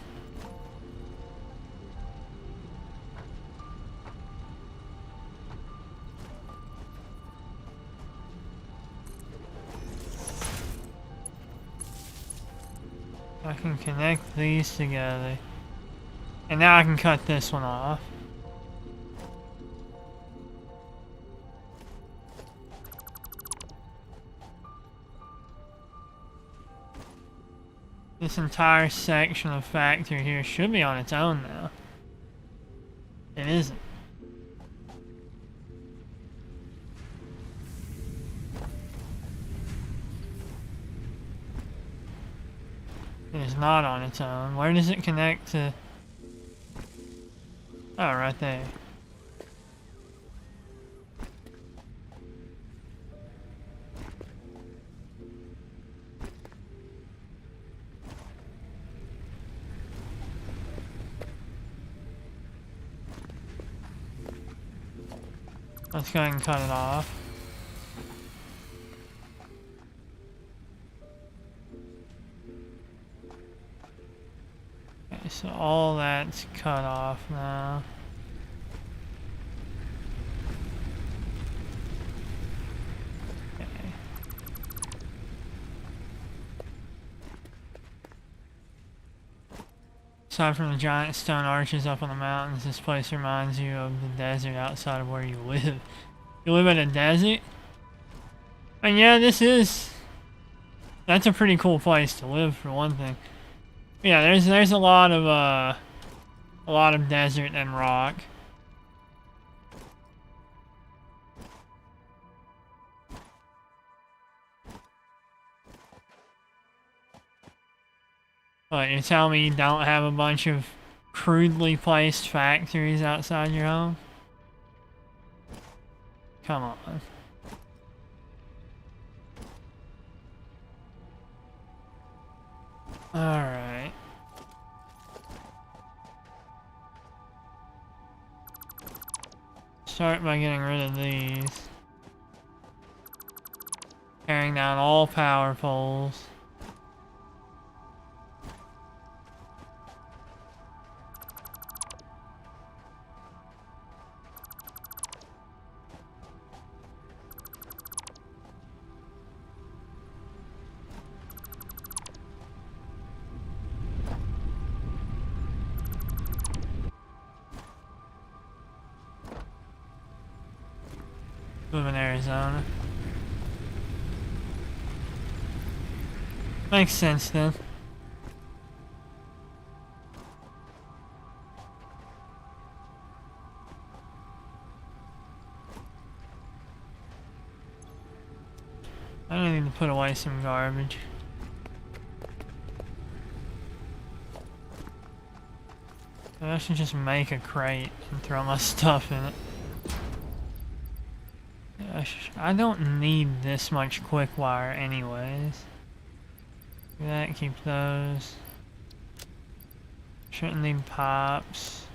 I can connect these together, and now I can cut this one off. This entire section of factory here should be on its own now. It isn't. It is not on its own. Where does it connect to? Oh, right there. Let's go ahead and cut it off. Okay, so all that's cut off now. Okay. Aside from the giant stone arches up on the mountains, this place reminds you of the desert outside of where you live. You live in a desert? And yeah, that's a pretty cool place to live for one thing. Yeah, there's a lot of desert and rock. But you're telling me you don't have a bunch of crudely placed factories outside your home? Come on. Alright. Start by getting rid of these. Tearing down all power poles. Live in Arizona. Makes sense then. I need to put away some garbage. I should just make a crate and throw my stuff in it. I don't need this much quick wire anyways. Do that, keep those. Shouldn't need pipes.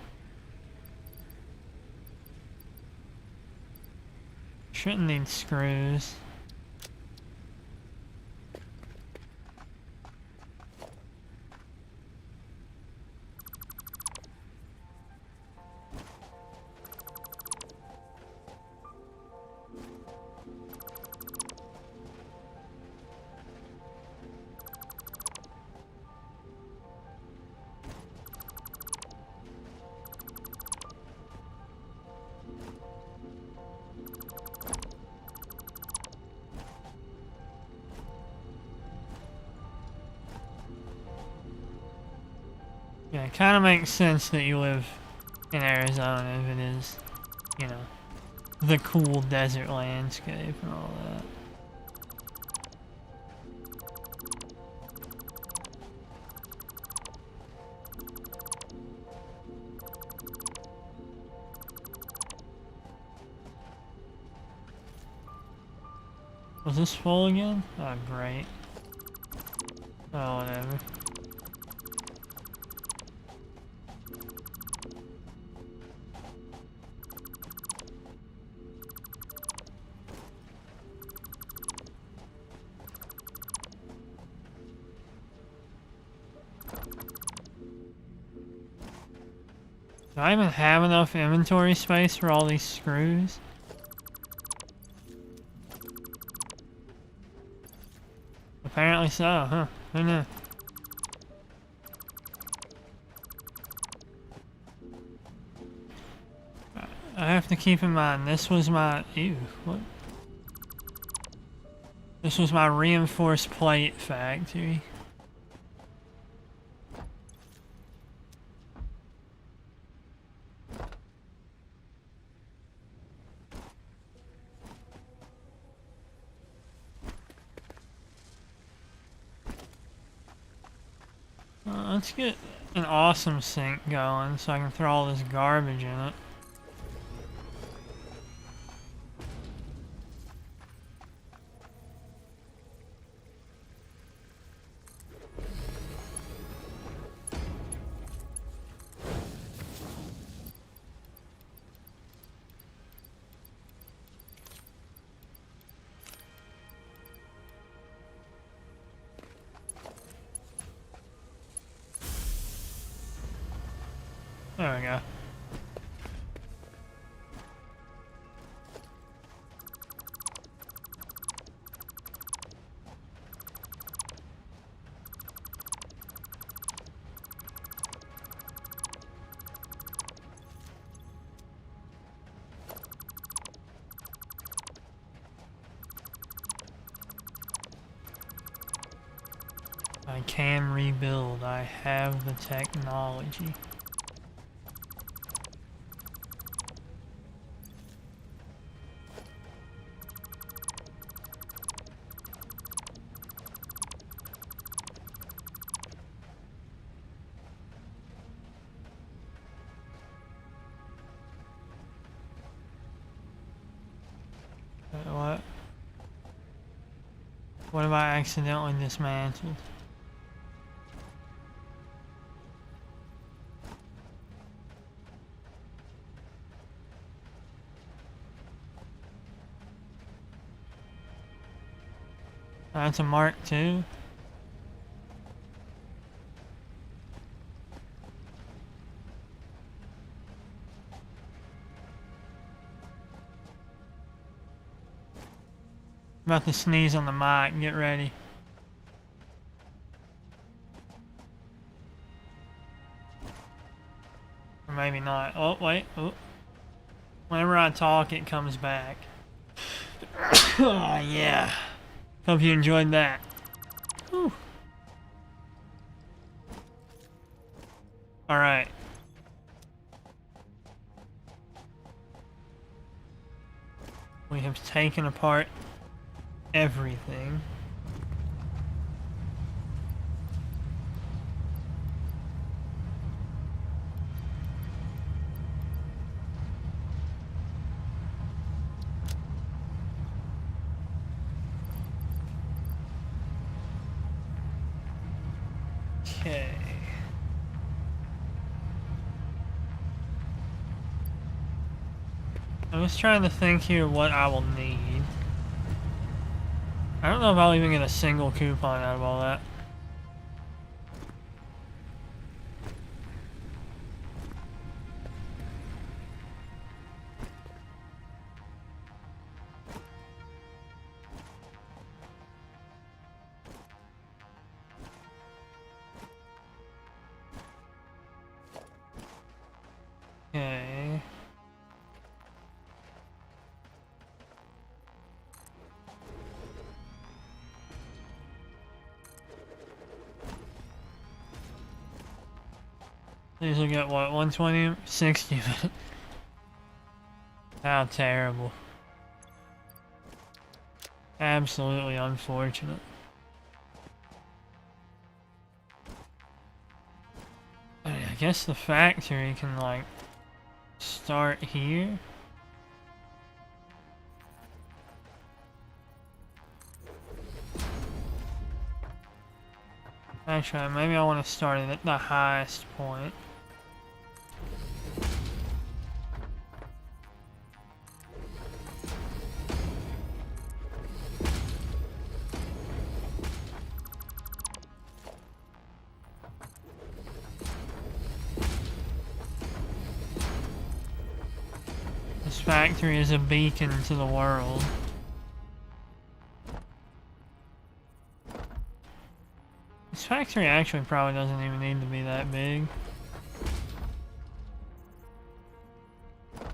Shouldn't need screws. Yeah, it kind of makes sense that you live in Arizona if it is, you know, the cool desert landscape and all that. Was this full again? Oh, great. Oh, whatever. Do I even have enough inventory space for all these screws? Apparently so, huh? Who knew? I have to keep in mind, this was my... Ew, what? This was my reinforced plate factory. Let's get an awesome sink going so I can throw all this garbage in it. There we go. I can rebuild. I have the technology. What? What have I accidentally dismantled? That's a Mark II. About to sneeze on the mic, get ready. Or maybe not. Oh, wait. Oh. Whenever I talk, it comes back. Oh, yeah. Hope you enjoyed that. Whew. Alright. We have taken apart everything. Okay. I'm just trying to think here what I will need. I don't know if I'll even get a single coupon out of all that. Okay. These will get what, 120? 60? How terrible. Absolutely unfortunate. I guess the factory can, like, start here. Actually, maybe I want to start it at the highest point. This factory is a beacon to the world. This factory actually probably doesn't even need to be that big.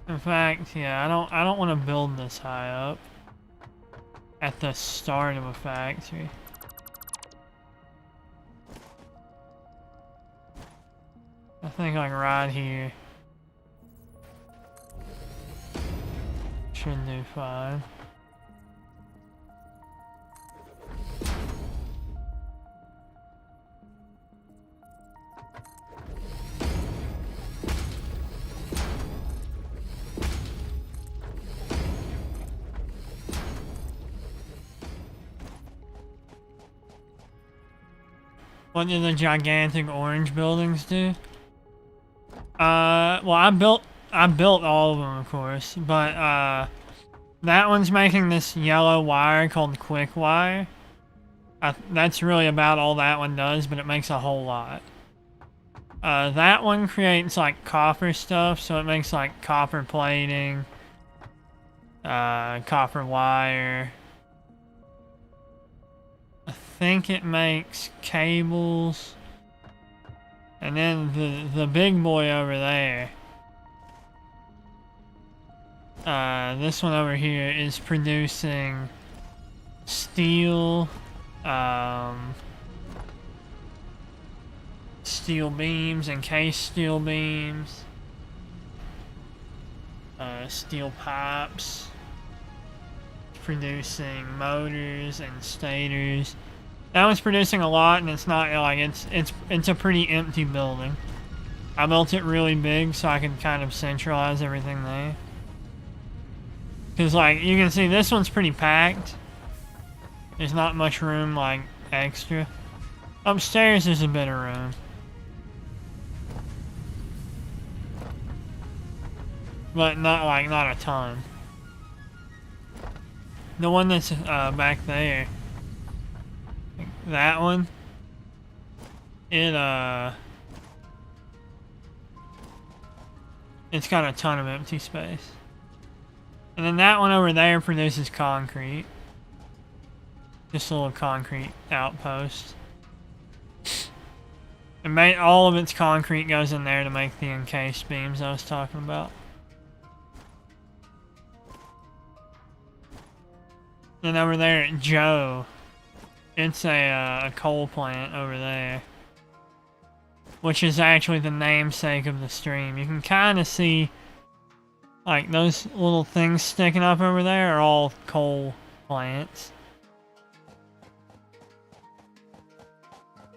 In fact, yeah, I don't want to build this high up at the start of a factory. I think like right here should do fine. What do the gigantic orange buildings do? Well, I built all of them, of course, but that one's making this yellow wire called quick wire. That's really about all that one does, but it makes a whole lot. That one creates like copper stuff, so it makes like copper plating, copper wire. I think it makes cables. And then the big boy over there, this one over here is producing steel, steel beams, encased steel beams, steel pipes, producing motors and stators. That one's producing a lot, and it's not like it's a pretty empty building. I built it really big so I can kind of centralize everything there. Cause like you can see, this one's pretty packed. There's not much room like extra. Upstairs there's a bit of room. But not a ton. The one that's back there, that one, it's got a ton of empty space. And then that one over there produces concrete. Just a little concrete outpost. And all of its concrete goes in there to make the encased beams I was talking about. Then over there at Joe, it's a coal plant over there, which is actually the namesake of the stream. You can kind of see, like, those little things sticking up over there are all coal plants.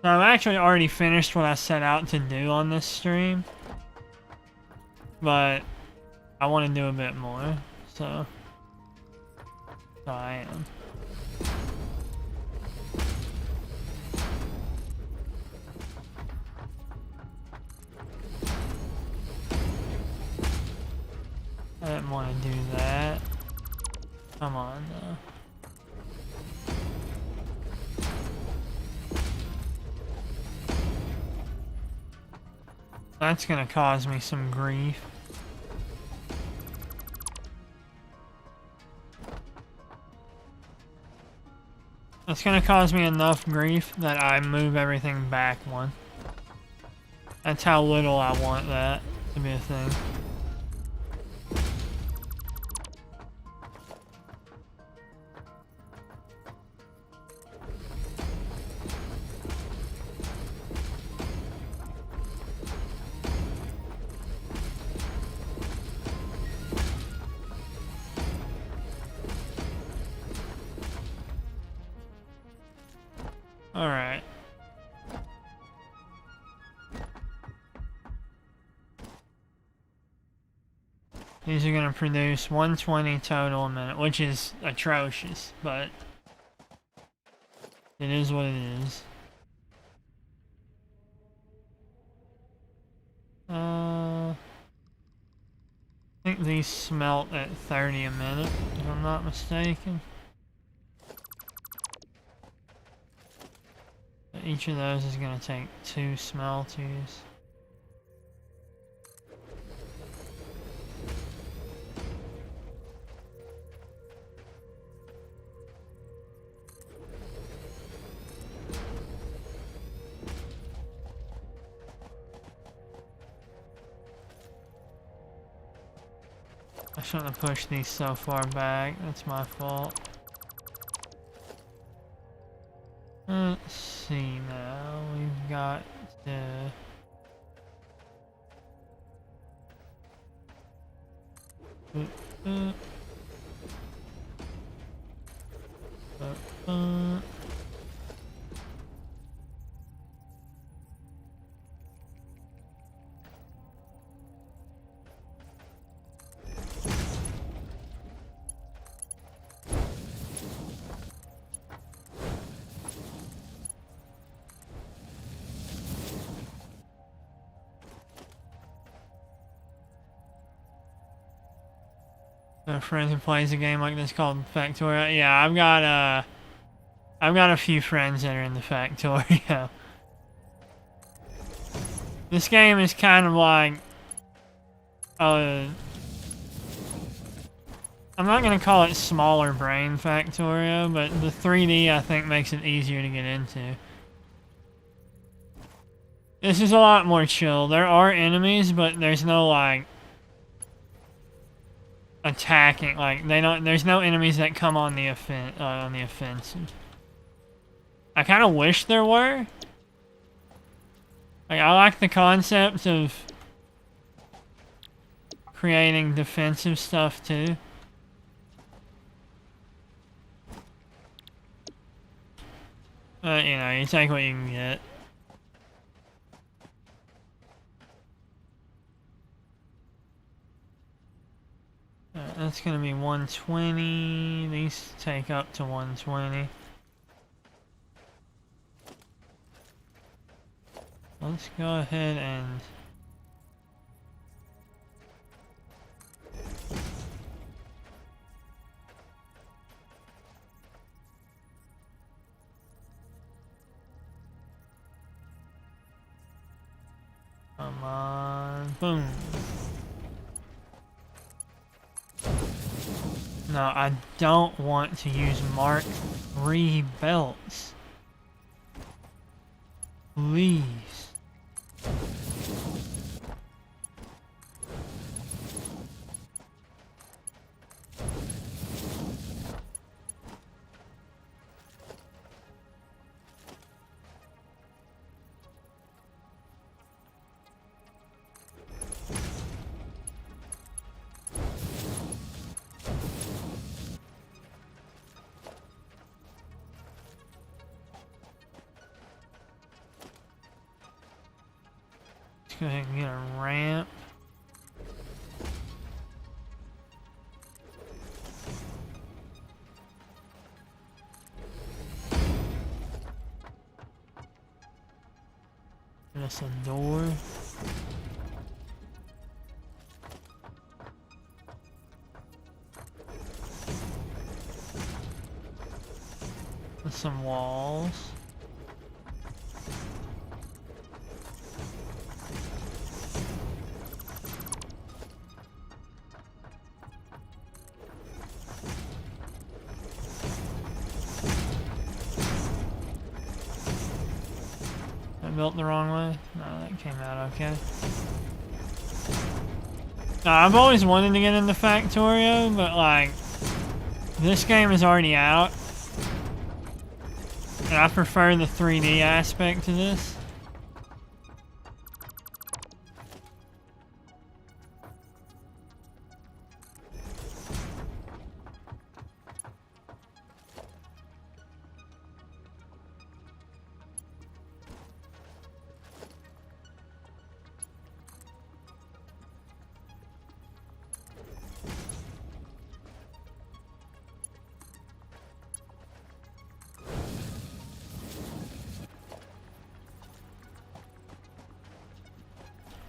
So I've actually already finished what I set out to do on this stream, but I want to do a bit more, so I am. I didn't want to do that. Come on, though. That's gonna cause me some grief. That's gonna cause me enough grief that I move everything back one. That's how little I want that to be a thing. Alright. These are gonna produce 120 total a minute, which is atrocious, but it is what it is. I think these smelt at 30 a minute, if I'm not mistaken. Each of those is going to take 2 smelters. I shouldn't have pushed these so far back, that's my fault. Let's see now, we've got the... A friend who plays a game like this called Factorio. Yeah, I've got a few friends that are in the Factorio. This game is kind of like, I'm not gonna call it smaller brain Factorio, but the 3D I think makes it easier to get into. This is a lot more chill. There are enemies, but there's no like attacking. Like there's no enemies that come on the offensive. I kind of wish there were. Like I like the concept of creating defensive stuff too. But you know, you take what you can get. That's gonna be 120. These take up to 120. Let's go ahead and come on, boom. No, I don't want to use Mark III belts. Please. Go ahead and get a ramp. There's a door. With some walls. Built the wrong way? No, that came out okay. I've always wanted to get into Factorio, but like, this game is already out. And I prefer the 3D aspect to this.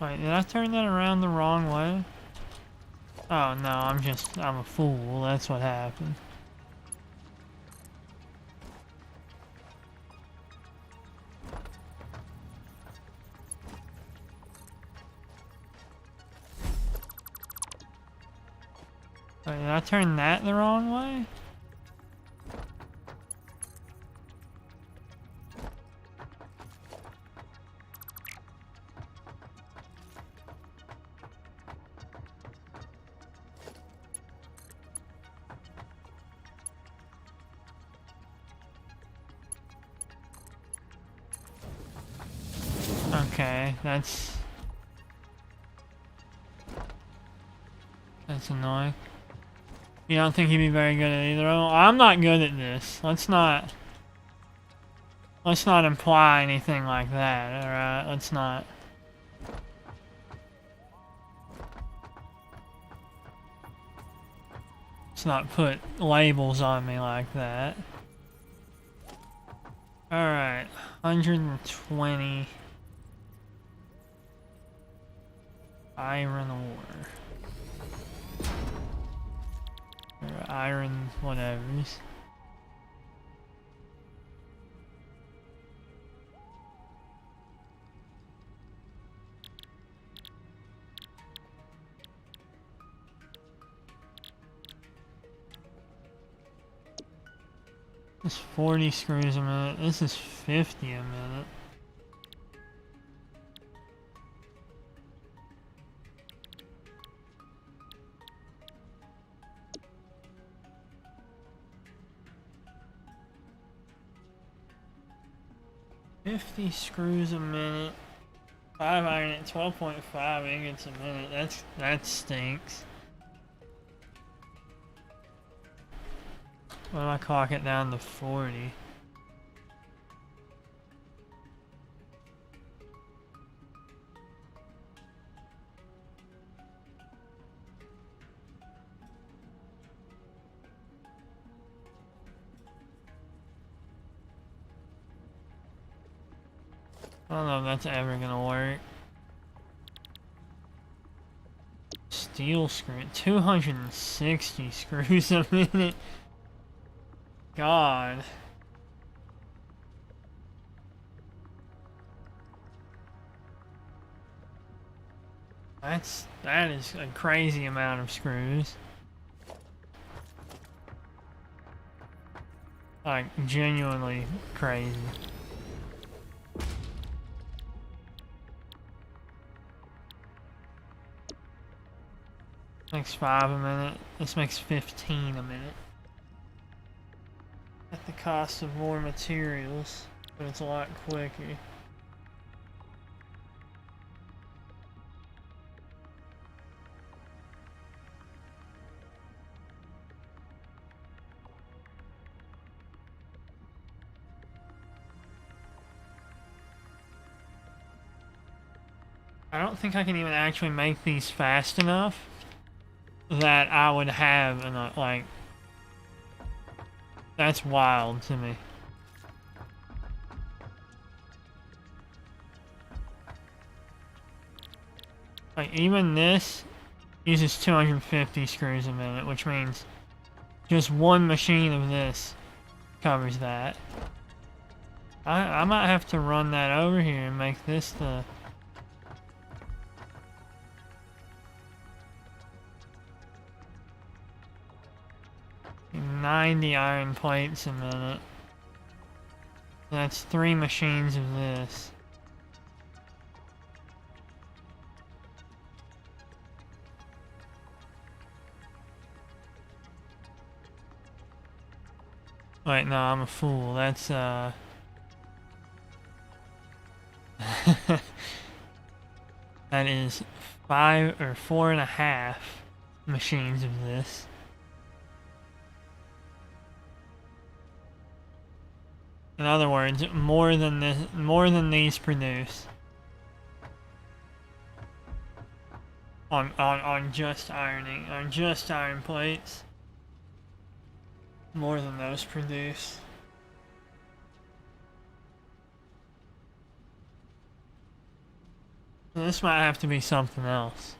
Wait, did I turn that around the wrong way? Oh no, I'm a fool, that's what happened. Wait, did I turn that the wrong way? Okay, that's annoying. You don't think he'd be very good at either? Oh, I'm not good at this. Let's not imply anything like that, alright? Let's not put labels on me like that. Alright, 120 iron ore. Or iron whatevers. This is 40 screws a minute. This is 50 a minute. $50 screws a minute. 5 iron at 12.5 ingots a minute. That stinks. What do I clock it down to 40? I don't know if that's ever gonna work. Steel screw, 260 screws a minute. God. That is a crazy amount of screws. Like, genuinely crazy. Makes 5 a minute. This makes 15 a minute. At the cost of more materials, but it's a lot quicker. I don't think I can even actually make these fast enough that I would have enough, like, that's wild to me. Like, even this uses 250 screws a minute, which means just one machine of this covers that. I might have to run that over here and make this the... $90 iron plates a minute. That's 3 machines of this. Wait, no, I'm a fool. That's, that is 5 or 4.5 machines of this. In other words, more than these produce. On just ironing, on just iron plates. More than those produce. So this might have to be something else.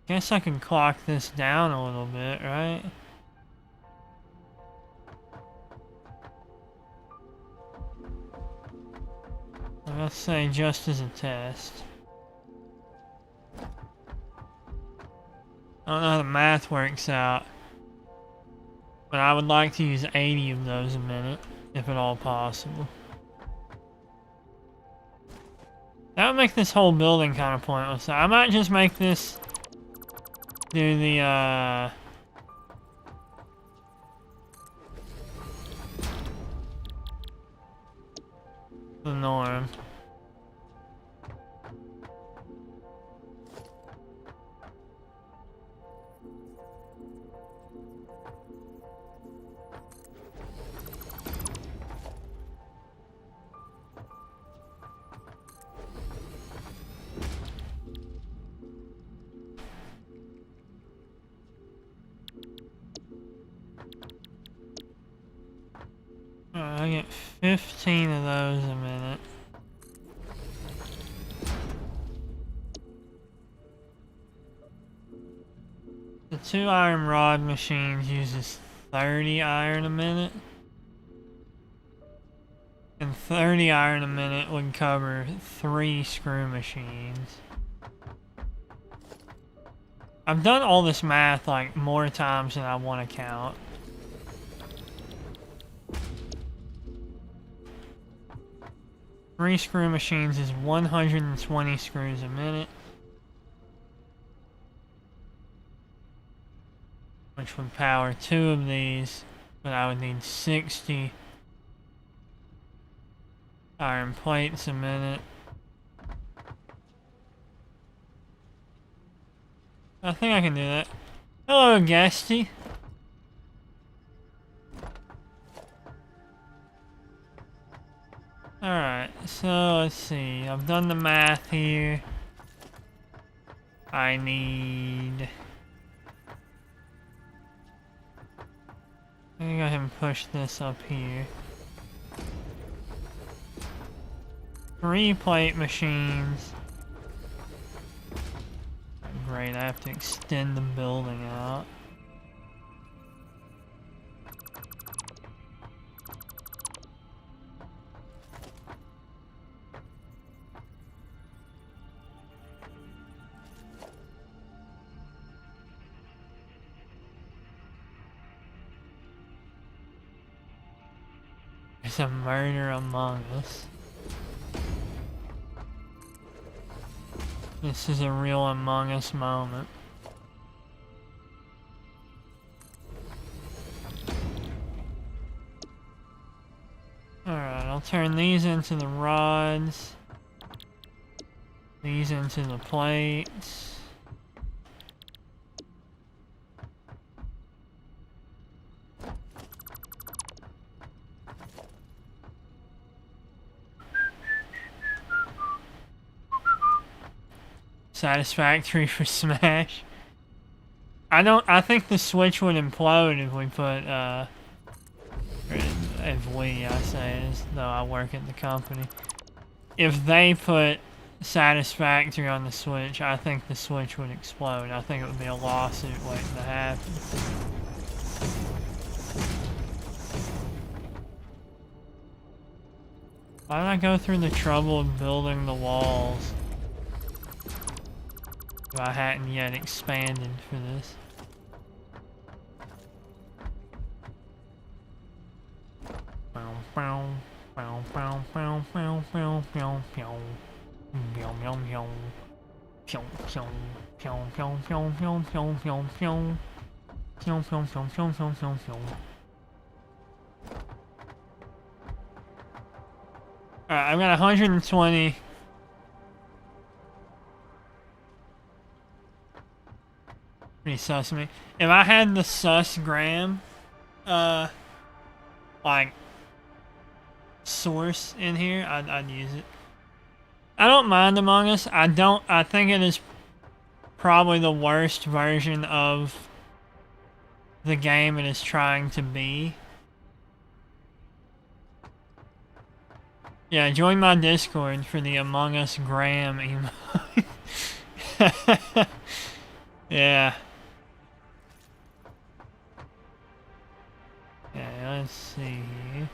Guess I can clock this down a little bit, right? Let's say just as a test. I don't know how the math works out, but I would like to use 80 of those a minute, if at all possible. That would make this whole building kind of pointless. I might just make this do the norm. I get 15 of those a minute. The 2 iron rod machines uses 30 iron a minute. And 30 iron a minute would cover 3 screw machines. I've done all this math like more times than I want to count. Three screw machines is 120 screws a minute. Which would power 2 of these, but I would need 60 iron plates a minute. I think I can do that. Hello, Guesty. Alright, so let's see. I've done the math here. I need... I'm gonna go ahead and push this up here. 3 plate machines. Great, I have to extend the building out. There's a murder among us. This is a real Among Us moment. Alright, I'll turn these into the rods. These into the plates. Satisfactory for Smash. I think the Switch would implode if we put, I say, as though I work at the company. If they put Satisfactory on the Switch, I think the Switch would explode. I think it would be a lawsuit waiting to happen. Why did I go through the trouble of building the walls? I hadn't yet expanded for this. Alright, I've got 120. Pretty sus to me. If I had the sus gram, like, source in here, I'd use it. I don't mind Among Us. I think it is probably the worst version of the game it is trying to be. Yeah, join my Discord for the Among Us gram emote. Yeah. Yeah, let's see here.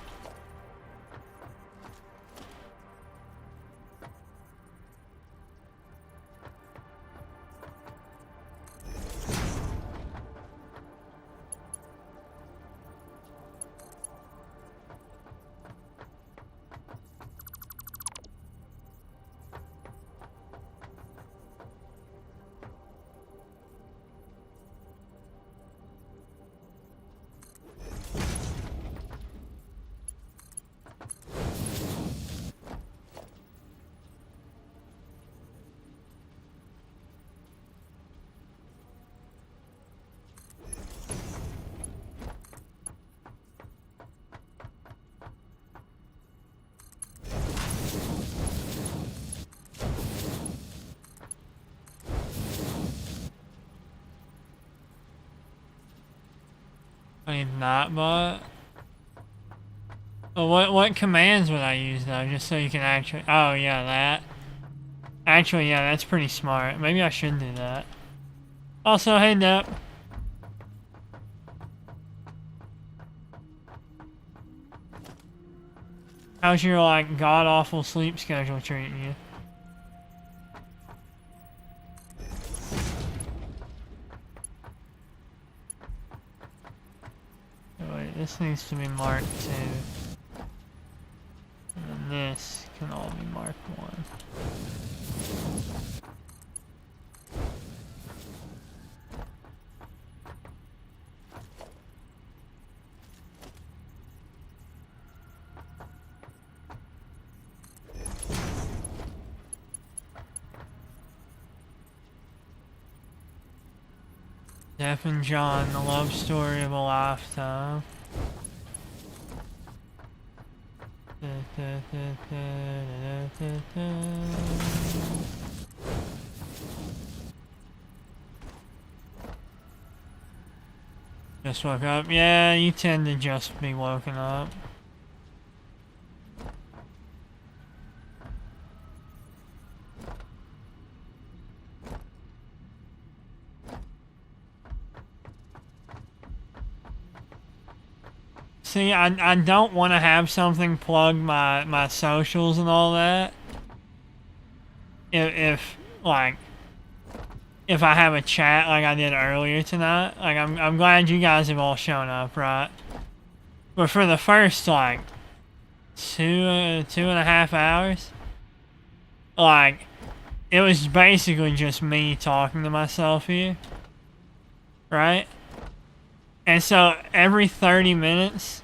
I need not bot. Well, what commands would I use though, just so you can actually? Oh yeah, that. Actually, yeah, that's pretty smart. Maybe I should do that. Also, hey Nep. How's your, like, god-awful sleep schedule treating you? Oh, wait, this needs to be marked 2. And then this can all be marked 1. Jeff and John, the love story of a lifetime. Just woke up. Yeah, you tend to just be woken up. See, I don't want to have something plug my socials and all that. If like if I have a chat like I did earlier tonight, like I'm glad you guys have all shown up, right? But for the first like 2.5 hours, like it was basically just me talking to myself here, right? And so every 30 minutes,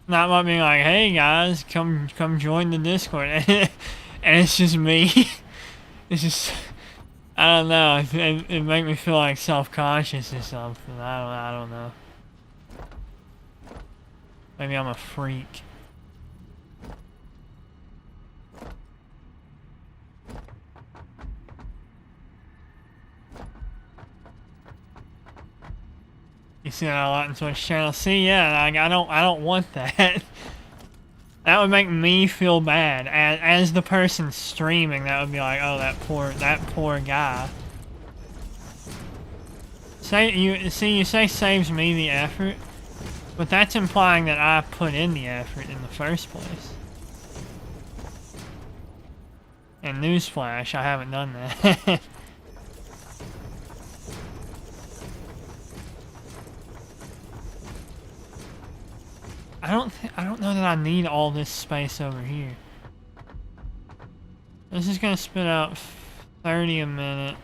not about being like, hey guys, come join the Discord. And it's just me. It's just, I don't know, it makes me feel like self-conscious or something. I don't know. Maybe I'm a freak. You see that a lot in Twitch channel. See, yeah, like, I don't want that. That would make me feel bad. As the person streaming, that would be like, oh, that poor guy. You say saves me the effort, but that's implying that I put in the effort in the first place. And newsflash, I haven't done that. I don't know that I need all this space over here. This is gonna spit out 30 a minute.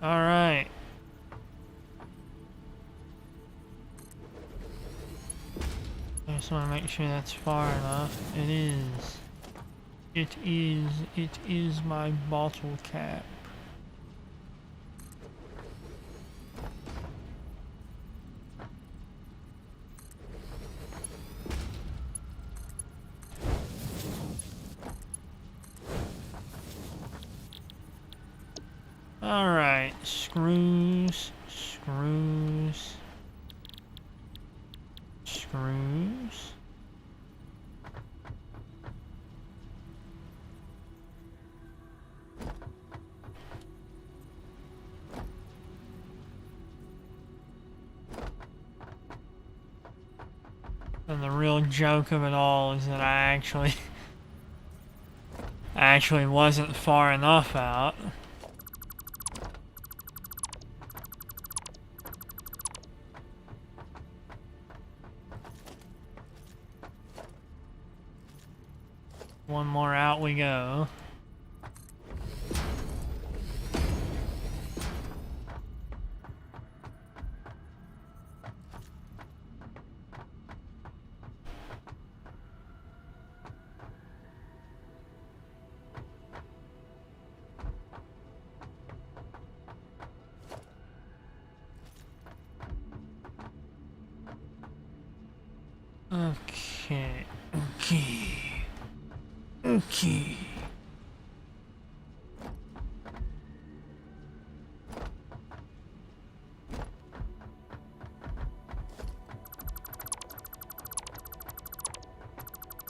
Alright. I just want to make sure that's far enough. It is. It is my bottle cap. Alright, screws. And the real joke of it all is that I actually wasn't far enough out. One more out we go. Okay. Okay. Okay.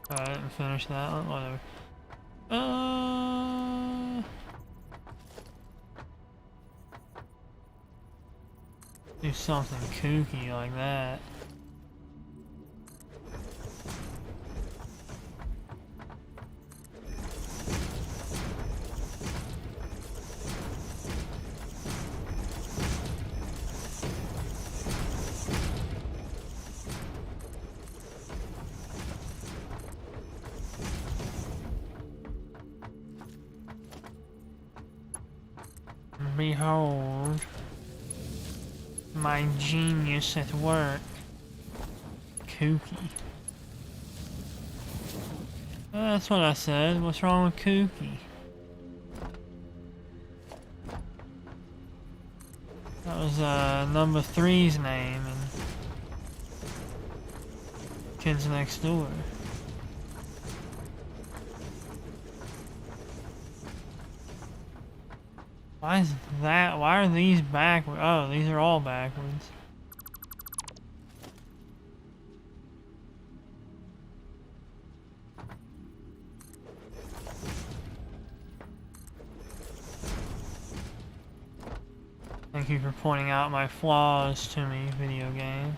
I didn't finish that one, whatever. Do something kooky like that. Behold my genius at work. Kooky. That's what I said. What's wrong with kooky? That was number 3's name and Kids Next Door. Why is that? Why are these backwards? Oh, these are all backwards. Thank you for pointing out my flaws to me, video game.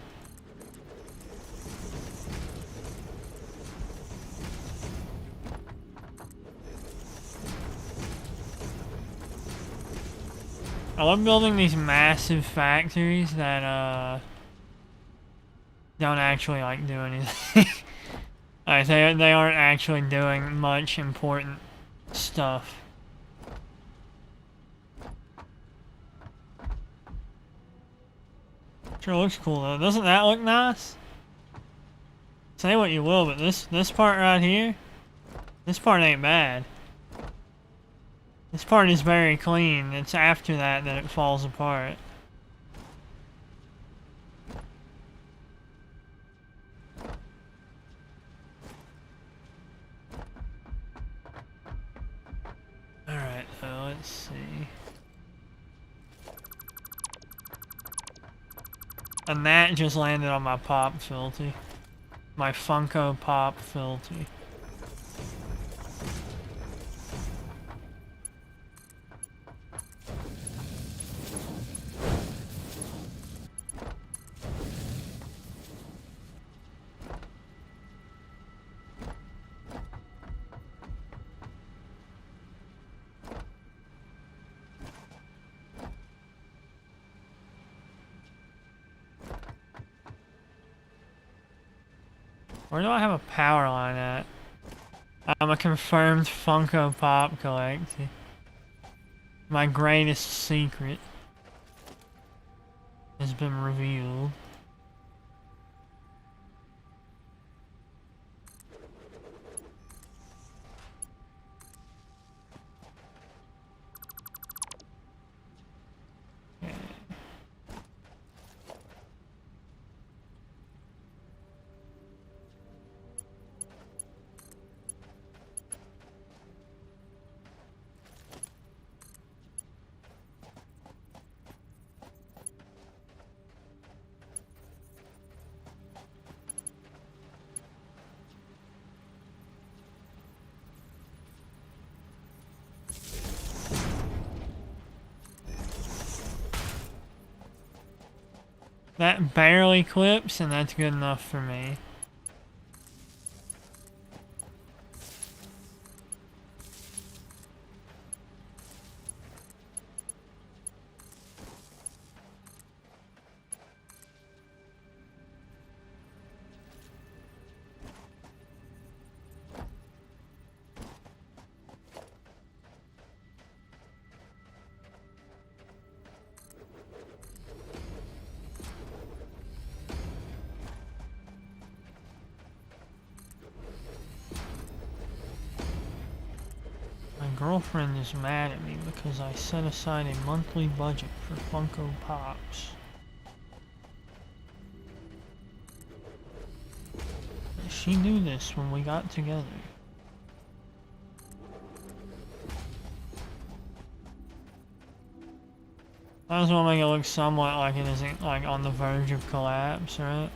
I love building these massive factories that don't actually like do anything. Like they aren't actually doing much important stuff. Sure looks cool though. Doesn't that look nice? Say what you will, but this part right here, this part ain't bad. This part is very clean. It's after that it falls apart. Alright, so let's see. And that just landed on my pop filter. My Funko Pop filter. Where do I have a power line at? I'm a confirmed Funko Pop collector. My greatest secret has been revealed. That barely clips, and that's good enough for me. My girlfriend is mad at me because I set aside a monthly budget for Funko Pops. she knew this when we got together. I just want to make it look somewhat like it isn't like on the verge of collapse, right?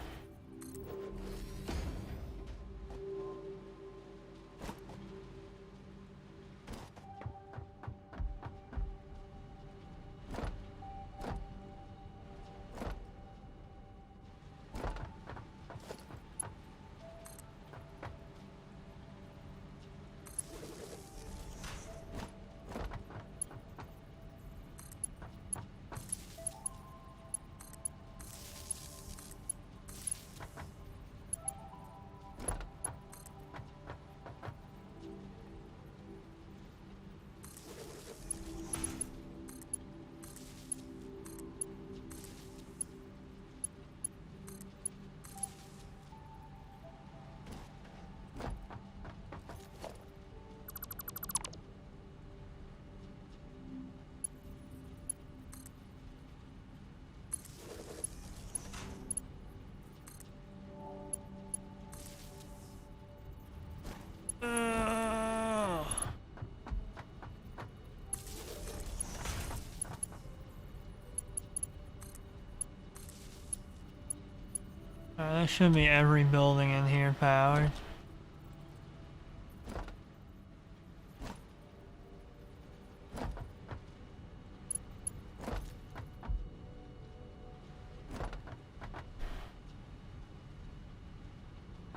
That should be every building in here powered.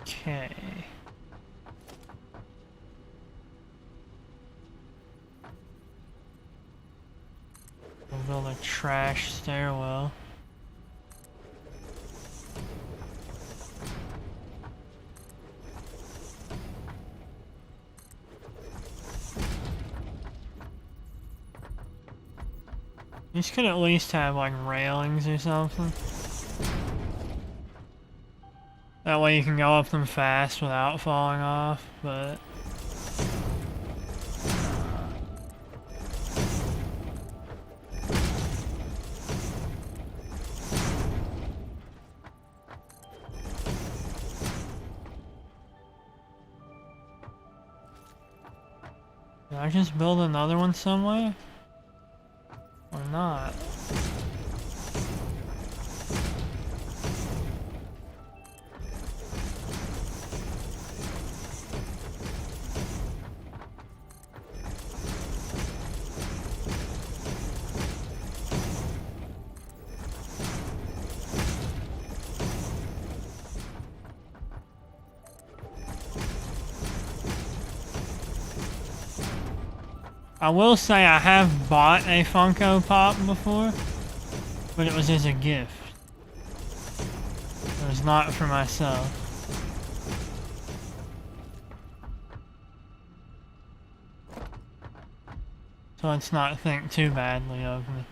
Okay. We'll build a trash stairwell. These could at least have like railings or something. That way you can go up them fast without falling off, but... Did I just build another one somewhere? Or not? I will say I have bought a Funko Pop before, but it was as a gift. It was not for myself. So let's not think too badly of me.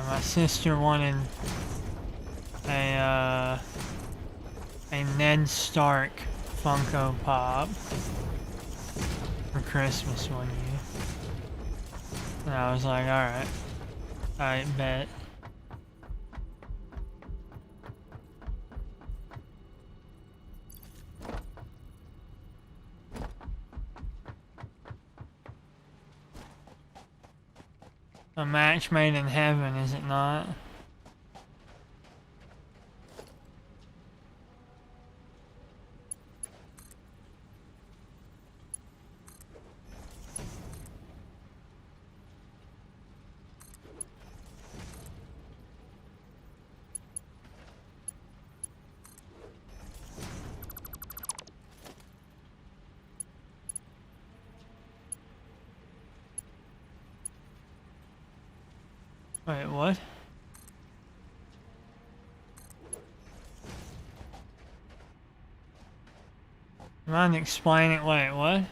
My sister wanted a Ned Stark Funko Pop for Christmas one year. And I was like, alright, I bet. A match made in heaven, is it not? Wait, what? Mind explaining? Wait, what?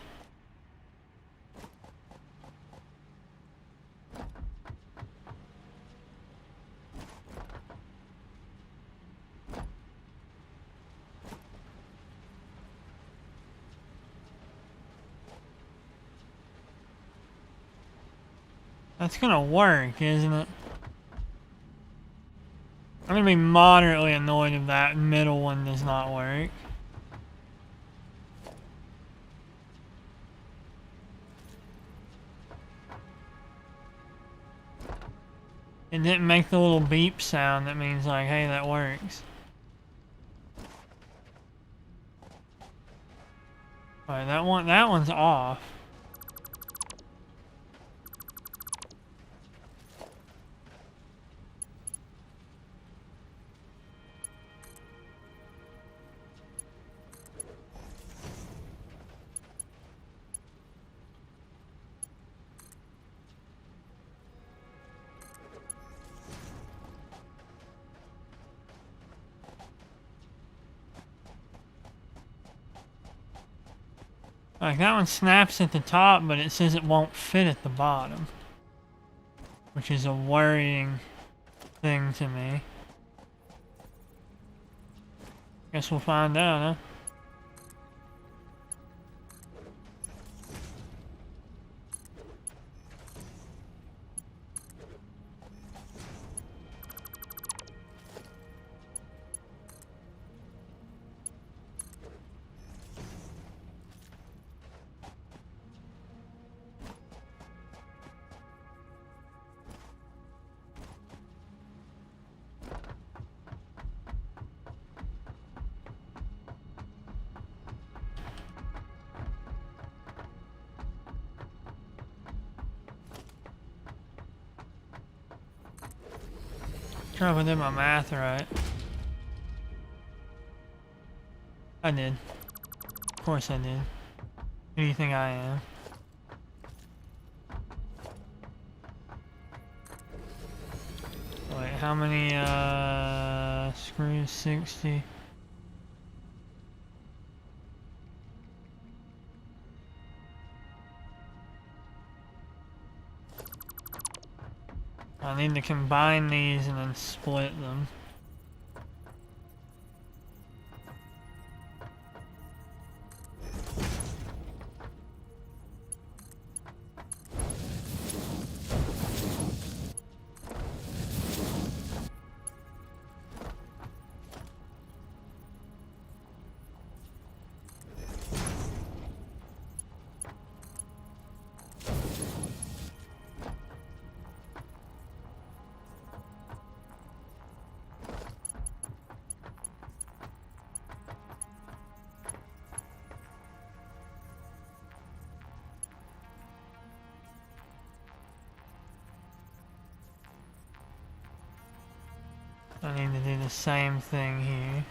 That's gonna work, isn't it? I'm gonna be moderately annoyed if that middle one does not work. It didn't make the little beep sound that means like, hey, that works. Alright, that one's off. Like, that one snaps at the top, but it says it won't fit at the bottom. Which is a worrying thing to me. Guess we'll find out, huh? Try to do my math right. I did. Of course I did. Who do you think I am? Wait, how many screws? 60? I need to combine these and then split them. I need to do the same thing here.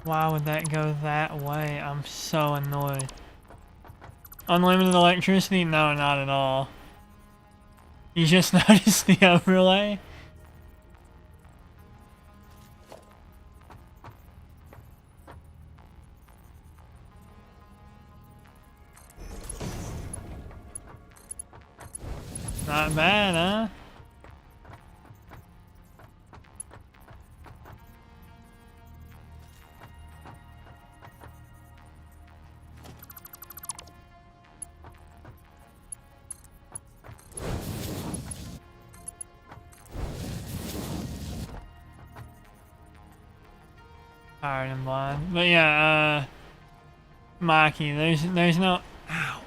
Why would that go that way? I'm so annoyed. Unlimited electricity? No, not at all. You just noticed the overlay? Not bad, huh? Tired and blind. But yeah, Mikey, there's no ow.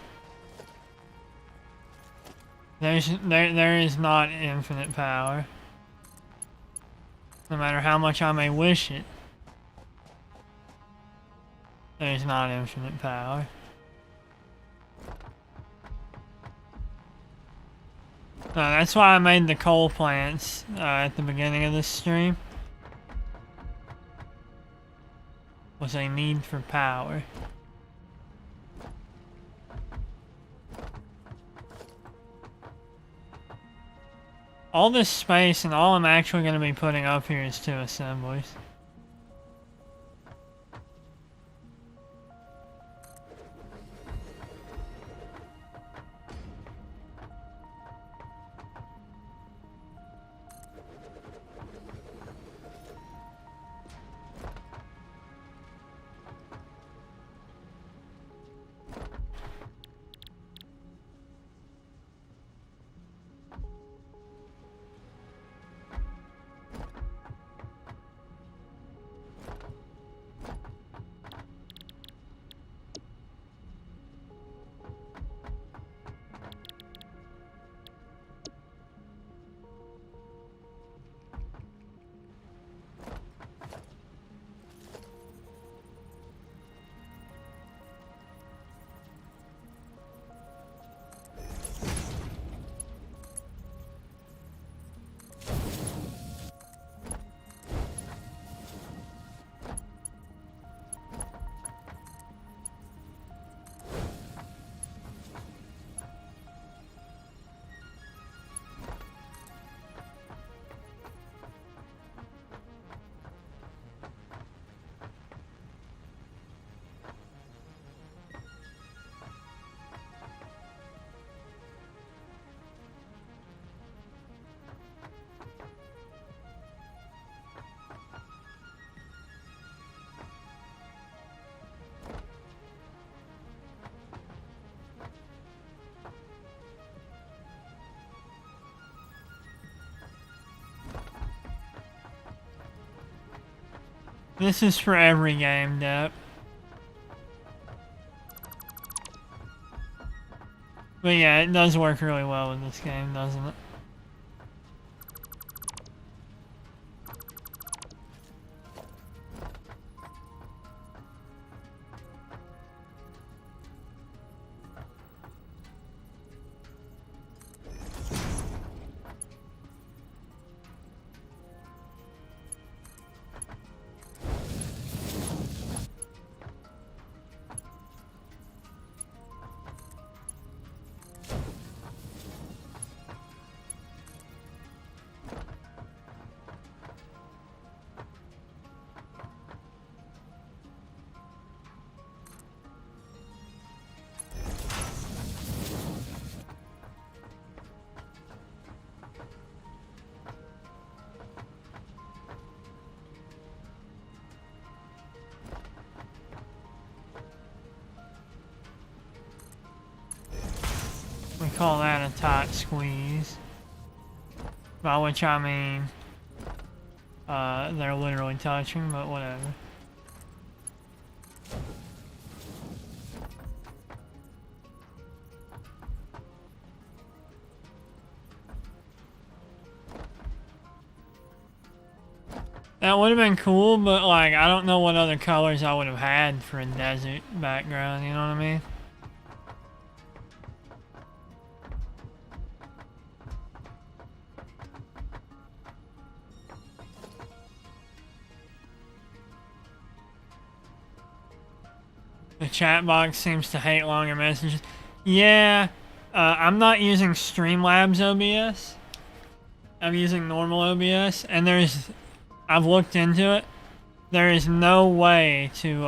There is not infinite power. No matter how much I may wish it. There's not infinite power. That's why I made the coal plants at the beginning of this stream. Was a need for power. All this space and all I'm actually going to be putting up here is 2 assemblies. This is for every game, Dep. But yeah, it does work really well in this game, doesn't it? We call that a tight squeeze. By which I mean, they're literally touching, but whatever. That would have been cool, but like, I don't know what other colors I would have had for a desert background, you know what I mean? The chat box seems to hate longer messages. Yeah, I'm not using Streamlabs OBS. I'm using normal OBS, and I've looked into it. There is no way to,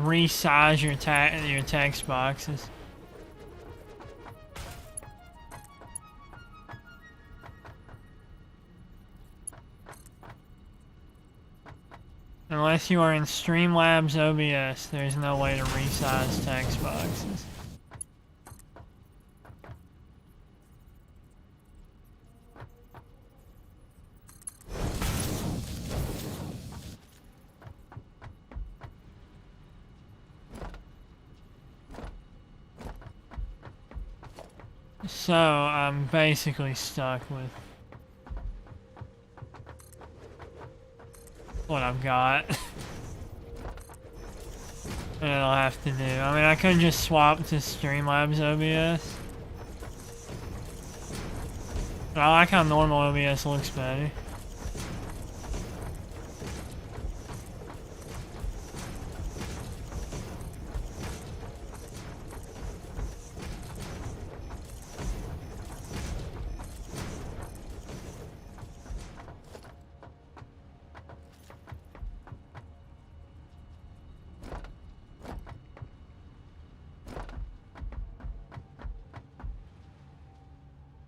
resize your text boxes. Unless you are in Streamlabs OBS, there's no way to resize text boxes. So, I'm basically stuck with what I've got. And I'll have to do. I mean, I could just swap to Streamlabs OBS. But I like how normal OBS looks better.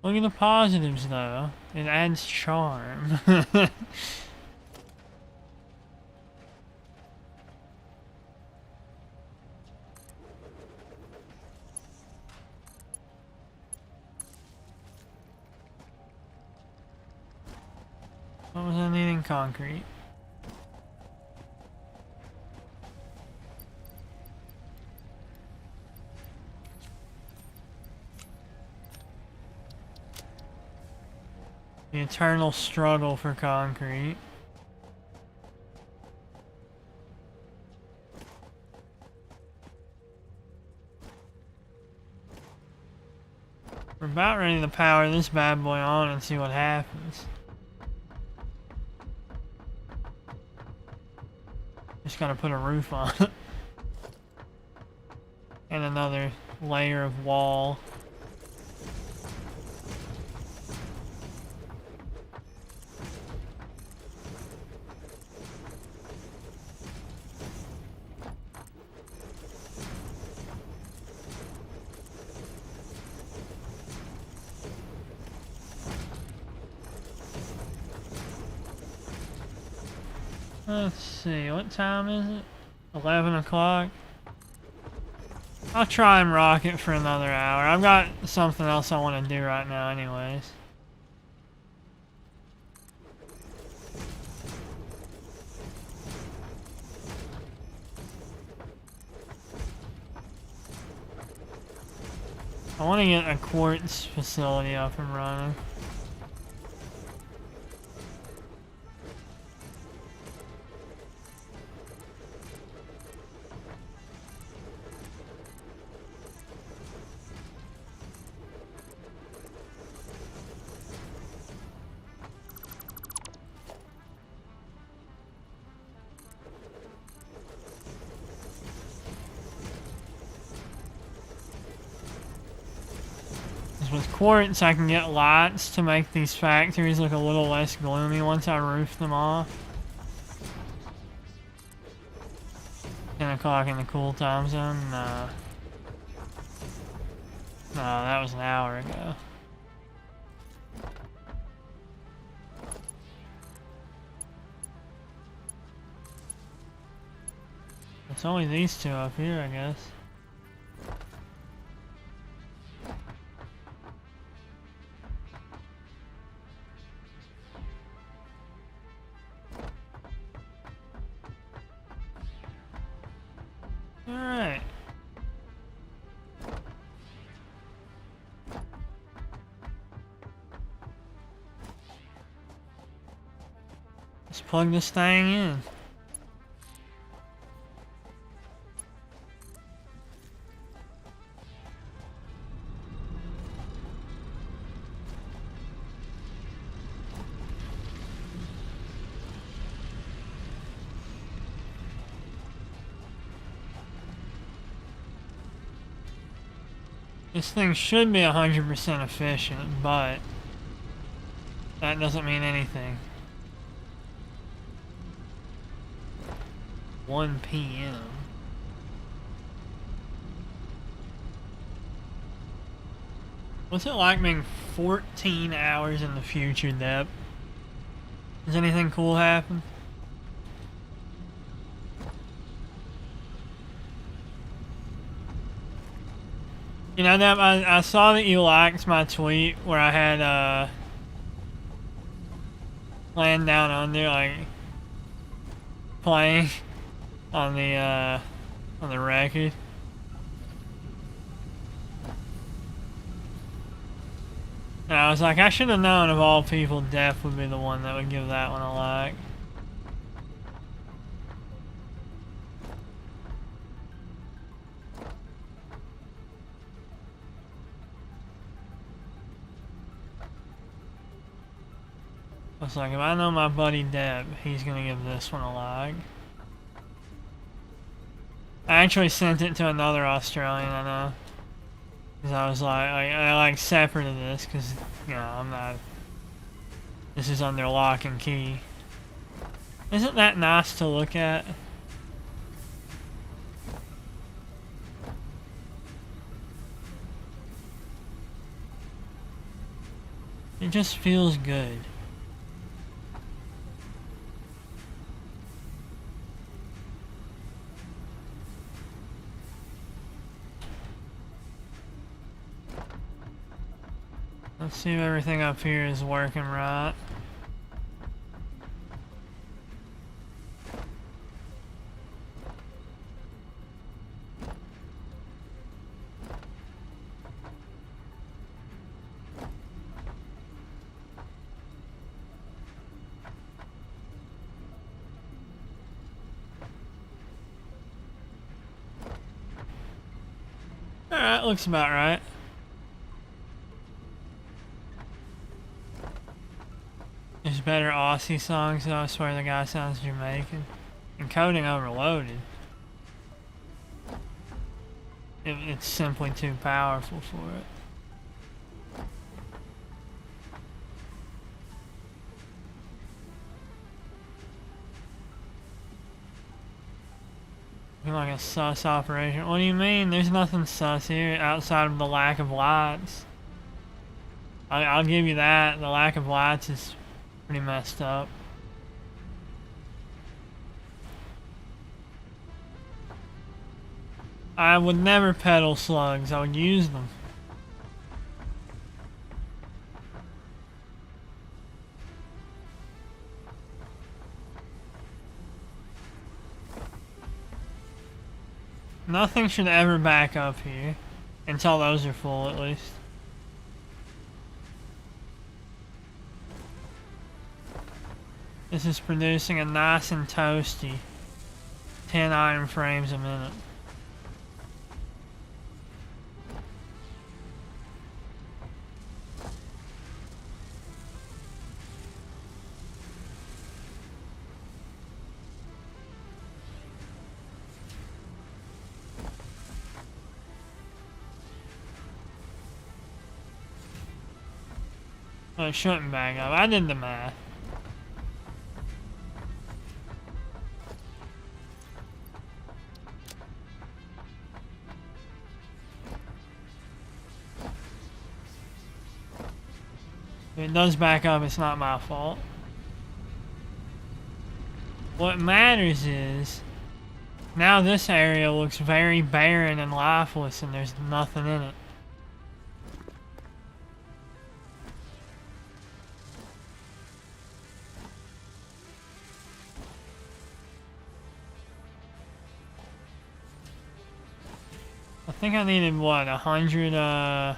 Look at the positives though. It adds charm. What was I needing? Concrete. The eternal struggle for concrete. We're about ready to power this bad boy on and see what happens. Just gotta put a roof on it. And another layer of wall. Let's see, what time is it? 11 o'clock? I'll try and rock it for another hour. I've got something else I want to do right now anyways. I want to get a quartz facility up and running. With quartz, I can get lights to make these factories look a little less gloomy once I roof them off. 10 o'clock in the cool time zone? Nah. No, that was an hour ago. It's only these two up here, I guess. Alright. Let's plug this thing in. This thing should be 100% efficient, but that doesn't mean anything. 1 p.m. What's it like being 14 hours in the future, Deb? Does anything cool happen? You know, Deb, I saw that you liked my tweet where I had, Land Down Under, like, playing on the record. And I was like, I should have known of all people, Def would be the one that would give that one a like. I was like, if I know my buddy Deb, he's gonna give this one a like. I actually sent it to another Australian I know. Because I was like, I like separate of this, because, you know, I'm not... This is under lock and key. Isn't that nice to look at? It just feels good. Let's see if everything up here is working right. Alright, looks about right. There's better Aussie songs though, I swear the guy sounds Jamaican. Encoding overloaded. It's simply too powerful for it. Like a sus operation. What do you mean? There's nothing sus here outside of the lack of lights. I'll give you that. The lack of lights is pretty messed up. I would never peddle slugs. I would use them. Nothing should ever back up here. Until those are full, at least. This is producing a nice and toasty 10 iron frames a minute. Well, it shouldn't back up. I did the math. If it does back up, it's not my fault. What matters is, now this area looks very barren and lifeless and there's nothing in it. I think I needed, what, 100, yeah,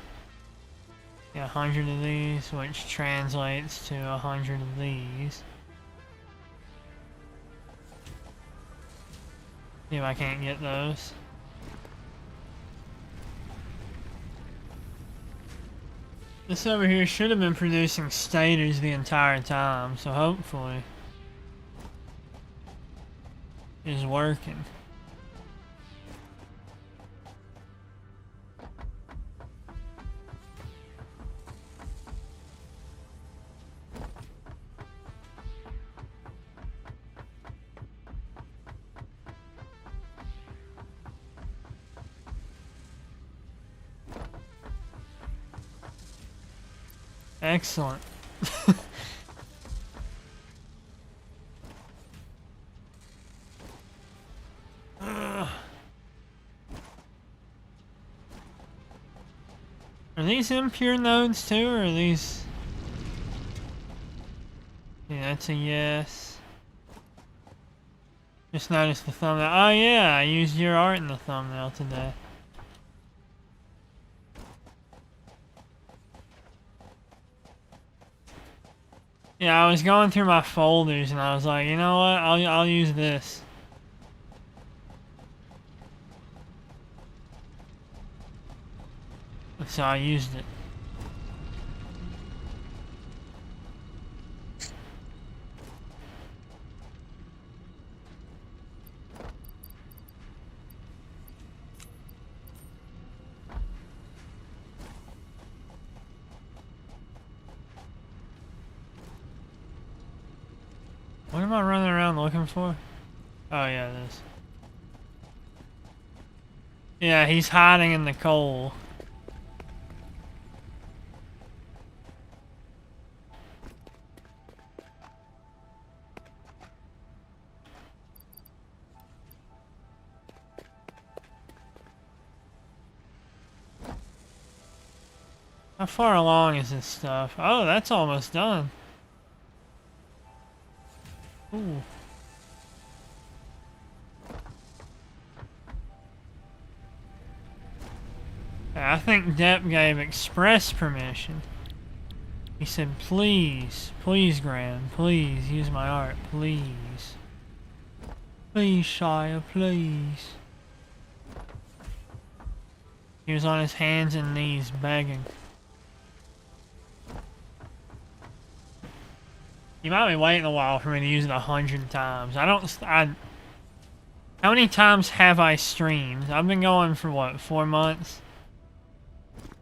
100 of these, which translates to 100 of these. See if I can't get those. This over here should have been producing stators the entire time, so hopefully it's working. Excellent. Are these impure nodes too, or are these... Yeah, that's a yes. Just noticed the thumbnail. Oh yeah, I used your art in the thumbnail today. Yeah, I was going through my folders and I was like, you know what? I'll use this. So I used it. am I running around looking for? Oh yeah, it is. Yeah, he's hiding in the coal. How far along is this stuff? Oh, that's almost done. Ooh. I think Depp gave express permission. He said, please, please, Gran, please, use my art, please. Please, Shia, please. He was on his hands and knees begging. You might be waiting a while for me to use it 100 times. How many times have I streamed? I've been going for what, 4 months?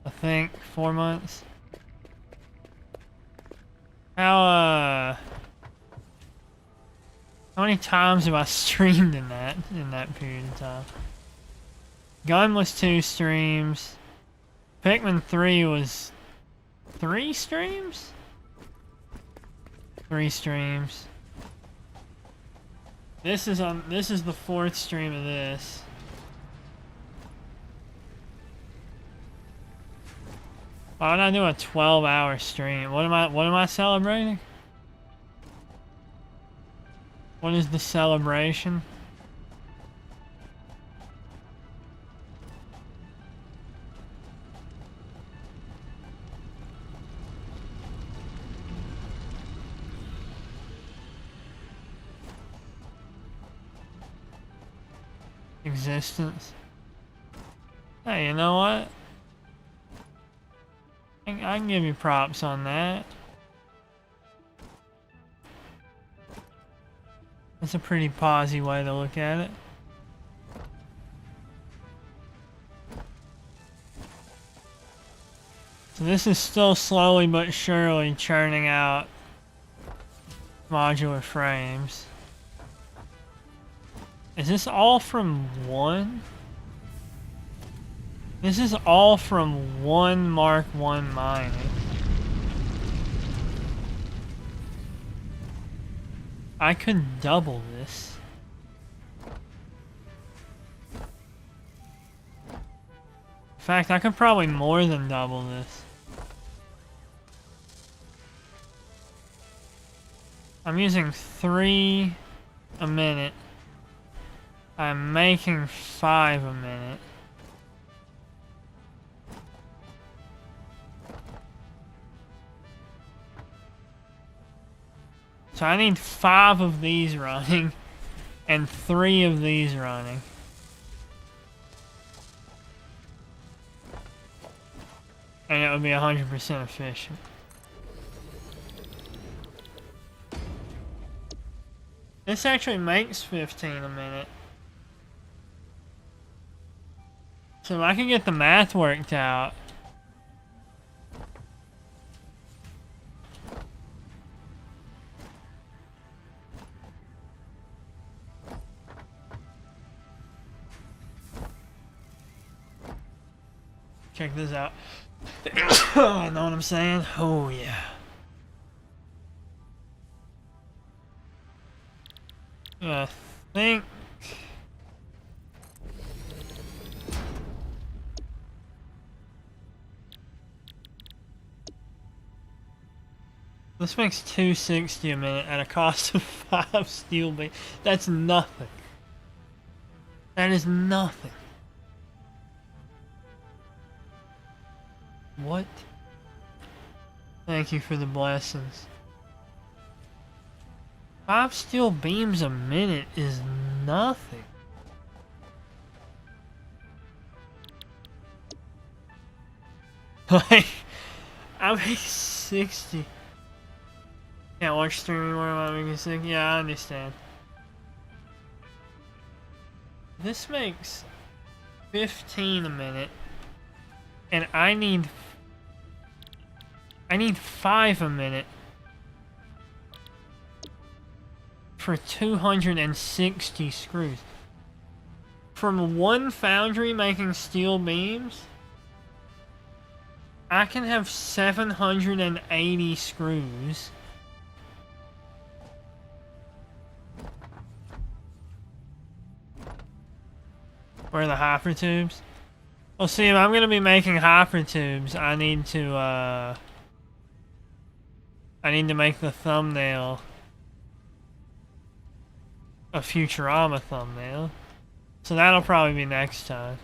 I think 4 months. How many times have I streamed in that period of time? Gun was 2 streams. Pikmin 3 was 3 streams? 3 streams. This is the 4th stream of this. Why would I do a 12-hour stream? What am I celebrating? What is the celebration? Existence. Hey, you know what? I can give you props on that. That's a pretty posy way to look at it. So this is still slowly but surely churning out modular frames. Is this all from one? This is all from one Mark I mining. I could double this. In fact, I could probably more than double this. I'm using 3 a minute. I'm making 5 a minute. So I need 5 of these running and 3 of these running. And it would be 100% efficient. This actually makes 15 a minute. So if I can get the math worked out. Check this out. Oh, know what I'm saying? Oh, yeah. I think... This makes 260 a minute at a cost of 5 steel beams. That's nothing. That is nothing. What? Thank you for the blessings. 5 steel beams a minute is nothing. Like, I make 60. Can't watch stream anymore, I'm making 60. Yeah, I understand. This makes 15 a minute. And I need 5 a minute for 260 screws. From one foundry making steel beams, I can have 780 screws. Where are the hyper tubes? Well, see, if I'm going to be making hyper tubes, I need to make the thumbnail a Futurama thumbnail. So that'll probably be next time.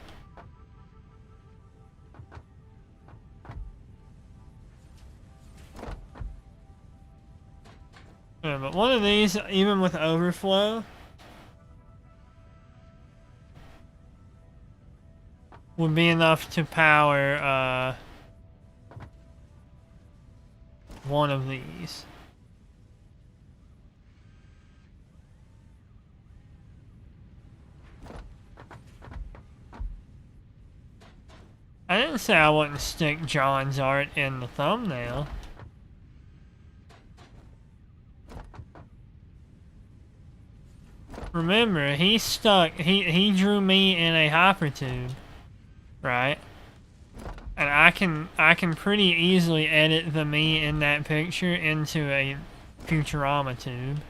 Yeah, but one of these, even with overflow, would be enough to power one of these. I didn't say I wouldn't stick John's art in the thumbnail. Remember, he drew me in a hypertube, right? And I can pretty easily edit the me in that picture into a Futurama tube.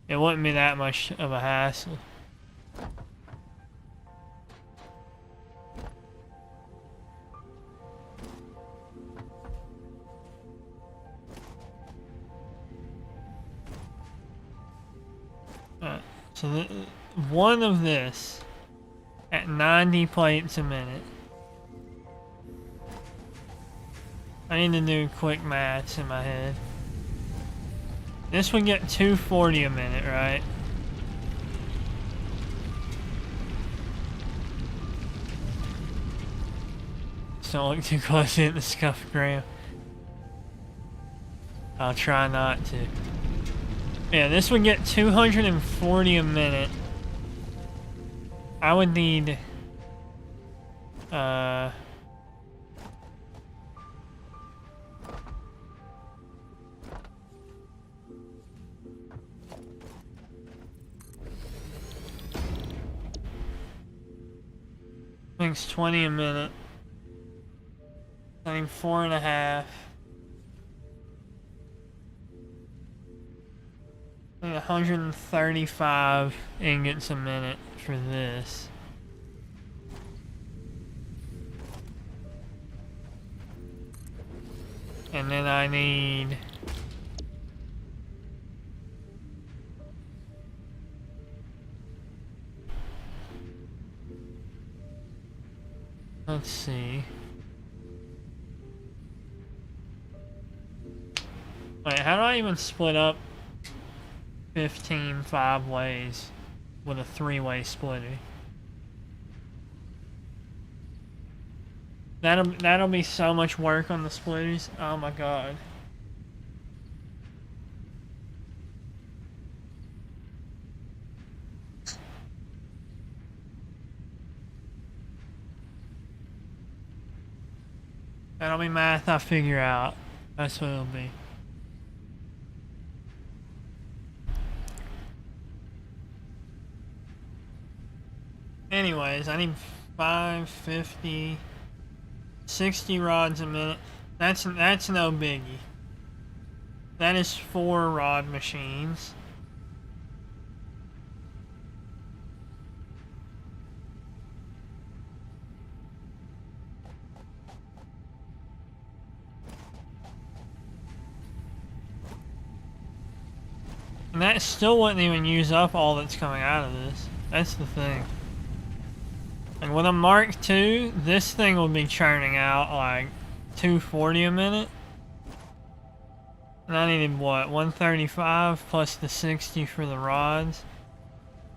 It wouldn't be that much of a hassle. So one of this at 90 plates a minute. I need to do quick maths in my head. This would get 240 a minute, right? Just don't look too close at the scuff gram. I'll try not to. Yeah, this would get 240 a minute. I would need makes 20 a minute. I need 4.5. I need 135 ingots a minute for this. And then I need let's see. Wait, how do I even split up 15 5 ways with a 3-way splitter? That'll be so much work on the splitters. Oh my god. That'll be math I figure out. That's what it'll be. Anyways, I need 550, 60 rods a minute. That's no biggie. That is 4 rod machines. And that still wouldn't even use up all that's coming out of this. That's the thing. And with a Mark II, this thing will be churning out like 240 a minute. And I needed what, 135 plus the 60 for the rods.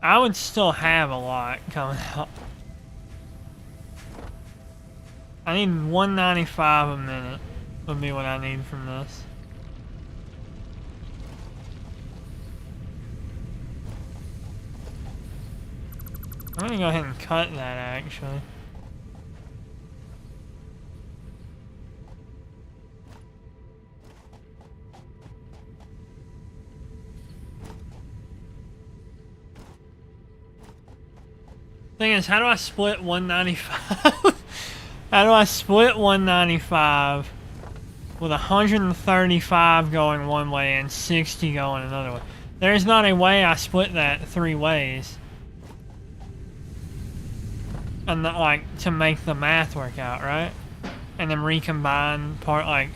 I would still have a lot coming out. I need 195 a minute would be what I need from this. I'm gonna go ahead and cut that actually. Thing is, how do I split 195? How do I split 195 with 135 going one way and 60 going another way? There's not a way I split that 3 ways. And not, like, to make the math work out, right? And then recombine part, like...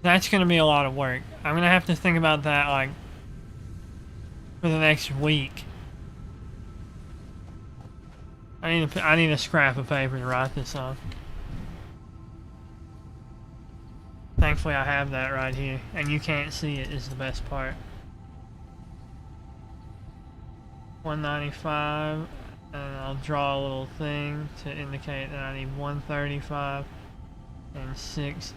That's gonna be a lot of work. I'm gonna have to think about that, like... for the next week. I need a scrap of paper to write this on. Thankfully I have that right here, and you can't see it is the best part. 195, and I'll draw a little thing to indicate that I need 135 and 60.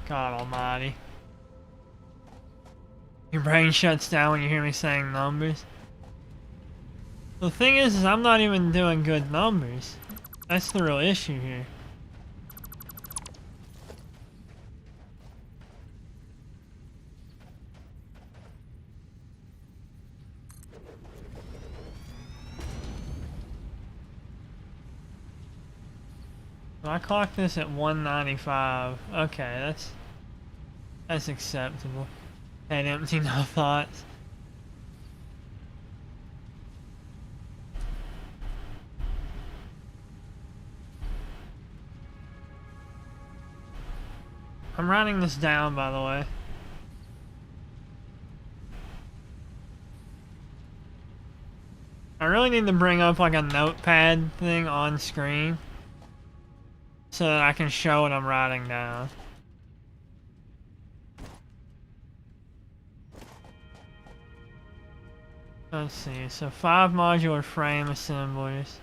God almighty. Your brain shuts down when you hear me saying numbers. The thing is I'm not even doing good numbers. That's the real issue here. So I clocked this at 195. Okay, that's acceptable. Head empty, no thoughts. I'm writing this down, by the way. I really need to bring up like a notepad thing on screen so that I can show what I'm writing down. Let's see, so 5 modular frame assemblies.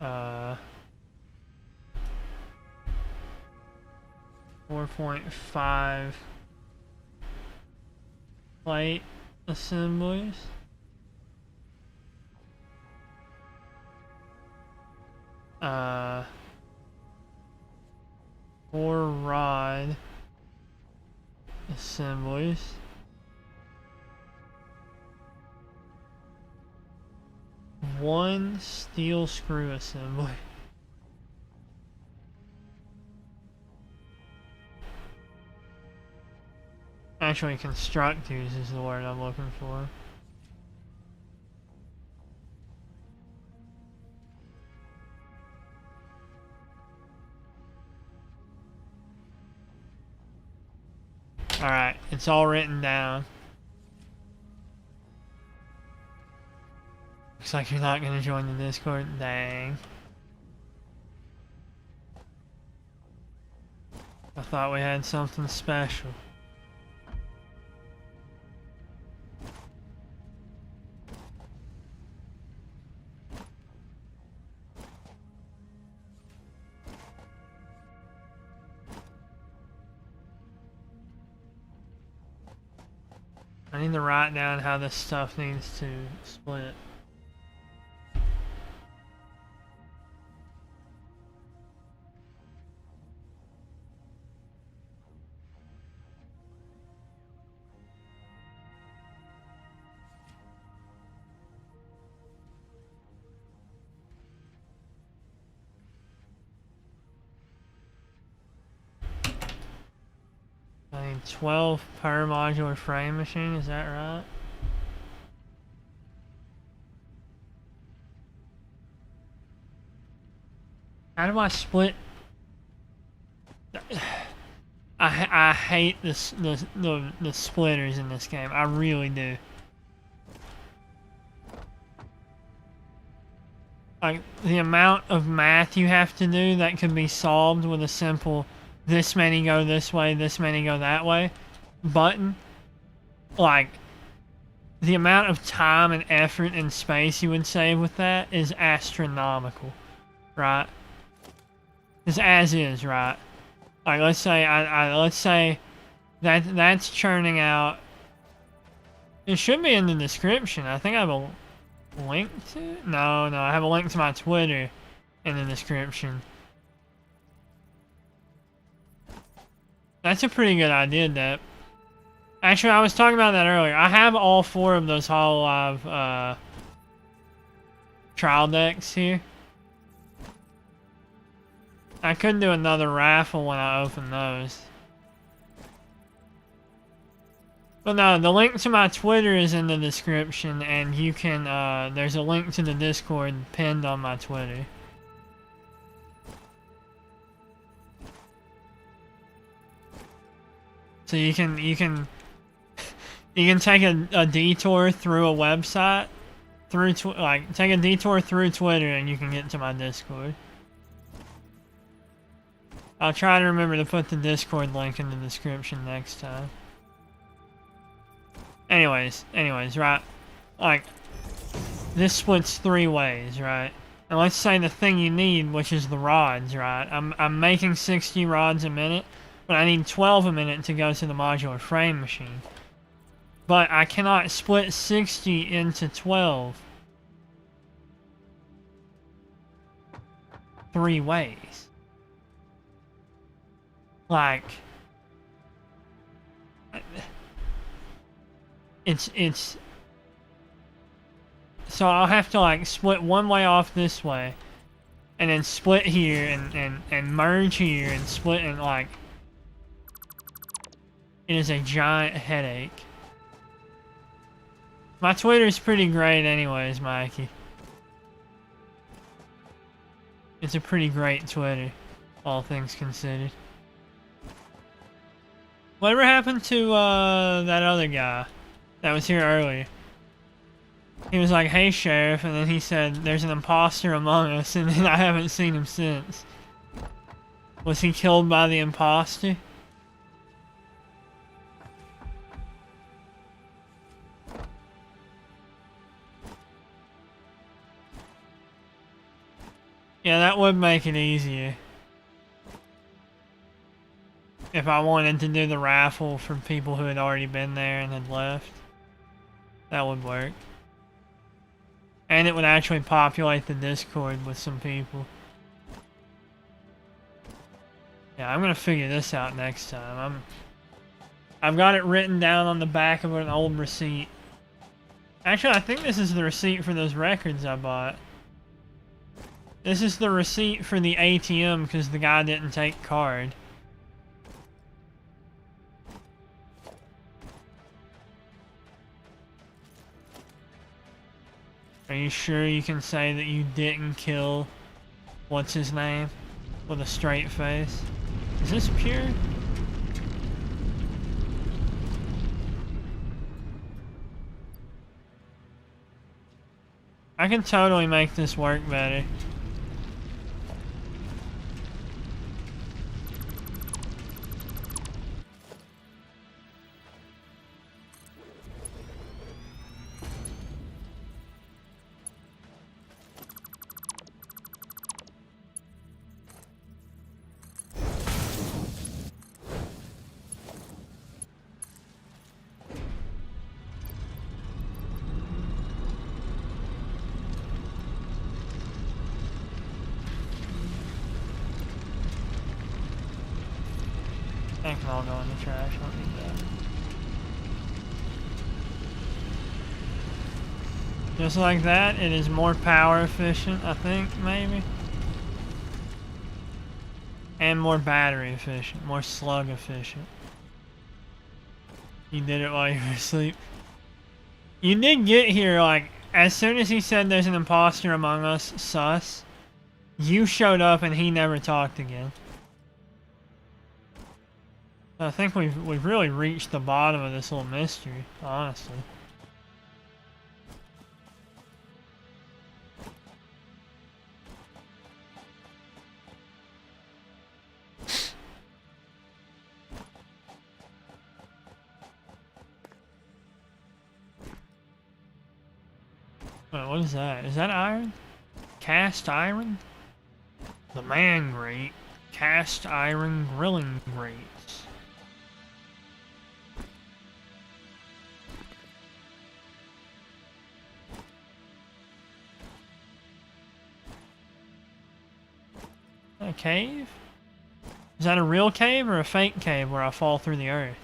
4.5 plate assemblies. Four rod assemblies. One steel screw assembly. Actually, constructors is the word I'm looking for. Alright, it's all written down. Looks like you're not gonna join the Discord. Dang. I thought we had something special. I need to write down how this stuff needs to split. I need 12 per modular frame machine, is that right? How do I split? I hate the splitters in this game. I really do. Like the amount of math you have to do that can be solved with a simple this many go this way, this many go that way button. Like the amount of time and effort and space you would save with that is astronomical, right? It's as is, right? Like, let's say let's say that's churning out. It should be in the description. I think I have a link to it. No, I have a link to my Twitter in the description. That's a pretty good idea, Dep. Actually, I was talking about that earlier. I have all 4 of those Hololive trial decks here. I could do another raffle when I open those. But no, the link to my Twitter is in the description, and you can, there's a link to the Discord pinned on my Twitter. So you can take a detour through a website, take a detour through Twitter, and you can get to my Discord. I'll try to remember to put the Discord link in the description next time. Anyways, right? Like, this splits 3 ways, right? And let's say the thing you need, which is the rods, right? I'm making 60 rods a minute, but I need 12 a minute to go to the modular frame machine. But I cannot split 60 into 12 3 ways. Like, it's so I'll have to like split one way off this way, and then split here and merge here and split, and like, it is a giant headache. My Twitter's pretty great anyways, Mikey. It's a pretty great Twitter, all things considered. Whatever happened to that other guy that was here earlier? He was like, "Hey, Sheriff," and then he said, "There's an imposter among us," and then I haven't seen him since. Was he killed by the imposter? Yeah, that would make it easier. If I wanted to do the raffle for people who had already been there and had left. That would work. And it would actually populate the Discord with some people. Yeah, I'm gonna figure this out next time. I've got it written down on the back of an old receipt. Actually, I think this is the receipt for those records I bought. This is the receipt for the ATM because the guy didn't take card. Are you sure you can say that you didn't kill what's his name with a straight face? Is this pure? I can totally make this work better. That can all go in the trash, I don't need that. Just like that, it is more power efficient, I think, maybe. And more battery efficient, more slug efficient. You did it while you were asleep. You did get here, like, as soon as he said there's an imposter among us, sus, you showed up and he never talked again. I think we've really reached the bottom of this little mystery, honestly. Wait, what is that? Is that iron? Cast iron? The man grate. Cast iron grilling grates. A cave? Is that a real cave or a fake cave where I fall through the earth?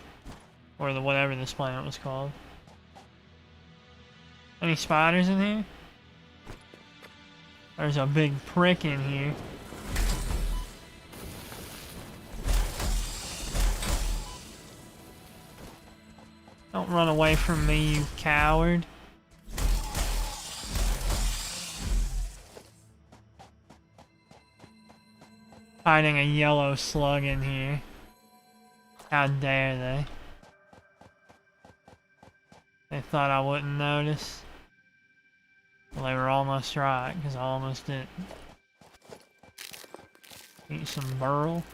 Or the whatever this planet was called. Any spiders in here? There's a big prick in here. Don't run away from me, you coward. Hiding a yellow slug in here. How dare they? They thought I wouldn't notice. Well, they were almost right, because I almost didn't. Eat some burl.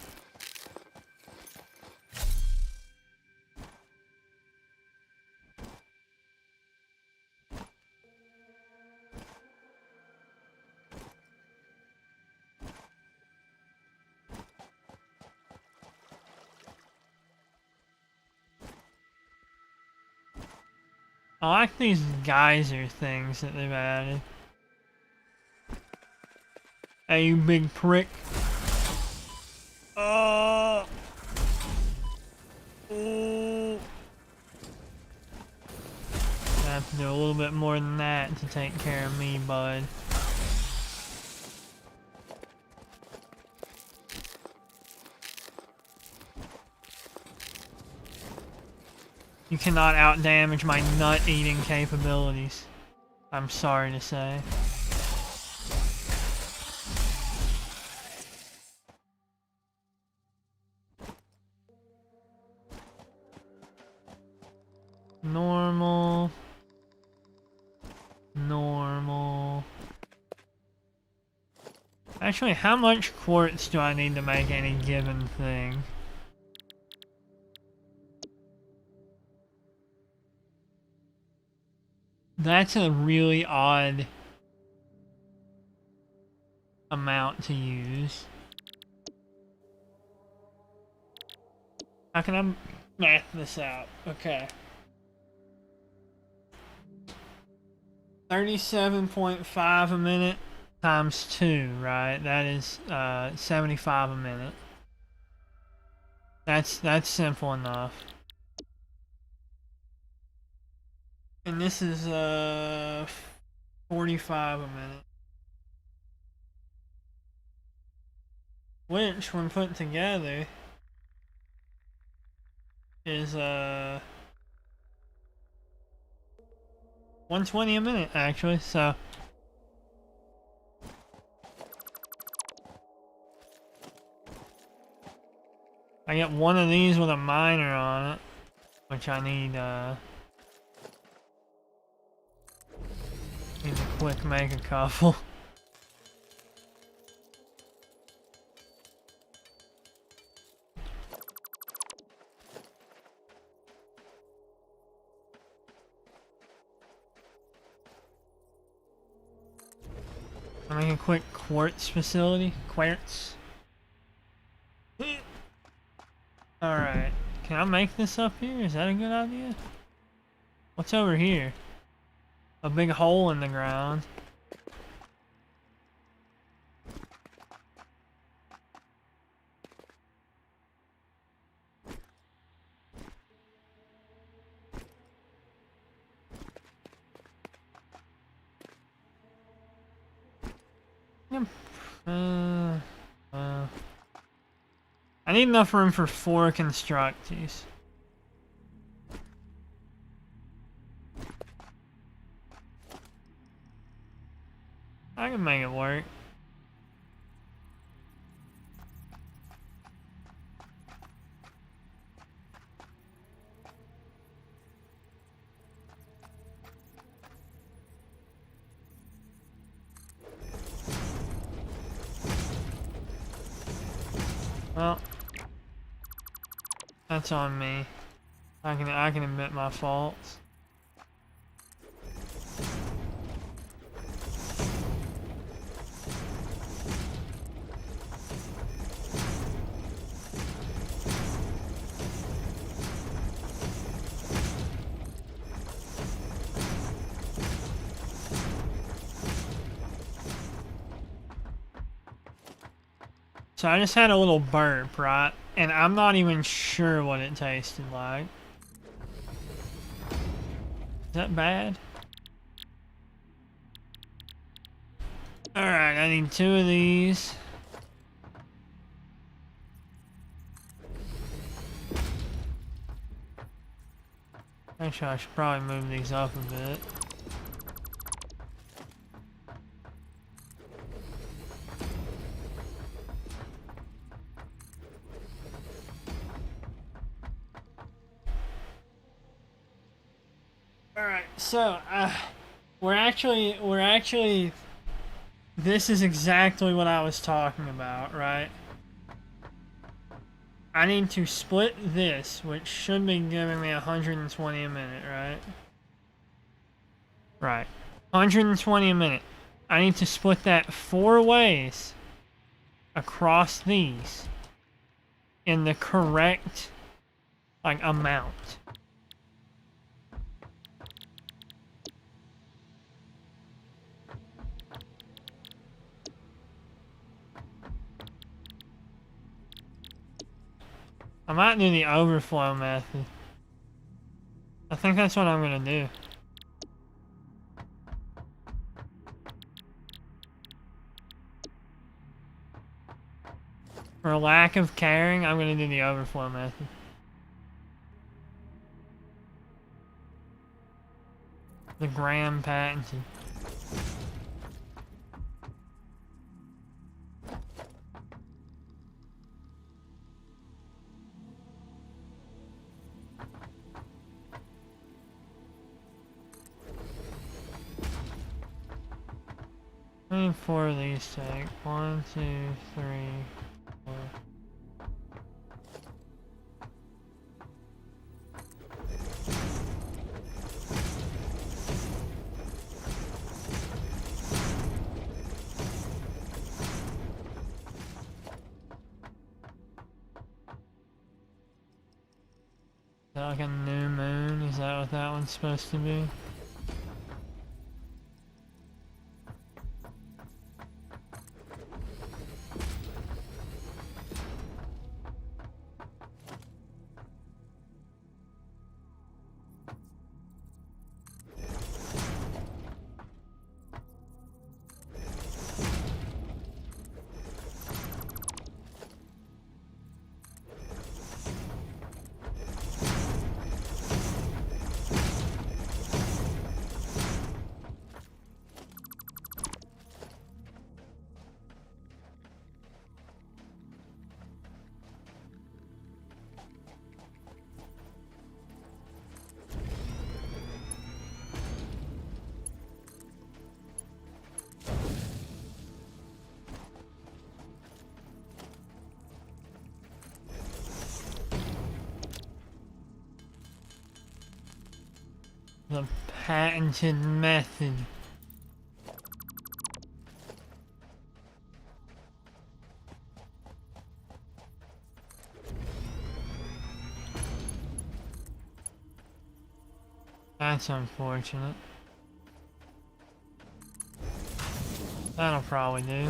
I like these geyser things that they've added. Hey, you big prick. Ooh. I have to do a little bit more than that to take care of me, bud. You cannot outdamage my nut-eating capabilities. I'm sorry to say. Normal. Normal. Actually, how much quartz do I need to make any given thing? That's a really odd amount to use. How can I math this out? Okay. 37.5 a minute times 2, right? That is 75 a minute. That's simple enough. And this is 45 a minute. Which, when put together, is 120 a minute actually, so I get one of these with a miner on it, which I need to quick make a couple. I'll make a quick quartz facility. Quartz. Alright. Can I make this up here? Is that a good idea? What's over here? A big hole in the ground. I need enough room for 4 constructees. I can make it work. Well, that's on me. I can admit my faults. So I just had a little burp, right? And I'm not even sure what it tasted like. Is that bad? Alright, I need 2 of these. Actually, I should probably move these up a bit. Alright, so, we're actually, this is exactly what I was talking about, right? I need to split this, which should be giving me 120 a minute, right? Right. 120 a minute. I need to split that 4 ways across these in the correct, like, amount. I might do the overflow method. I think that's what I'm gonna do. For lack of caring, I'm gonna do the overflow method. The Graham patented. How many 4 of these take? 1, 2, 3, 4. Is that like a new moon? Is that what that one's supposed to be? The patented method. That's unfortunate. That'll probably do.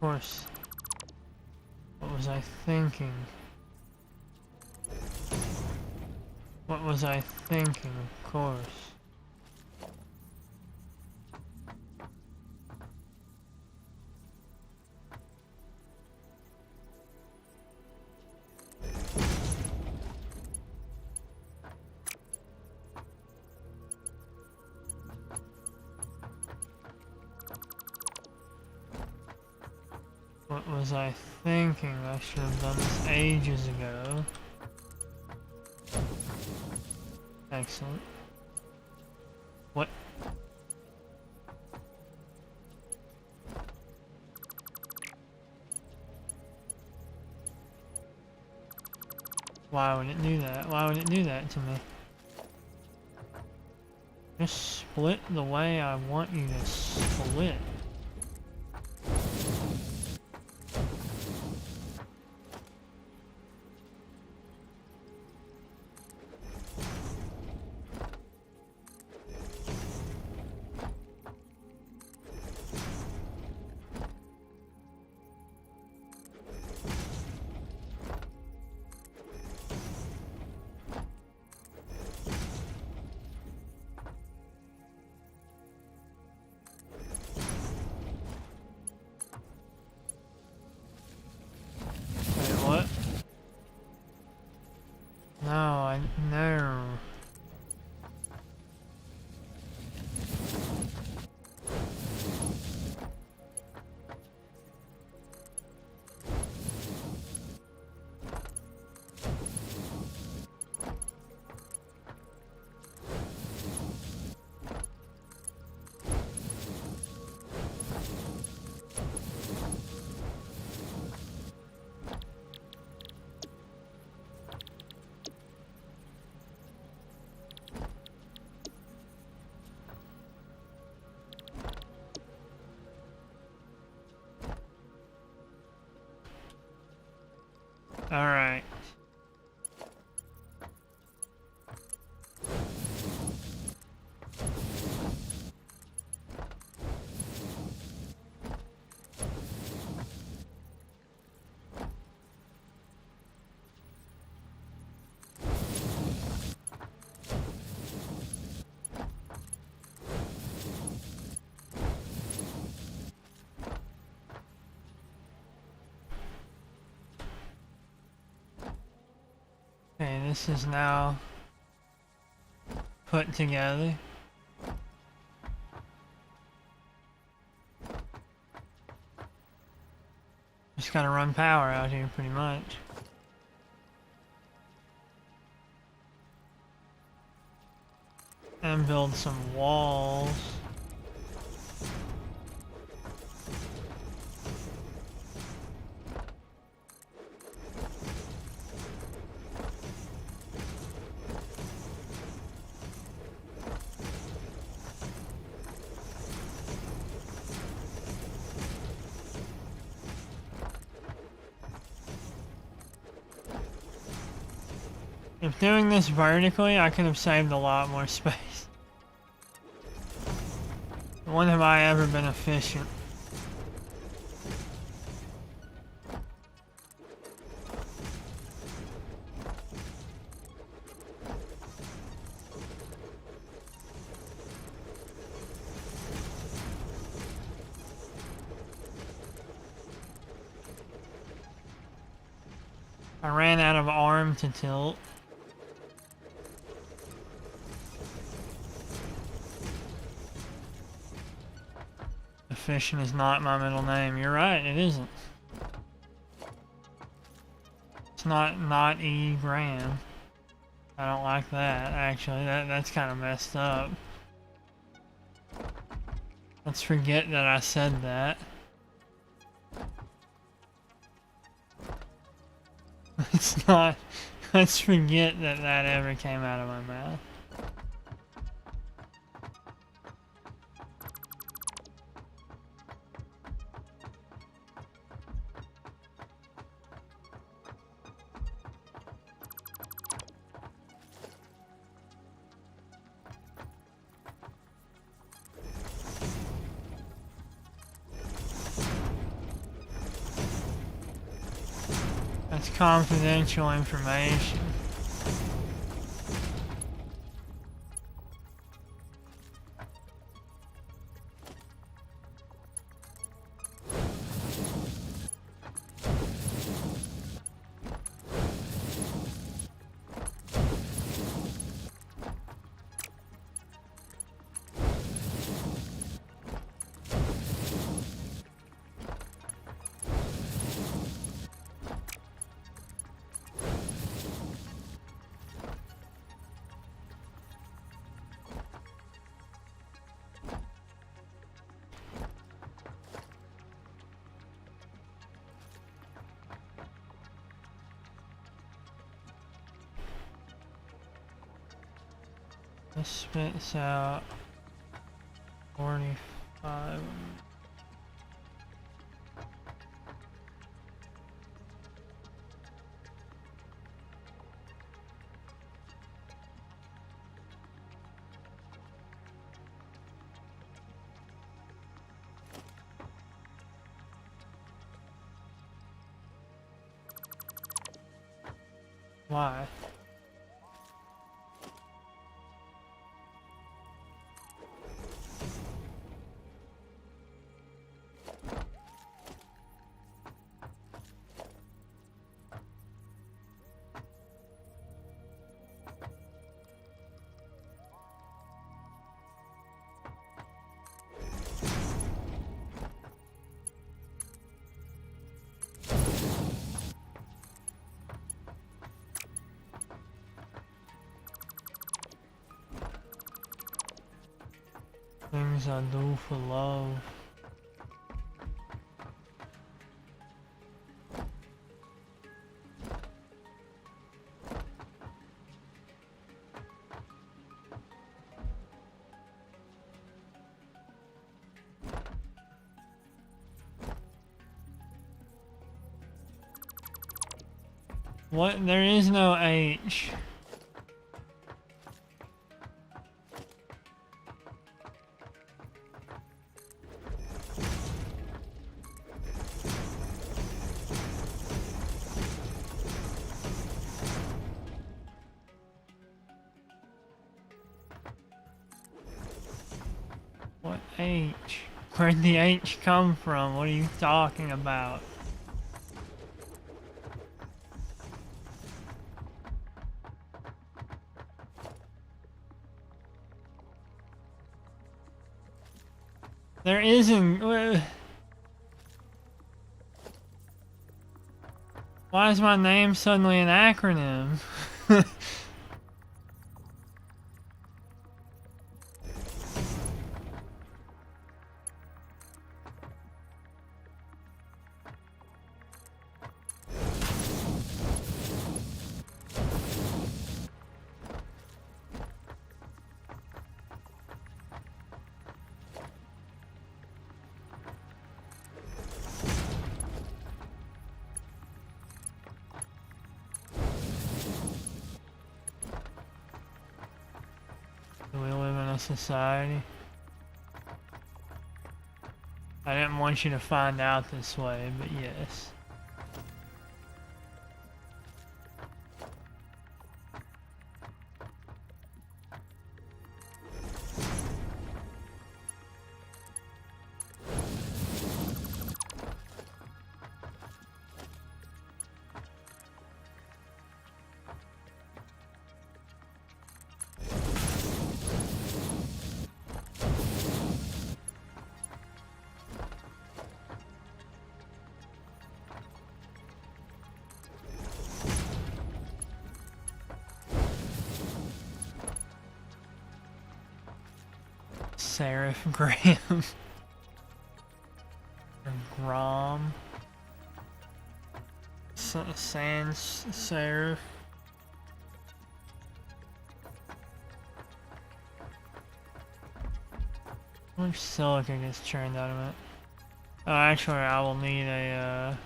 Of course. What was I thinking? What was I thinking? Of course. What was I thinking? I should have done this ages ago. Excellent. What? Why would it do that? Why would it do that to me? Just split the way I want you to split. What? No, no. All right. Okay, this is now put together. Just gotta run power out here pretty much. And build some walls. If doing this vertically, I could have saved a lot more space. When have I ever been efficient? I ran out of arm to tilt. Efficient is not my middle name. You're right, it isn't. It's not E. Graham. I don't like that, actually. That's kind of messed up. Let's forget that I said that. Let's forget that that ever came out of my mouth. That's confidential information. This spits out 45. Why? Things I do for love. What? There is no H. What H? Where'd the H come from? What are you talking about? There isn't. Why is my name suddenly an acronym? Do we live in a society? I didn't want you to find out this way, but yes. Serif Graham. Or Grom. Sans Serif. How much silica gets churned out of it? Oh, actually, I will need a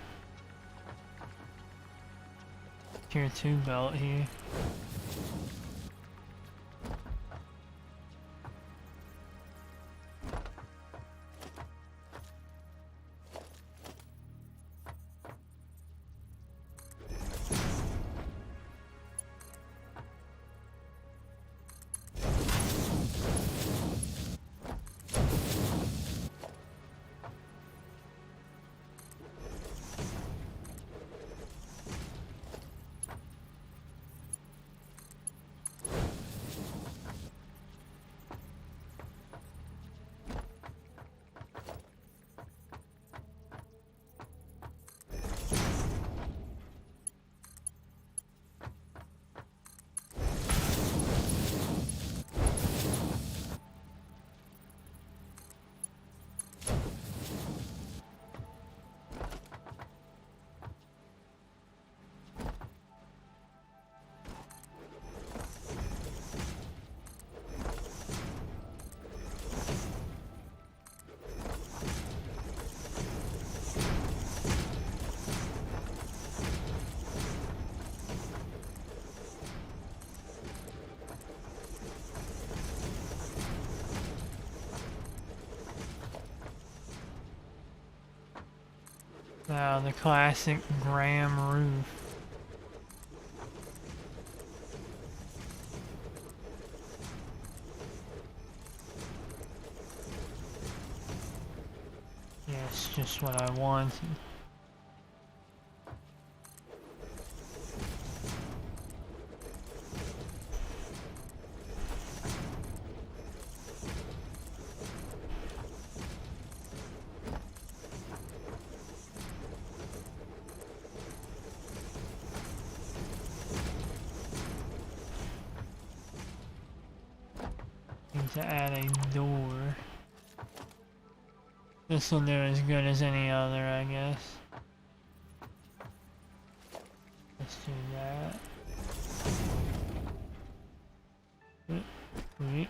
tier 2 belt here. Now the classic Graham roof. Yes, just what I wanted. Need to add a door. This will do as good as any other, I guess. Let's do that. Wait.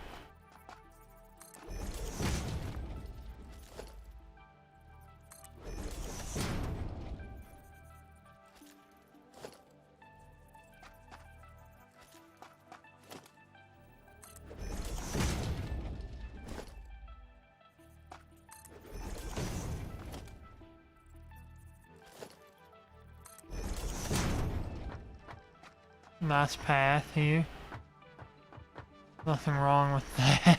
Nice path here. Nothing wrong with that.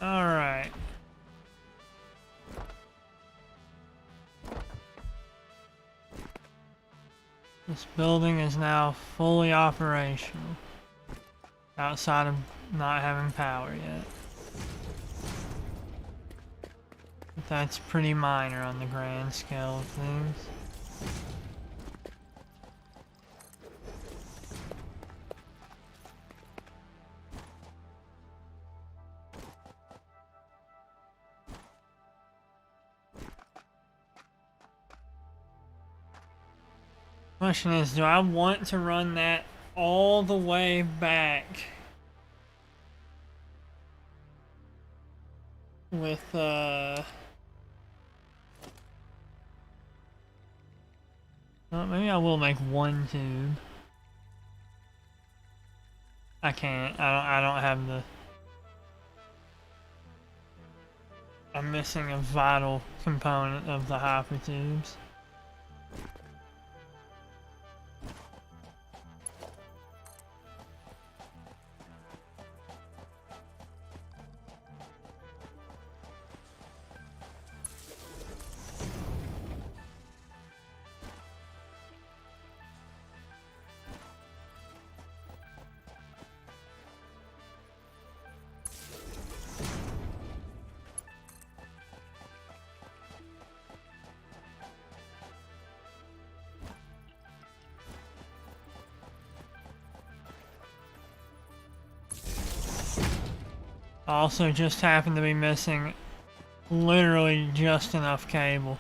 Alright. This building is now fully operational. Outside of not having power yet. But that's pretty minor on the grand scale of things. Question is, do I want to run that all the way back with well, maybe I will make one tube. I can't. I don't have the. I'm missing a vital component of the hyper tubes. I also just happen to be missing literally just enough cable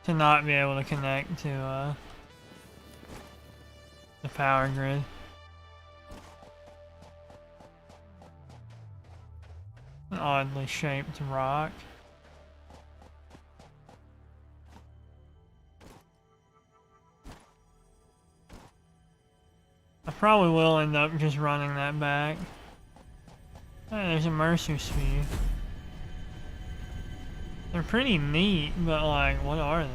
to not be able to connect to the power grid. An oddly shaped rock. I probably will end up just running that back. Hey, there's a Mercer Sphere. They're pretty neat, but like, what are they?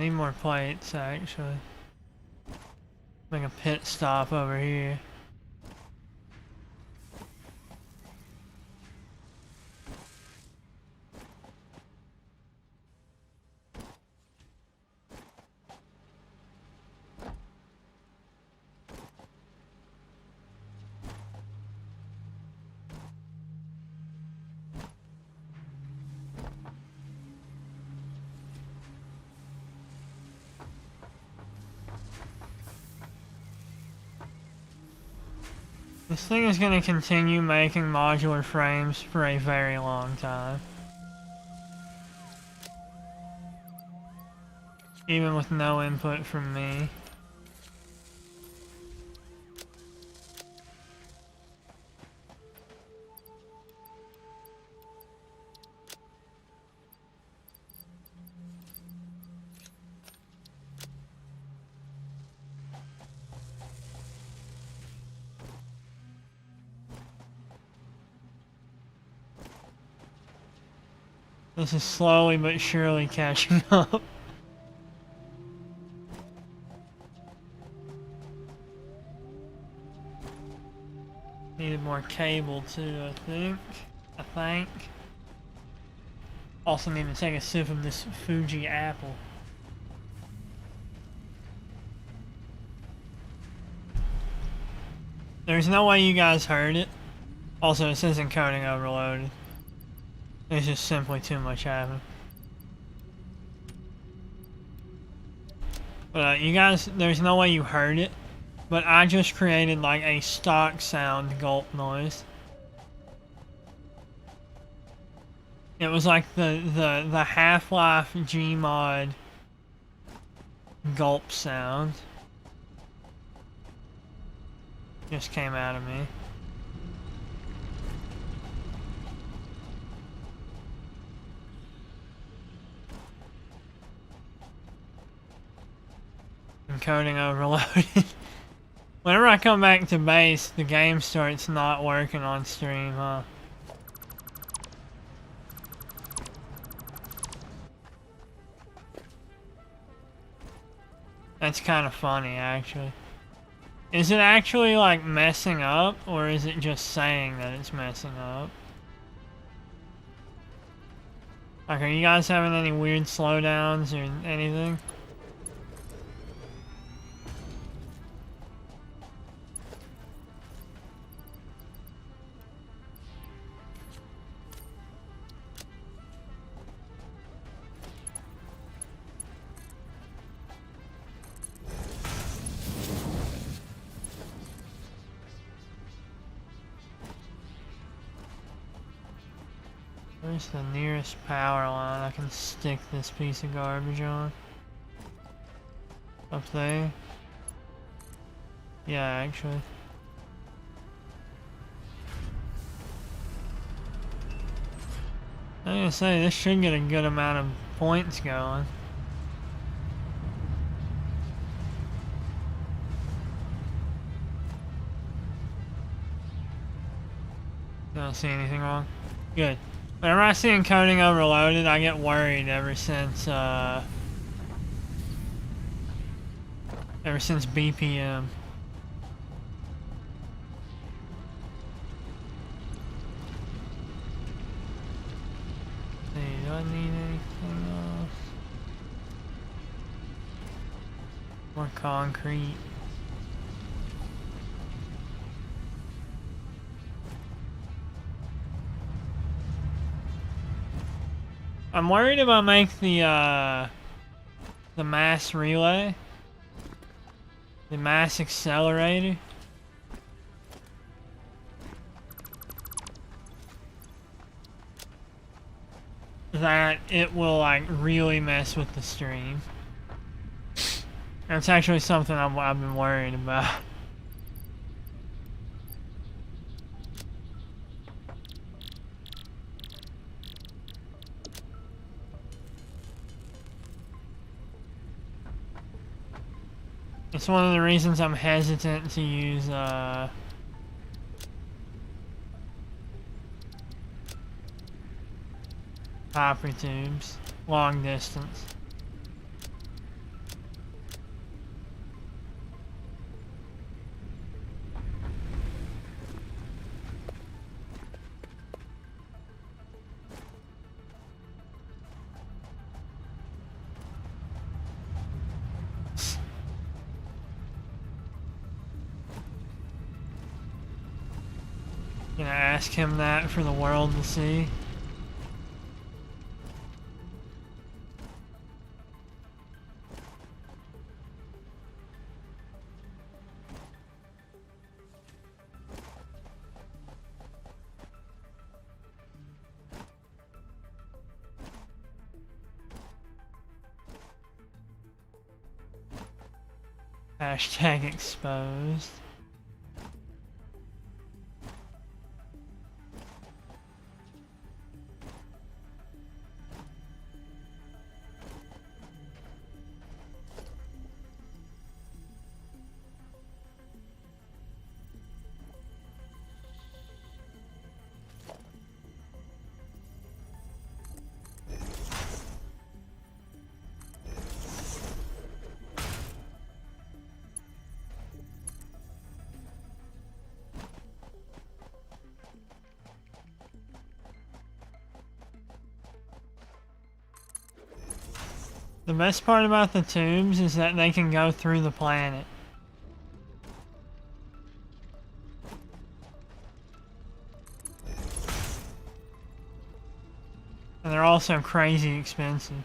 need more plates actually. Make a pit stop over here. This thing is going to continue making modular frames for a very long time. Even with no input from me. This is slowly but surely catching up. Needed more cable too, I think. Also need to take a sip of this Fuji apple. There's no way you guys heard it. Also, it says encoding overloaded. There's just simply too much happening. But you guys, there's no way you heard it. But I just created like a stock sound gulp noise. It was like the Half-Life Gmod gulp sound. Just came out of me. Encoding overloaded. Whenever I come back to base, the game starts not working on stream, huh? That's kind of funny, actually. Is it actually, like, messing up, or is it just saying that it's messing up? Like, are you guys having any weird slowdowns or anything? Where's the nearest power line I can stick this piece of garbage on? Up there? Yeah, actually. I was gonna say, this should get a good amount of points going. Don't see anything wrong. Good. Whenever I see encoding overloaded, I get worried ever since BPM. Let's see, do I need anything else? More concrete. I'm worried about making the mass relay, the mass accelerator. That it will like really mess with the stream. That's actually something I've been worried about. It's one of the reasons I'm hesitant to use copper tubes long distance. Gonna ask him that for the world to see. Hashtag exposed. The best part about the tubes is that they can go through the planet. And they're also crazy expensive.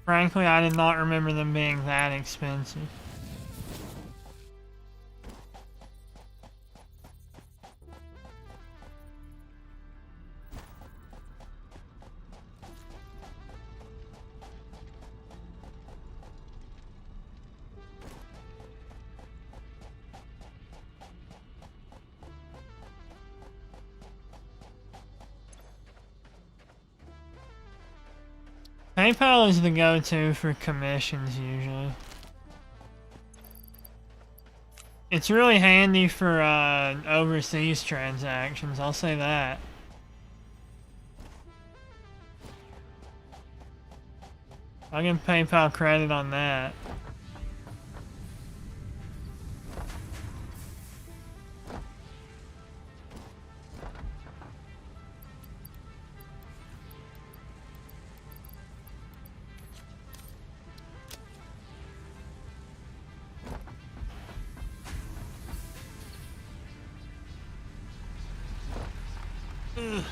Frankly, I did not remember them being that expensive. PayPal is the go-to for commissions usually. It's really handy for overseas transactions, I'll say that. I can PayPal credit on that. Ugh.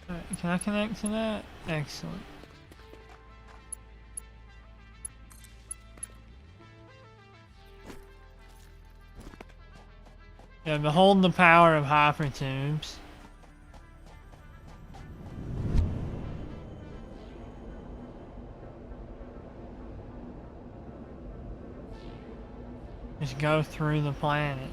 Alright, can I connect to that? Excellent. Yeah, behold the power of hypertubes. Just go through the planet.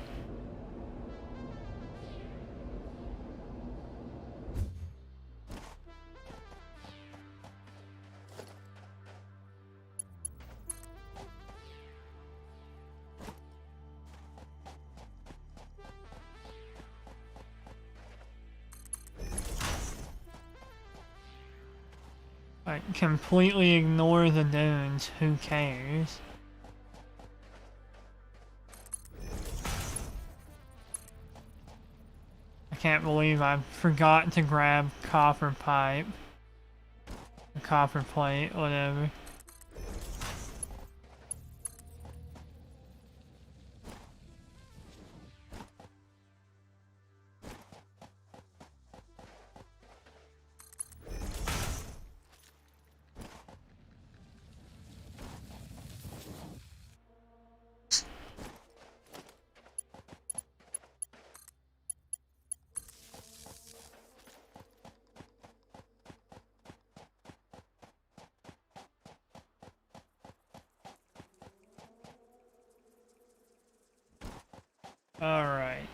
Like, completely ignore the dunes, who cares? I can't believe I forgot to grab copper pipe. Or copper plate, whatever. Alright.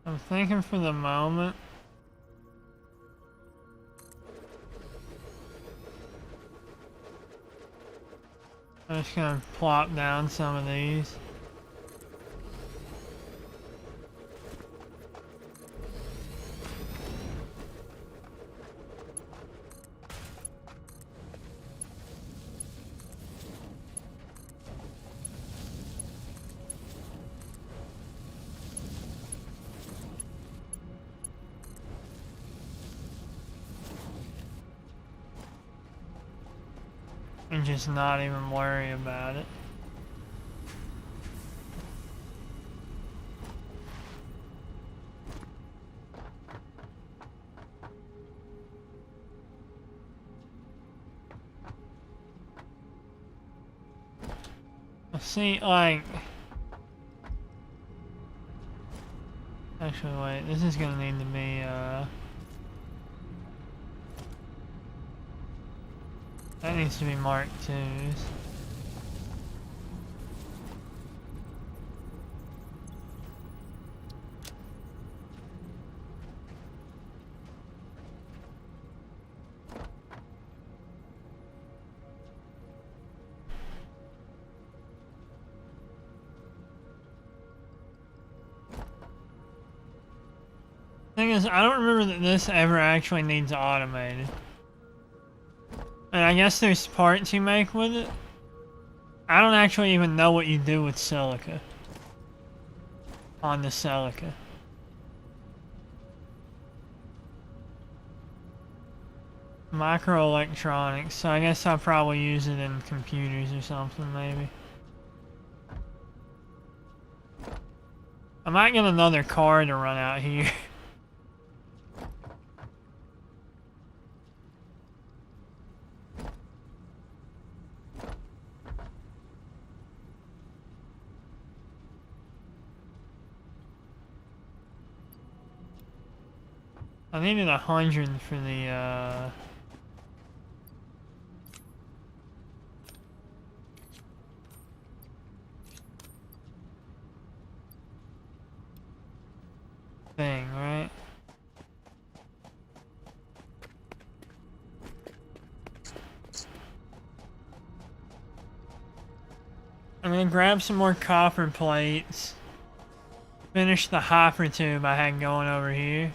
I'm thinking for the moment. I'm just gonna plop down some of these. And just not even worry about it. See, like... Actually, wait, this is gonna need to be, that needs to be Mark IIs. Thing is, I don't remember that this ever actually needs automated. And I guess there's parts you make with it. I don't actually even know what you do with silica. On the silica. Microelectronics, so I guess I'll probably use it in computers or something, maybe. I might get another car to run out here. I needed 100 for the, thing, right? I'm gonna grab some more copper plates. Finish the hopper tube I had going over here.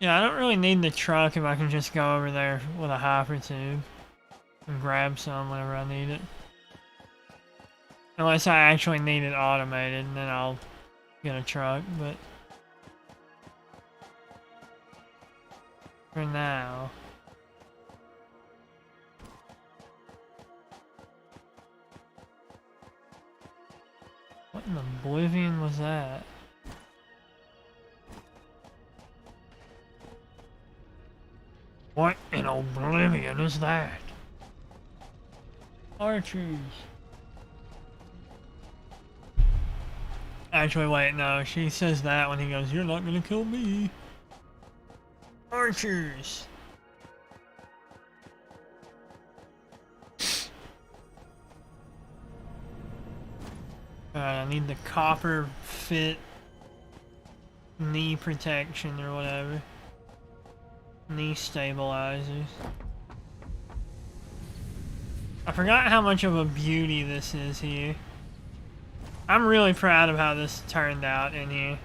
Yeah, I don't really need the truck if I can just go over there with a hopper tube and grab some whenever I need it. Unless I actually need it automated, and then I'll get a truck, but for now. What in oblivion was that? What in oblivion is that? Archers. Actually, wait, no, she says that when he goes, "You're not gonna kill me." Archers. Alright, I need the copper fit knee protection or whatever. Knee stabilizers. I forgot how much of a beauty this is here. I'm really proud of how this turned out in here.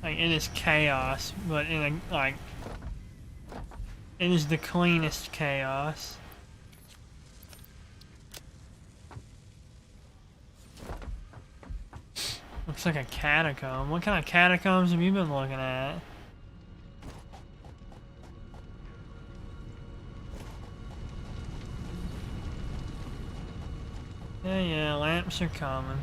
Like, it is chaos, but in a, like, it is the cleanest chaos. Looks like a catacomb. What kind of catacombs have you been looking at? Yeah, lamps are coming.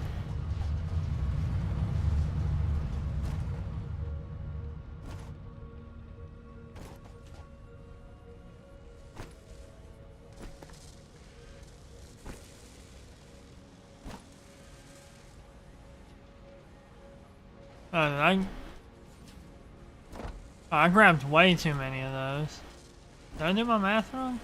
I grabbed way too many of those. Did I do my math wrong?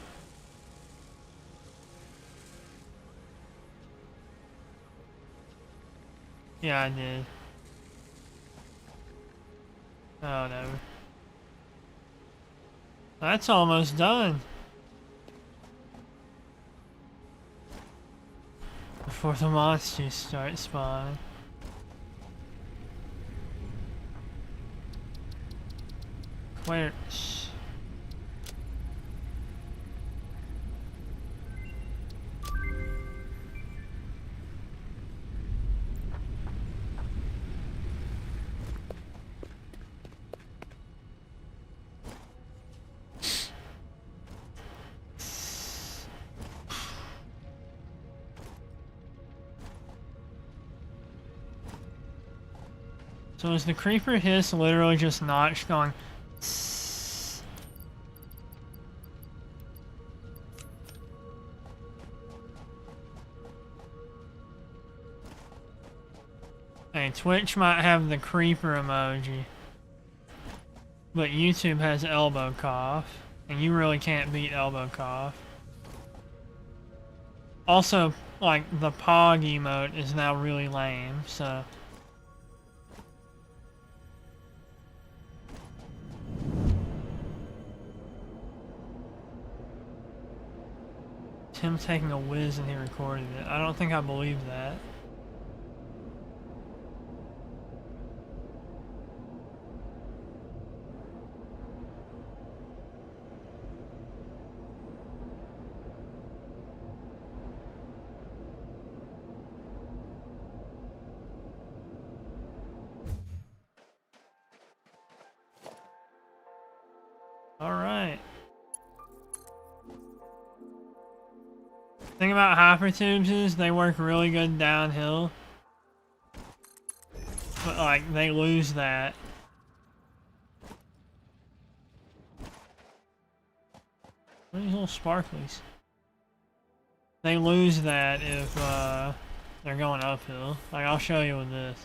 Yeah, I did. Oh, whatever. That's almost done. Before the monsters start spawning. Where? So is the creeper hiss literally just Notch going? Hey, Twitch might have the creeper emoji, but YouTube has elbow cough, and you really can't beat elbow cough. Also, like, the Pog emote is now really lame, so... Him taking a whiz and he recorded it. I don't think I believe that. Alright. Thing about hypertubes is they work really good downhill. But like, they lose that. What are these little sparklies? They lose that if they're going uphill. Like, I'll show you with this.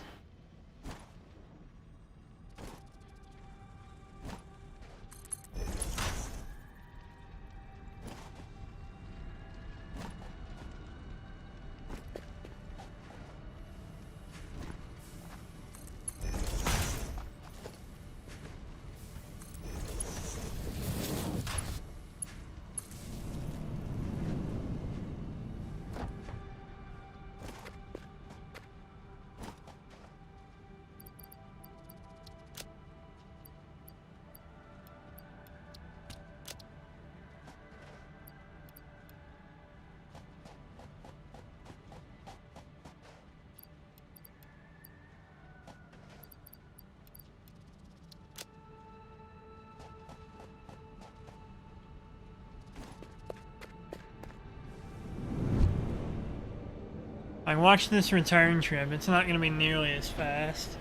Like, watch this return trip. It's not going to be nearly as fast.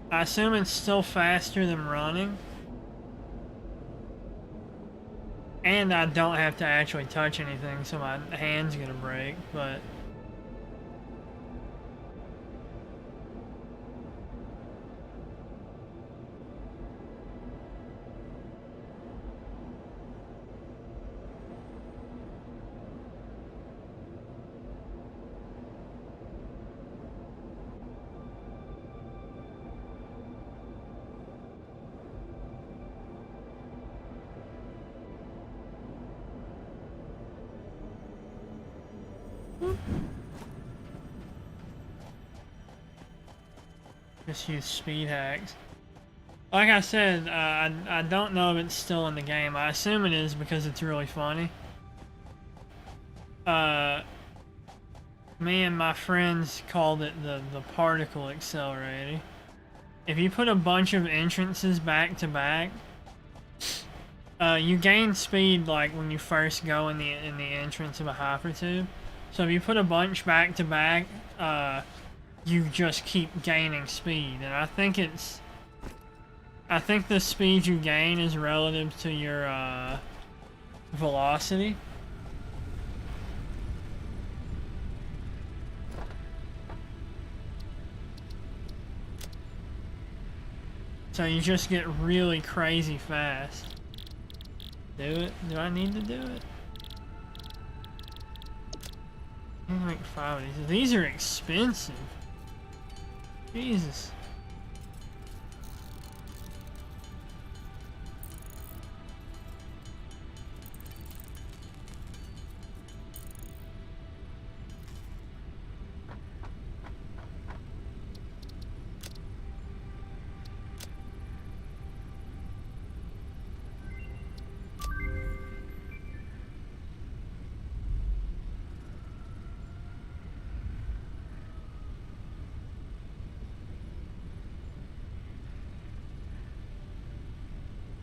I assume it's still faster than running. And I don't have to actually touch anything, so my hand's going to break, but... Just use speed hacks. Like I said, I don't know if it's still in the game. I assume it is because it's really funny. Me and my friends called it the particle accelerator. If you put a bunch of entrances back to back, you gain speed like when you first go in the entrance of a hypertube. So if you put a bunch back to back, you just keep gaining speed, and I think the speed you gain is relative to your velocity. So you just get really crazy fast. Do it? Do I need to do it? I need to make 5 of these. These are expensive. Jesus.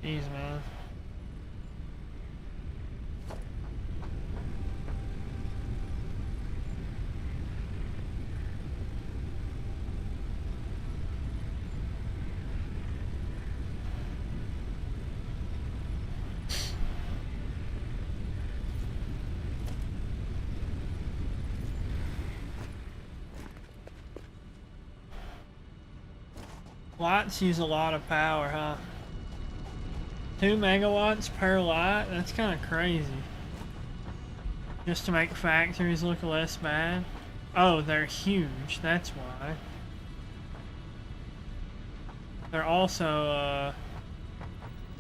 Jeez, man. Lights use a lot of power, huh? 2 megawatts per light? That's kind of crazy. Just to make factories look less bad? Oh, they're huge, that's why. They're also,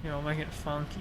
you know, make it funky.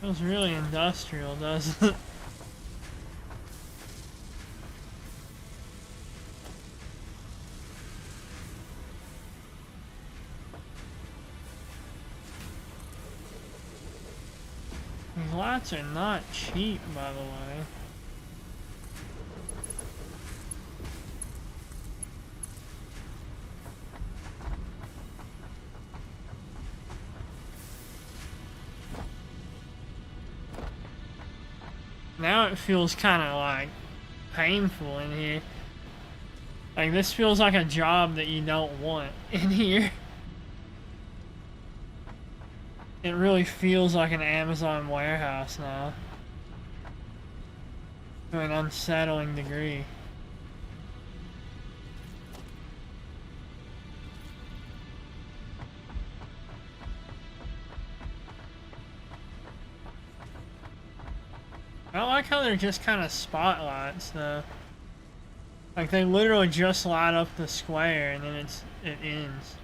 Feels really industrial, doesn't it? These lights are not cheap, by the way. Now it feels kind of like painful in here. Like this feels like a job that you don't want in here. It really feels like an Amazon warehouse now. To an unsettling degree. I like how they're just kind of spotlights though. Like they literally just light up the square and then it ends.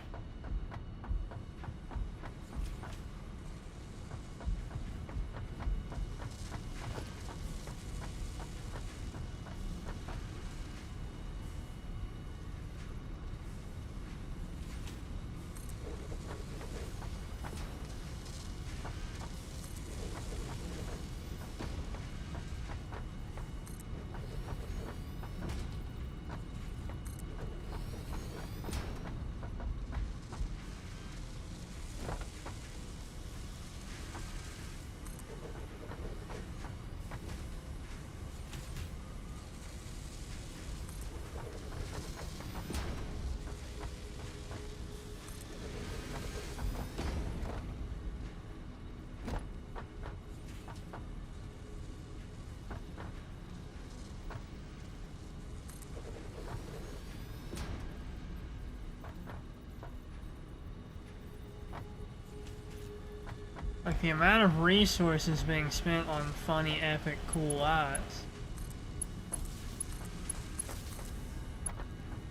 Like the amount of resources being spent on funny, epic, cool lights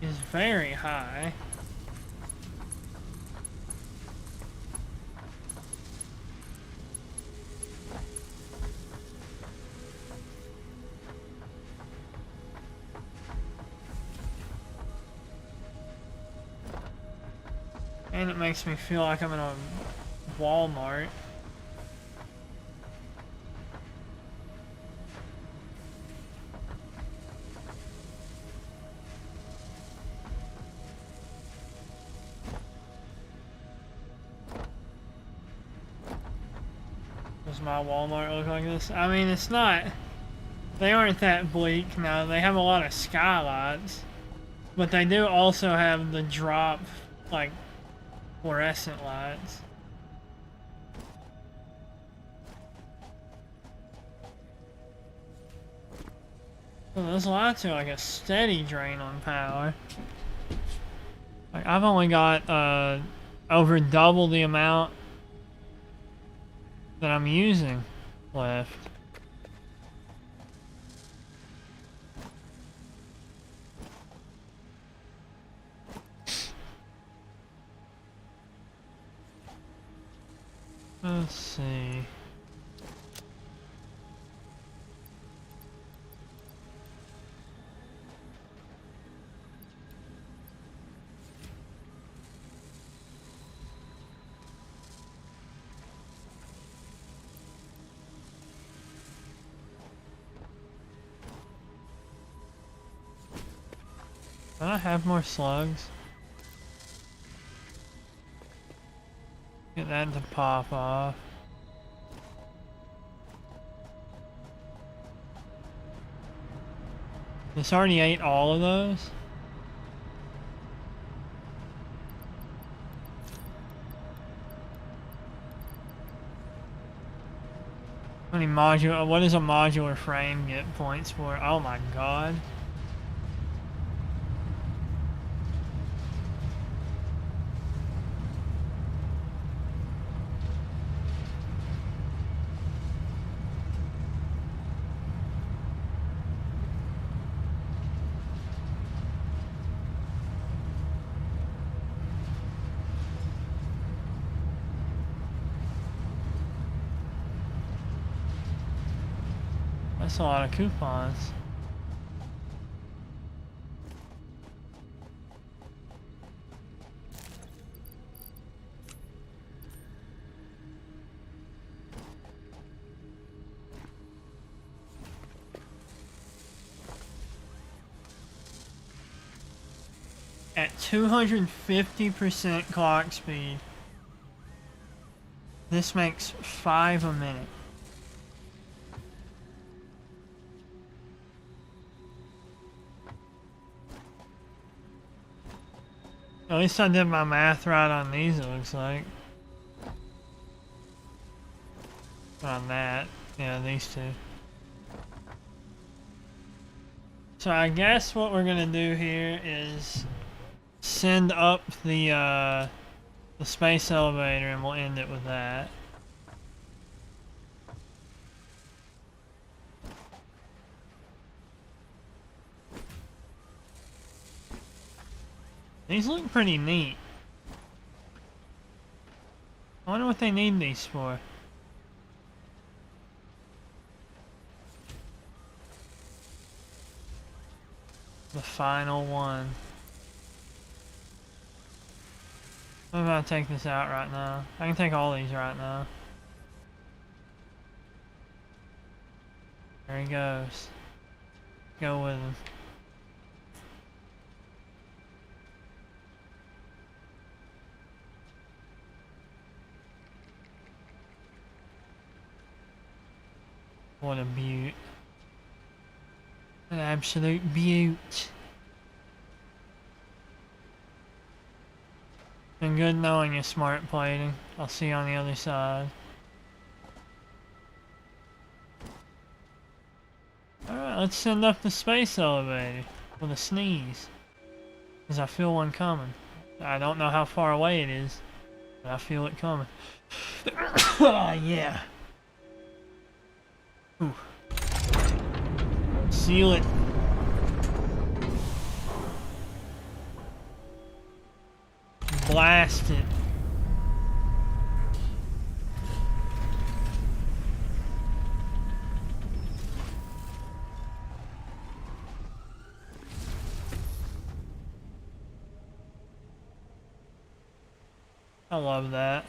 is very high. And it makes me feel like I'm in a Walmart. Does my Walmart look like this? I mean, it's not... They aren't that bleak now. They have a lot of skylights. But they do also have the drop, like, fluorescent lights. So those lights are like a steady drain on power. Like, I've only got over double the amount that I'm using left. Let's see. Do I have more slugs? Get that to pop off. This already ate all of those? How many modular, what does a modular frame get points for? Oh my god. That's a lot of coupons. At 250% clock speed, this makes 5 a minute. At least I did my math right on these, it looks like. On that. Yeah, these two. So I guess what we're gonna do here is send up the space elevator and we'll end it with that. These look pretty neat. I wonder what they need these for. The final one. I'm about to take this out right now. I can take all these right now. There he goes. Go with him. What a beaut. An absolute beaut. Been good knowing you, smart plating. I'll see you on the other side. Alright, let's send up the space elevator with a sneeze. Because I feel one coming. I don't know how far away it is, but I feel it coming. Oh, yeah. Ooh. Seal it. Blast it. I love that.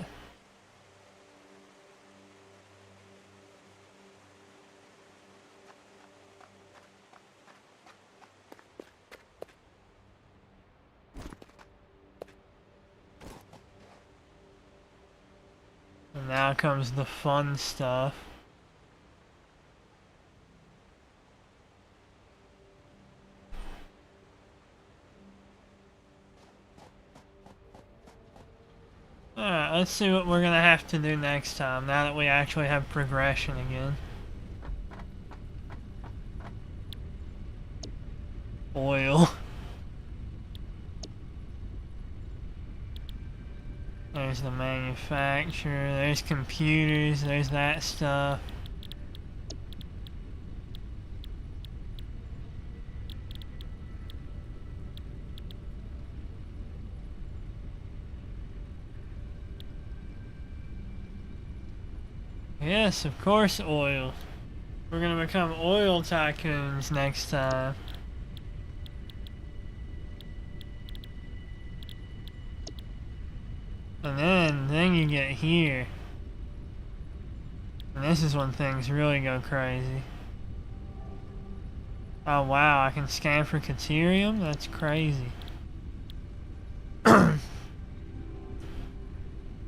And now comes the fun stuff. Alright, let's see what we're gonna have to do next time, now that we actually have progression again. Oil. There's the manufacturer, there's computers, there's that stuff. Yes, of course, oil. We're gonna become oil tycoons next time. And then you get here. And this is when things really go crazy. Oh wow, I can scan for Caterium? That's crazy. Heard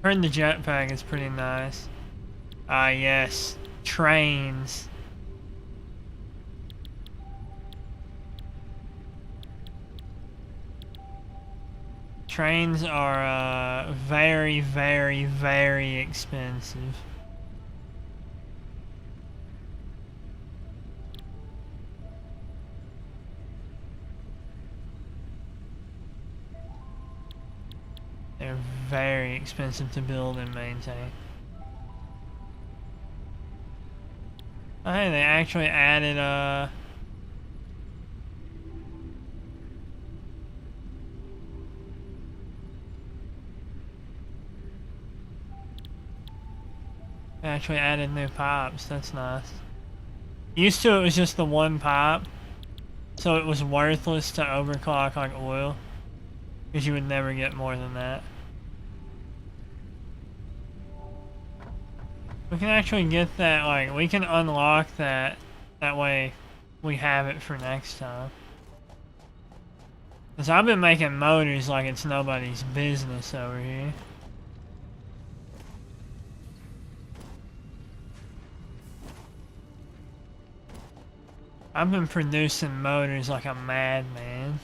the jetpack is pretty nice. Ah yes, trains. Trains are very, very, very expensive. They're very expensive to build and maintain. Oh, hey, they actually added they actually added new pipes. That's nice. Used to it was just the one pipe, so it was worthless to overclock like oil, because you would never get more than that. We can actually get that, like, we can unlock that, that way we have it for next time. Because I've been making motors like it's nobody's business over here. I've been producing motors like a madman.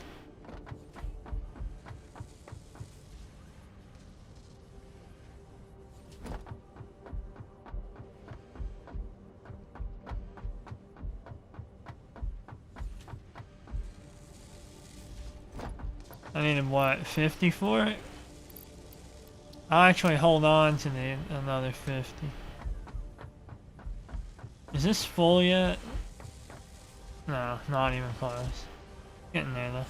I needed what, 50 for it? I'll actually hold on to the another 50. Is this full yet? No, not even close. Getting there though.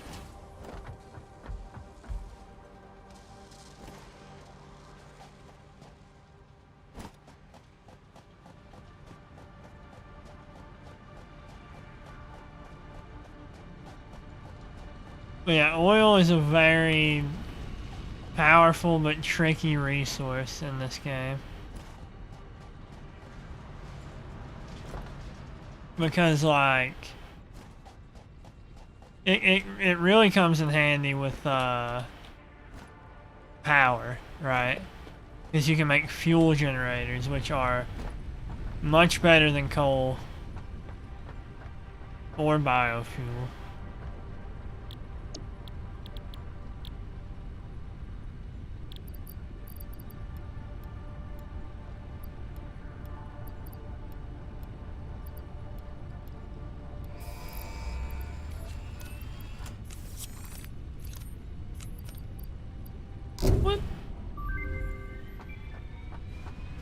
But yeah, oil is a very powerful but tricky resource in this game. Because like it really comes in handy with power, right? Because you can make fuel generators, which are much better than coal or biofuel. What?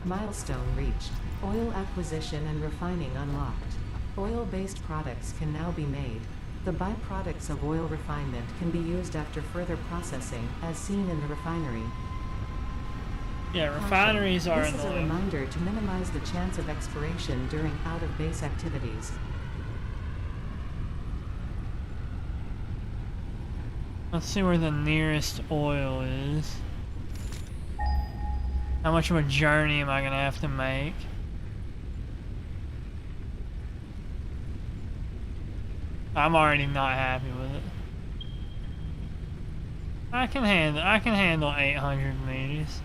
Milestone reached. Oil acquisition and refining unlocked. Oil-based products can now be made. The byproducts of oil refinement can be used after further processing, as seen in the refinery. Yeah, refineries are This is a annoying. reminder to minimize the chance of expiration during out-of-base activities. Let's see where the nearest oil is. How much of a journey am I gonna have to make? I'm already not happy with it. I can handle 800 meters.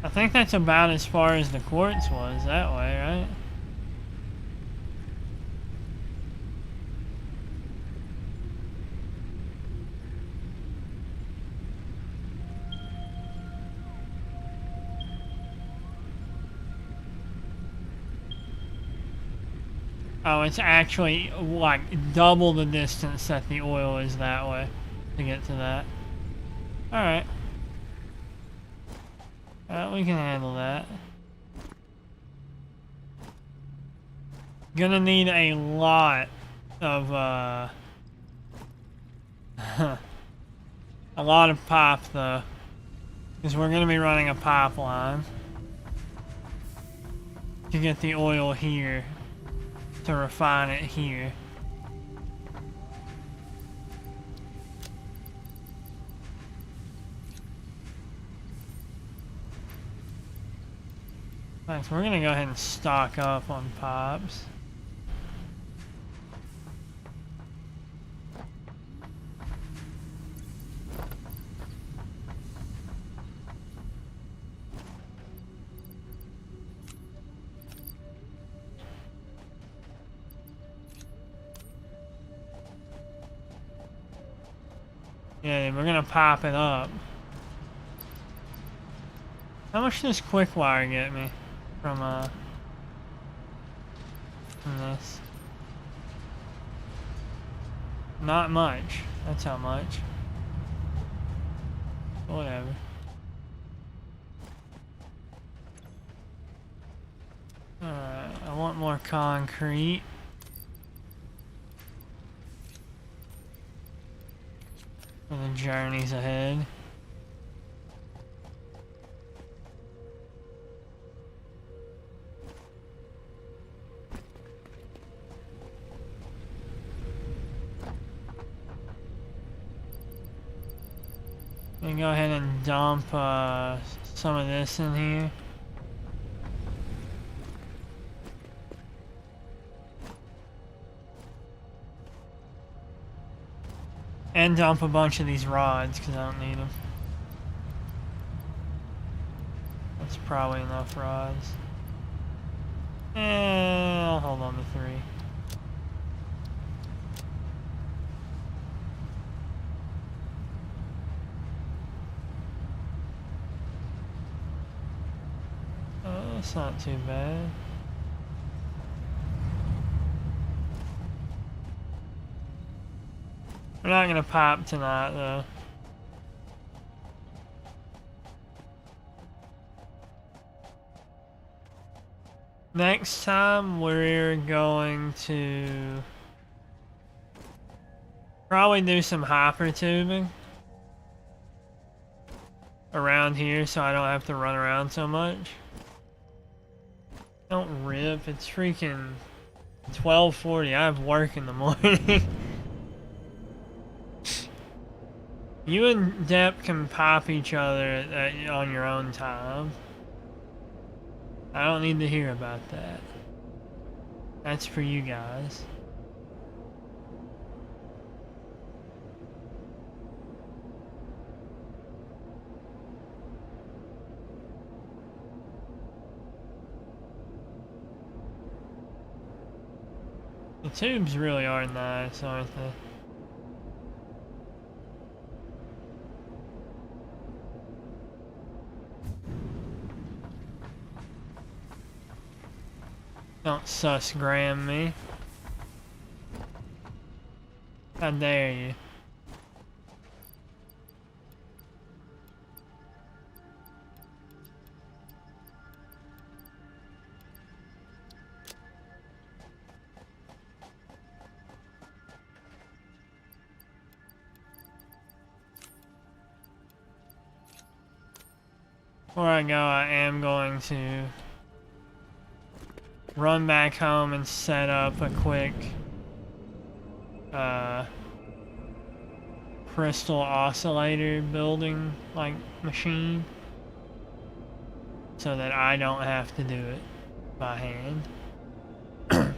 I think that's about as far as the quartz was that way, right? Oh, it's actually like double the distance that the oil is that way to get to that. Alright. We can handle that. Gonna need a lot of, a lot of pipe though. Because we're gonna be running a pipeline to get the oil here, to refine it here. Thanks, we're gonna go ahead and stock up on pipes. Yeah, we're gonna pop it up. How much does quick wire get me from this? Not much. That's how much. Whatever. Alright, I want more concrete. For the journeys ahead. We can go ahead and dump some of this in here. And dump a bunch of these rods, because I don't need them. That's probably enough rods. I'll hold on to 3. Oh, that's not too bad. We're not gonna pop tonight, though. Next time, we're going to probably do some hyper tubing around here so I don't have to run around so much. Don't rip, it's freaking 12:40. I have work in the morning. You and Depp can pop each other on your own time. I don't need to hear about that. That's for you guys. The tubes really are nice, aren't they? Don't sus-gram me. How dare you? Before I go, I am going to run back home and set up a quick crystal oscillator building like machine. so that I don't have to do it by hand.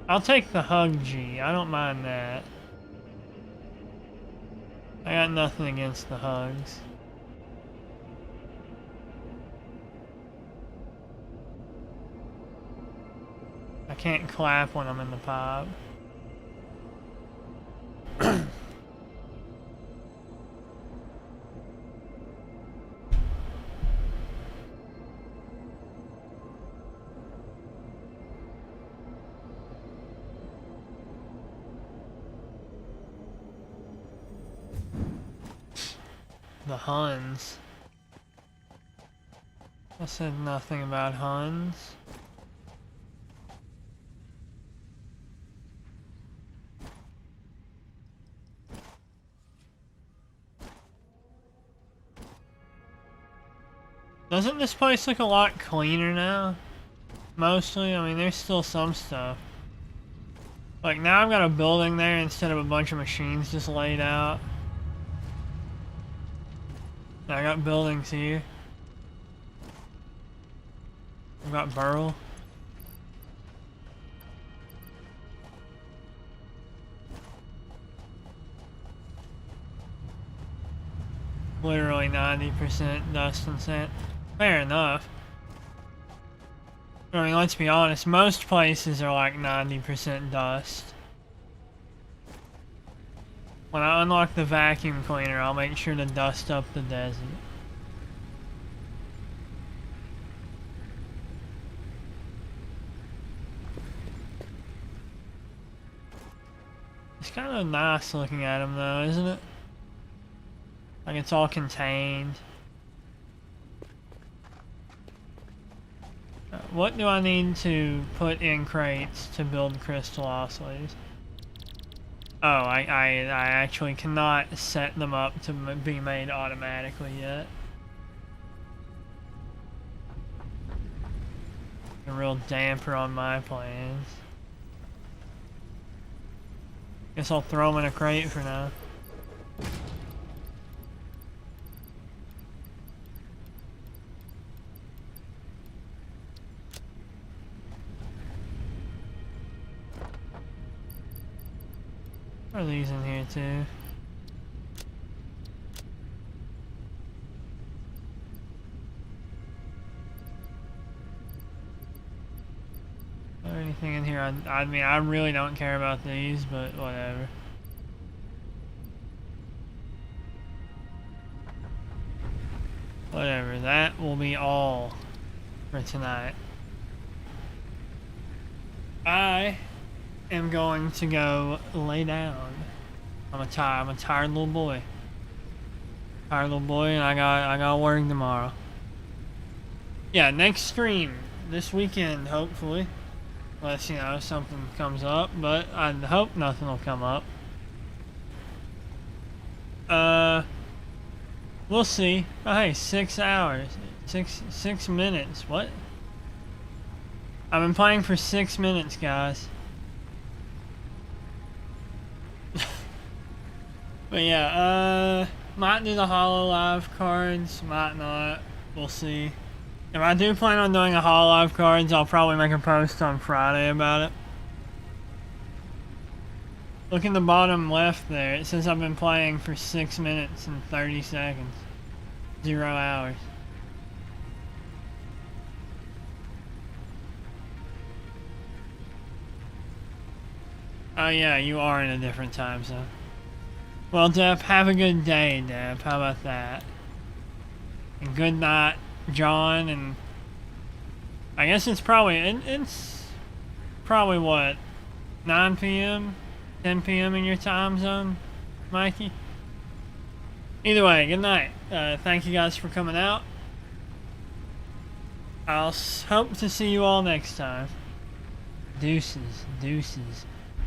I'll take the Hug G. I don't mind that. I got nothing against the hugs. I can't clap when I'm in the pub. The Huns. I said nothing about Huns. Doesn't this place look a lot cleaner now? Mostly, I mean, there's still some stuff. Like, now I've got a building there instead of a bunch of machines just laid out. I got buildings here. I've got Burl. Literally 90% dust and sand. Fair enough. I mean, let's be honest, most places are like 90% dust. When I unlock the vacuum cleaner, I'll make sure to dust up the desert. It's kind of nice looking at them though, isn't it? Like it's all contained. What do I need to put in crates to build crystal oscillators? Oh, I actually cannot set them up to be made automatically yet. A real damper on my plans. Guess I'll throw them in a crate for now. Are these in here too? Is there anything in here? I mean, I really don't care about these, but whatever. Whatever, that will be all for tonight. I am going to go lay down. I'm a tired little boy. Tired little boy, and I got work tomorrow. Yeah, next stream this weekend, hopefully. Unless, you know, something comes up, but I hope nothing will come up. We'll see. Oh, hey, 6 hours. 6 minutes. What? I've been playing for 6 minutes, guys. But yeah, might do the Hololive cards, might not. We'll see. If I do plan on doing a Hololive cards, I'll probably make a post on Friday about it. Look in the bottom left there. It says I've been playing for 6 minutes and 30 seconds. 0 hours. Oh yeah, you are in a different time zone. Well, Deb, have a good day, Deb. How about that? And good night, John. And I guess it's probably what, 9 p.m., 10 p.m. in your time zone, Mikey. Either way, good night. Thank you guys for coming out. I'll hope to see you all next time. Deuces.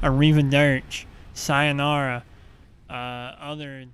Arrivederci. Sayonara. Other